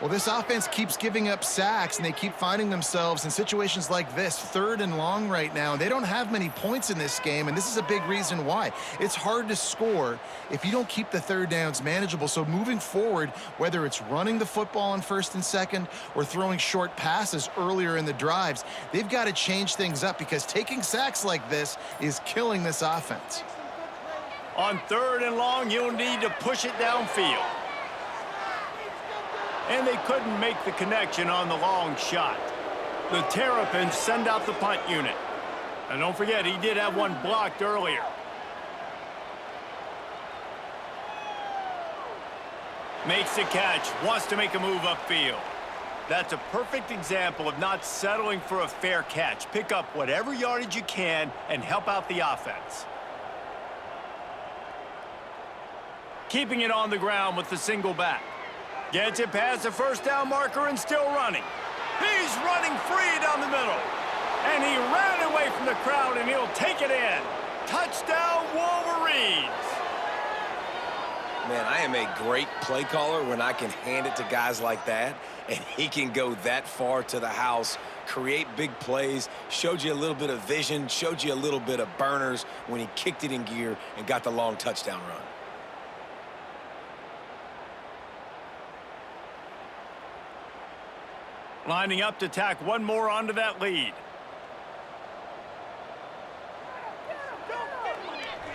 Well, this offense keeps giving up sacks, and they keep finding themselves in situations like this, 3rd and long right now. They don't have many points in this game, and this is a big reason why. It's hard to score if you don't keep the third downs manageable. So moving forward, whether it's running the football on 1st and 2nd or throwing short passes earlier in the drives, they've got to change things up, because taking sacks like this is killing this offense. On 3rd and long, you'll need to push it downfield. And they couldn't make the connection on the long shot. The Terrapins send out the punt unit. And don't forget, he did have one blocked earlier. Makes the catch, wants to make a move upfield. That's a perfect example of not settling for a fair catch. Pick up whatever yardage you can and help out the offense. Keeping it on the ground with the single back. Gets it past the first down marker and still running. He's running free down the middle. And he ran away from the crowd, and he'll take it in. Touchdown, Wolverines. Man, I am a great play caller when I can hand it to guys like that, and he can go that far to the house, create big plays, showed you a little bit of vision, showed you a little bit of burners when he kicked it in gear and got the long touchdown run. Lining up to tack one more onto that lead.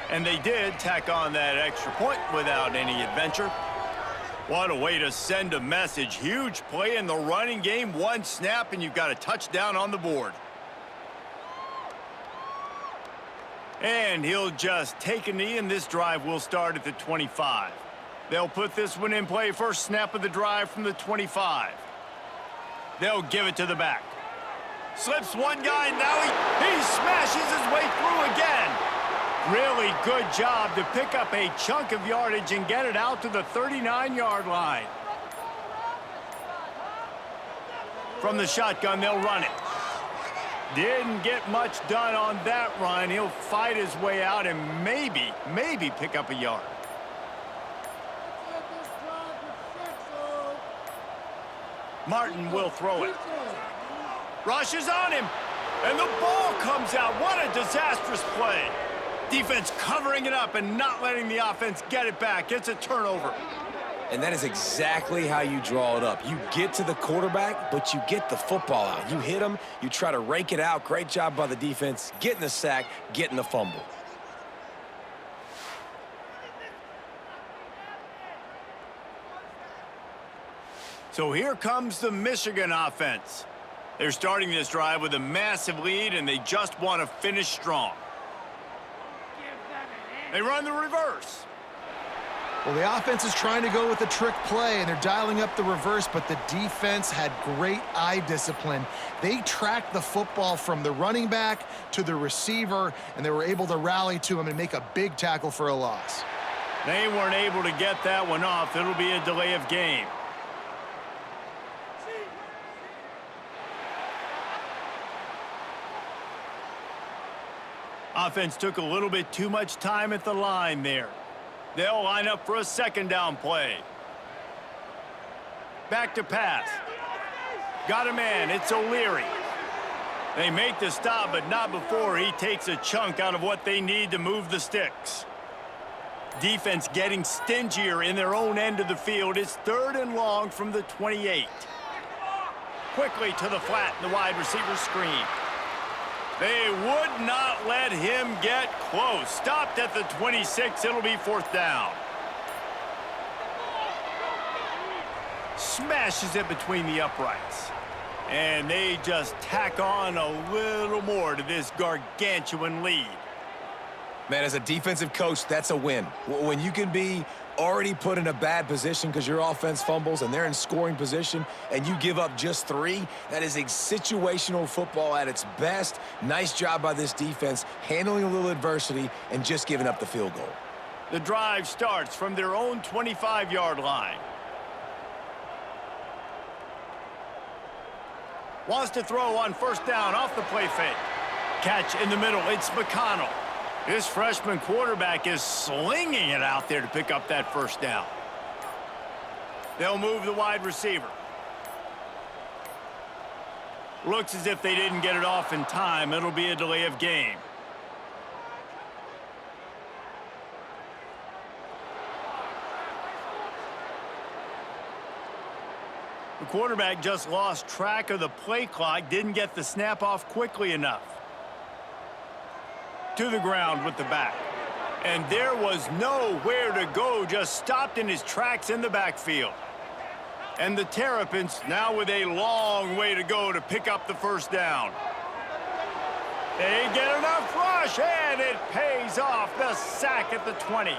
And they did tack on that extra point without any adventure. What a way to send a message. Huge play in the running game. One snap, and you've got a touchdown on the board. And he'll just take a knee, and this drive will start at the 25. They'll put this one in play. First snap of the drive from the 25. They'll give it to the back. Slips one guy, now he smashes his way through again. Really good job to pick up a chunk of yardage and get it out to the 39-yard line. From the shotgun, they'll run it. Didn't get much done on that run. He'll fight his way out and maybe pick up a yard. Martin will throw it. Rushes on him, and the ball comes out. What a disastrous play. Defense covering it up and not letting the offense get it back. It's a turnover. And that is exactly how you draw it up. You get to the quarterback, but you get the football out. You hit him, you try to rake it out. Great job by the defense, getting the sack, getting the fumble. So here comes the Michigan offense. They're starting this drive with a massive lead, and they just want to finish strong. They run the reverse. Well, the offense is trying to go with a trick play, and they're dialing up the reverse, but the defense had great eye discipline. They tracked the football from the running back to the receiver, and they were able to rally to him and make a big tackle for a loss. They weren't able to get that one off. It'll be a delay of game. Offense took a little bit too much time at the line there. They'll line up for a second down play. Back to pass. Got a man. It's O'Leary. They make the stop, but not before he takes a chunk out of what they need to move the sticks. Defense getting stingier in their own end of the field. It's 3rd and long from the 28. Quickly to the flat, the wide receiver screen. They would not let him get close. Stopped at the 26. It'll be 4th down. Smashes it between the uprights. And they just tack on a little more to this gargantuan lead. Man, as a defensive coach, that's a win. When you can be already put in a bad position because your offense fumbles and they're in scoring position and you give up just 3, that is a situational football at its best. Nice job by this defense, handling a little adversity and just giving up the field goal. The drive starts from their own 25-yard line. Wants to throw on 1st down off the play fake. Catch in the middle. It's McConnell. This freshman quarterback is slinging it out there to pick up that 1st down. They'll move the wide receiver. Looks as if they didn't get it off in time. It'll be a delay of game. The quarterback just lost track of the play clock, didn't get the snap off quickly enough. To the ground with the back. And there was nowhere to go, just stopped in his tracks in the backfield. And the Terrapins now with a long way to go to pick up the 1st down. They get enough rush, and it pays off. The sack at the 20.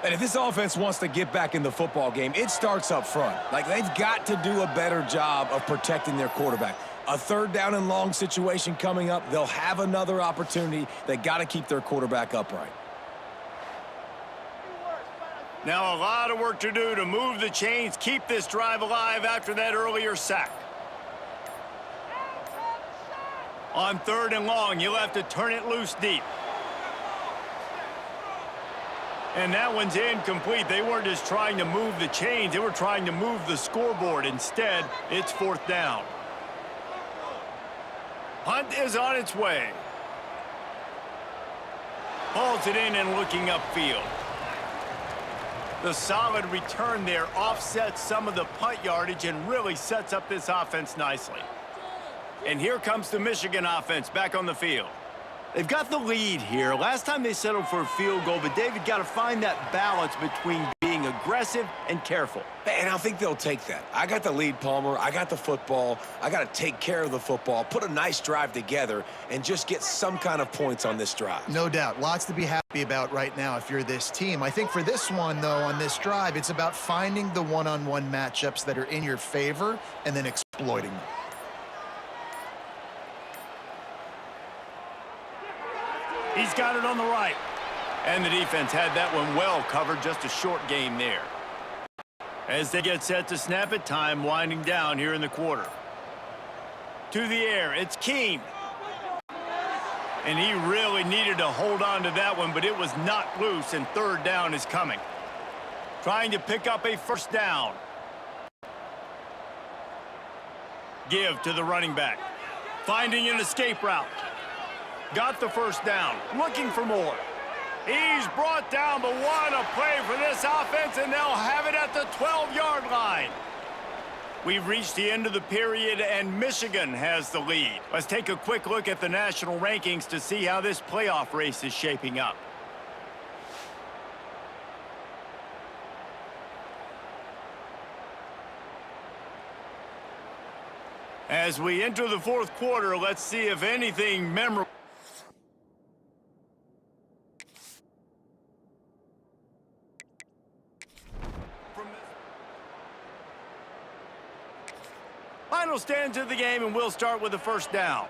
And if this offense wants to get back in the football game, it starts up front. Like, they've got to do a better job of protecting their quarterback. A 3rd down and long situation coming up. They'll have another opportunity. They got to keep their quarterback upright. Now a lot of work to do to move the chains, keep this drive alive after that earlier sack. On 3rd and long, you'll have to turn it loose deep. And that one's incomplete. They weren't just trying to move the chains. They were trying to move the scoreboard. Instead, it's 4th down. Hunt is on its way. Hauls it in and looking upfield. The solid return there offsets some of the punt yardage and really sets up this offense nicely. And here comes the Michigan offense back on the field. They've got the lead here. Last time they settled for a field goal, but David got to find that balance between being aggressive and careful. And I think they'll take that. I got the lead, Palmer. I got the football. I got to take care of the football, put a nice drive together, and just get some kind of points on this drive. No doubt. Lots to be happy about right now if you're this team. I think for this one, though, on this drive, it's about finding the one-on-one matchups that are in your favor and then exploiting them. He's got it on the right. And the defense had that one well covered, just a short game there. As they get set to snap it, time winding down here in the quarter. To the air, it's Keene. And he really needed to hold on to that one, but it was not loose, and 3rd down is coming. Trying to pick up a 1st down. Give to the running back. Finding an escape route. Got the first down. Looking for more. He's brought down, but what a play for this offense, and they'll have it at the 12-yard line. We've reached the end of the period, and Michigan has the lead. Let's take a quick look at the national rankings to see how this playoff race is shaping up. As we enter the fourth quarter, let's see if anything memorable. Final stands of the game, and we'll start with the first down.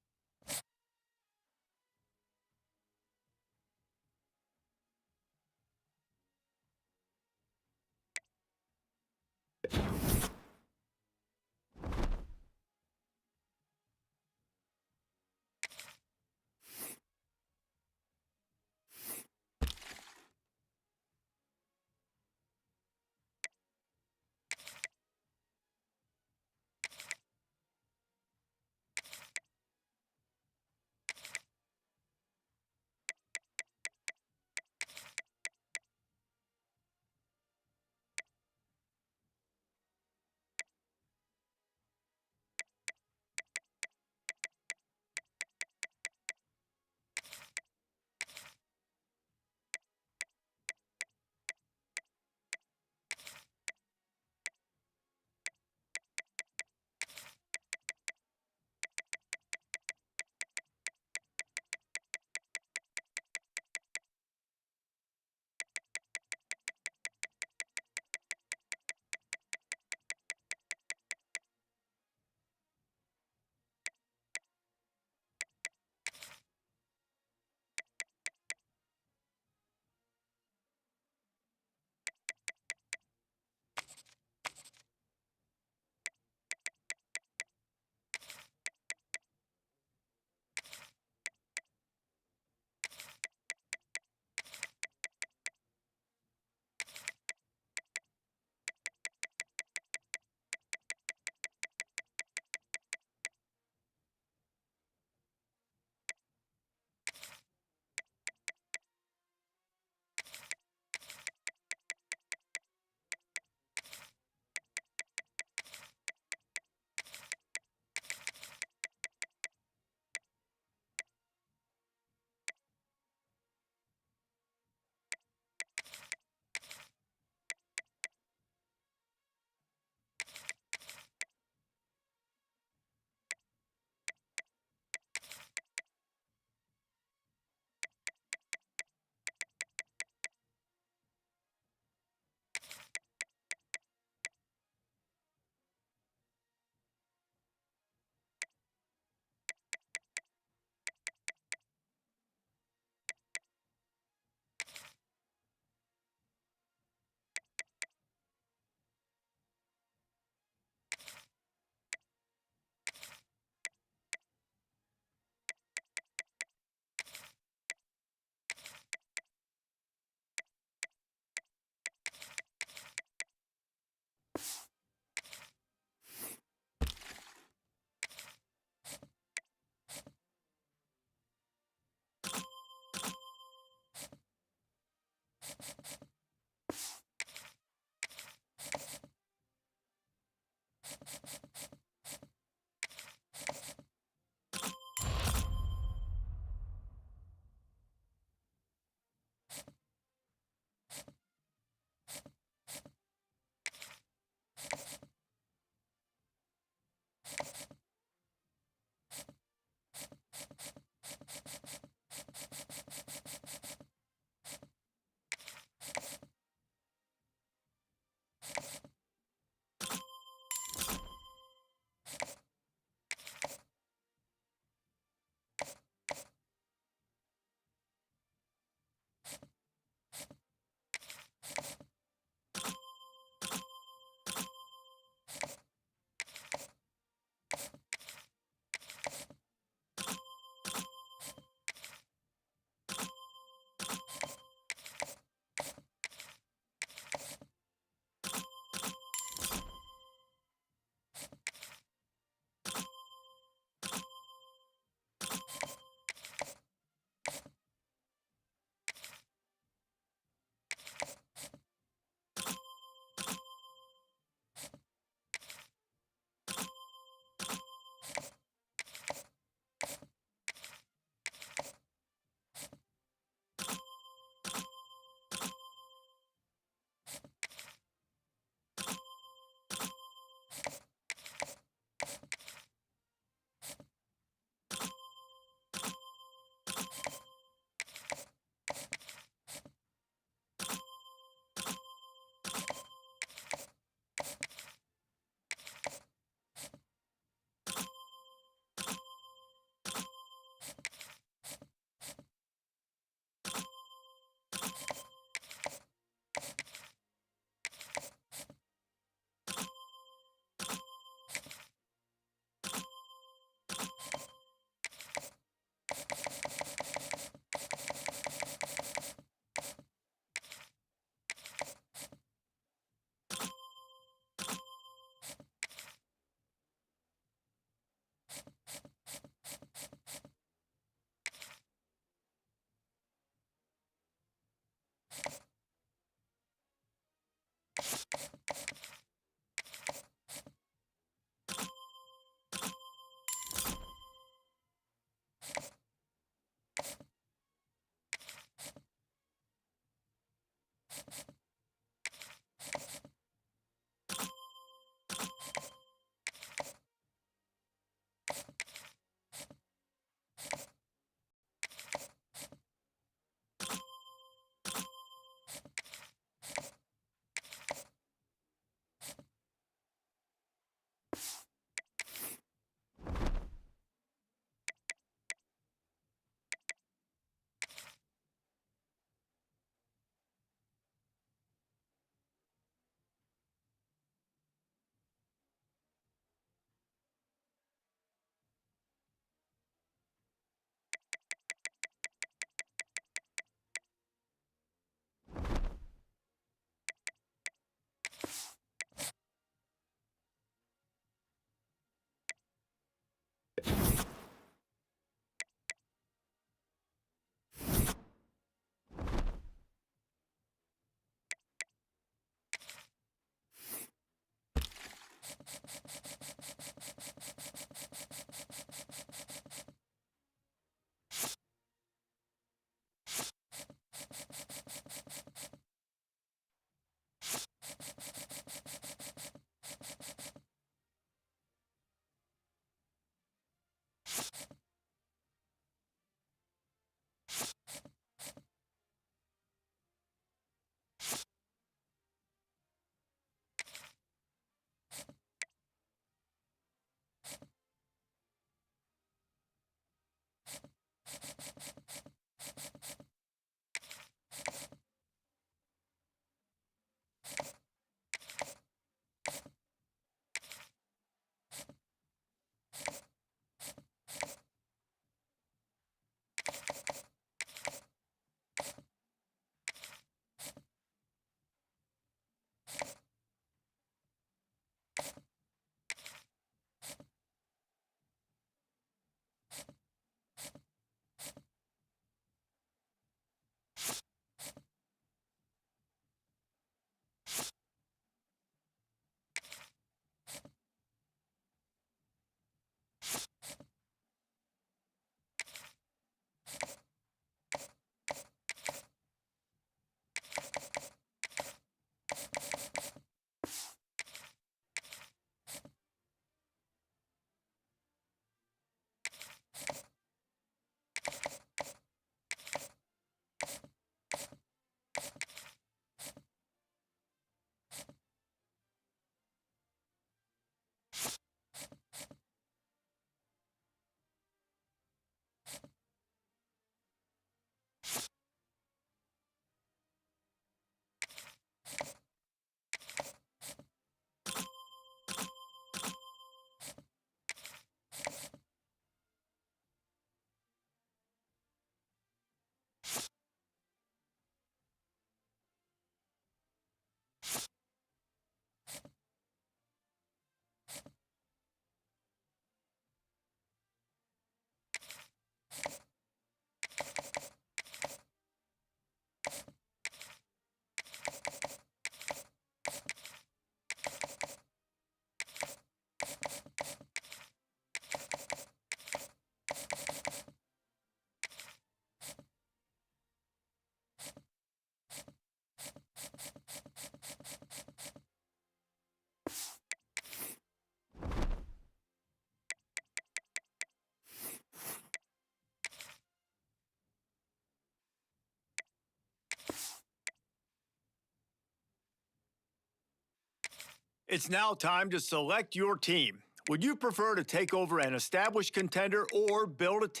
It's now time to select your team. Would you prefer to take over an established contender or build a team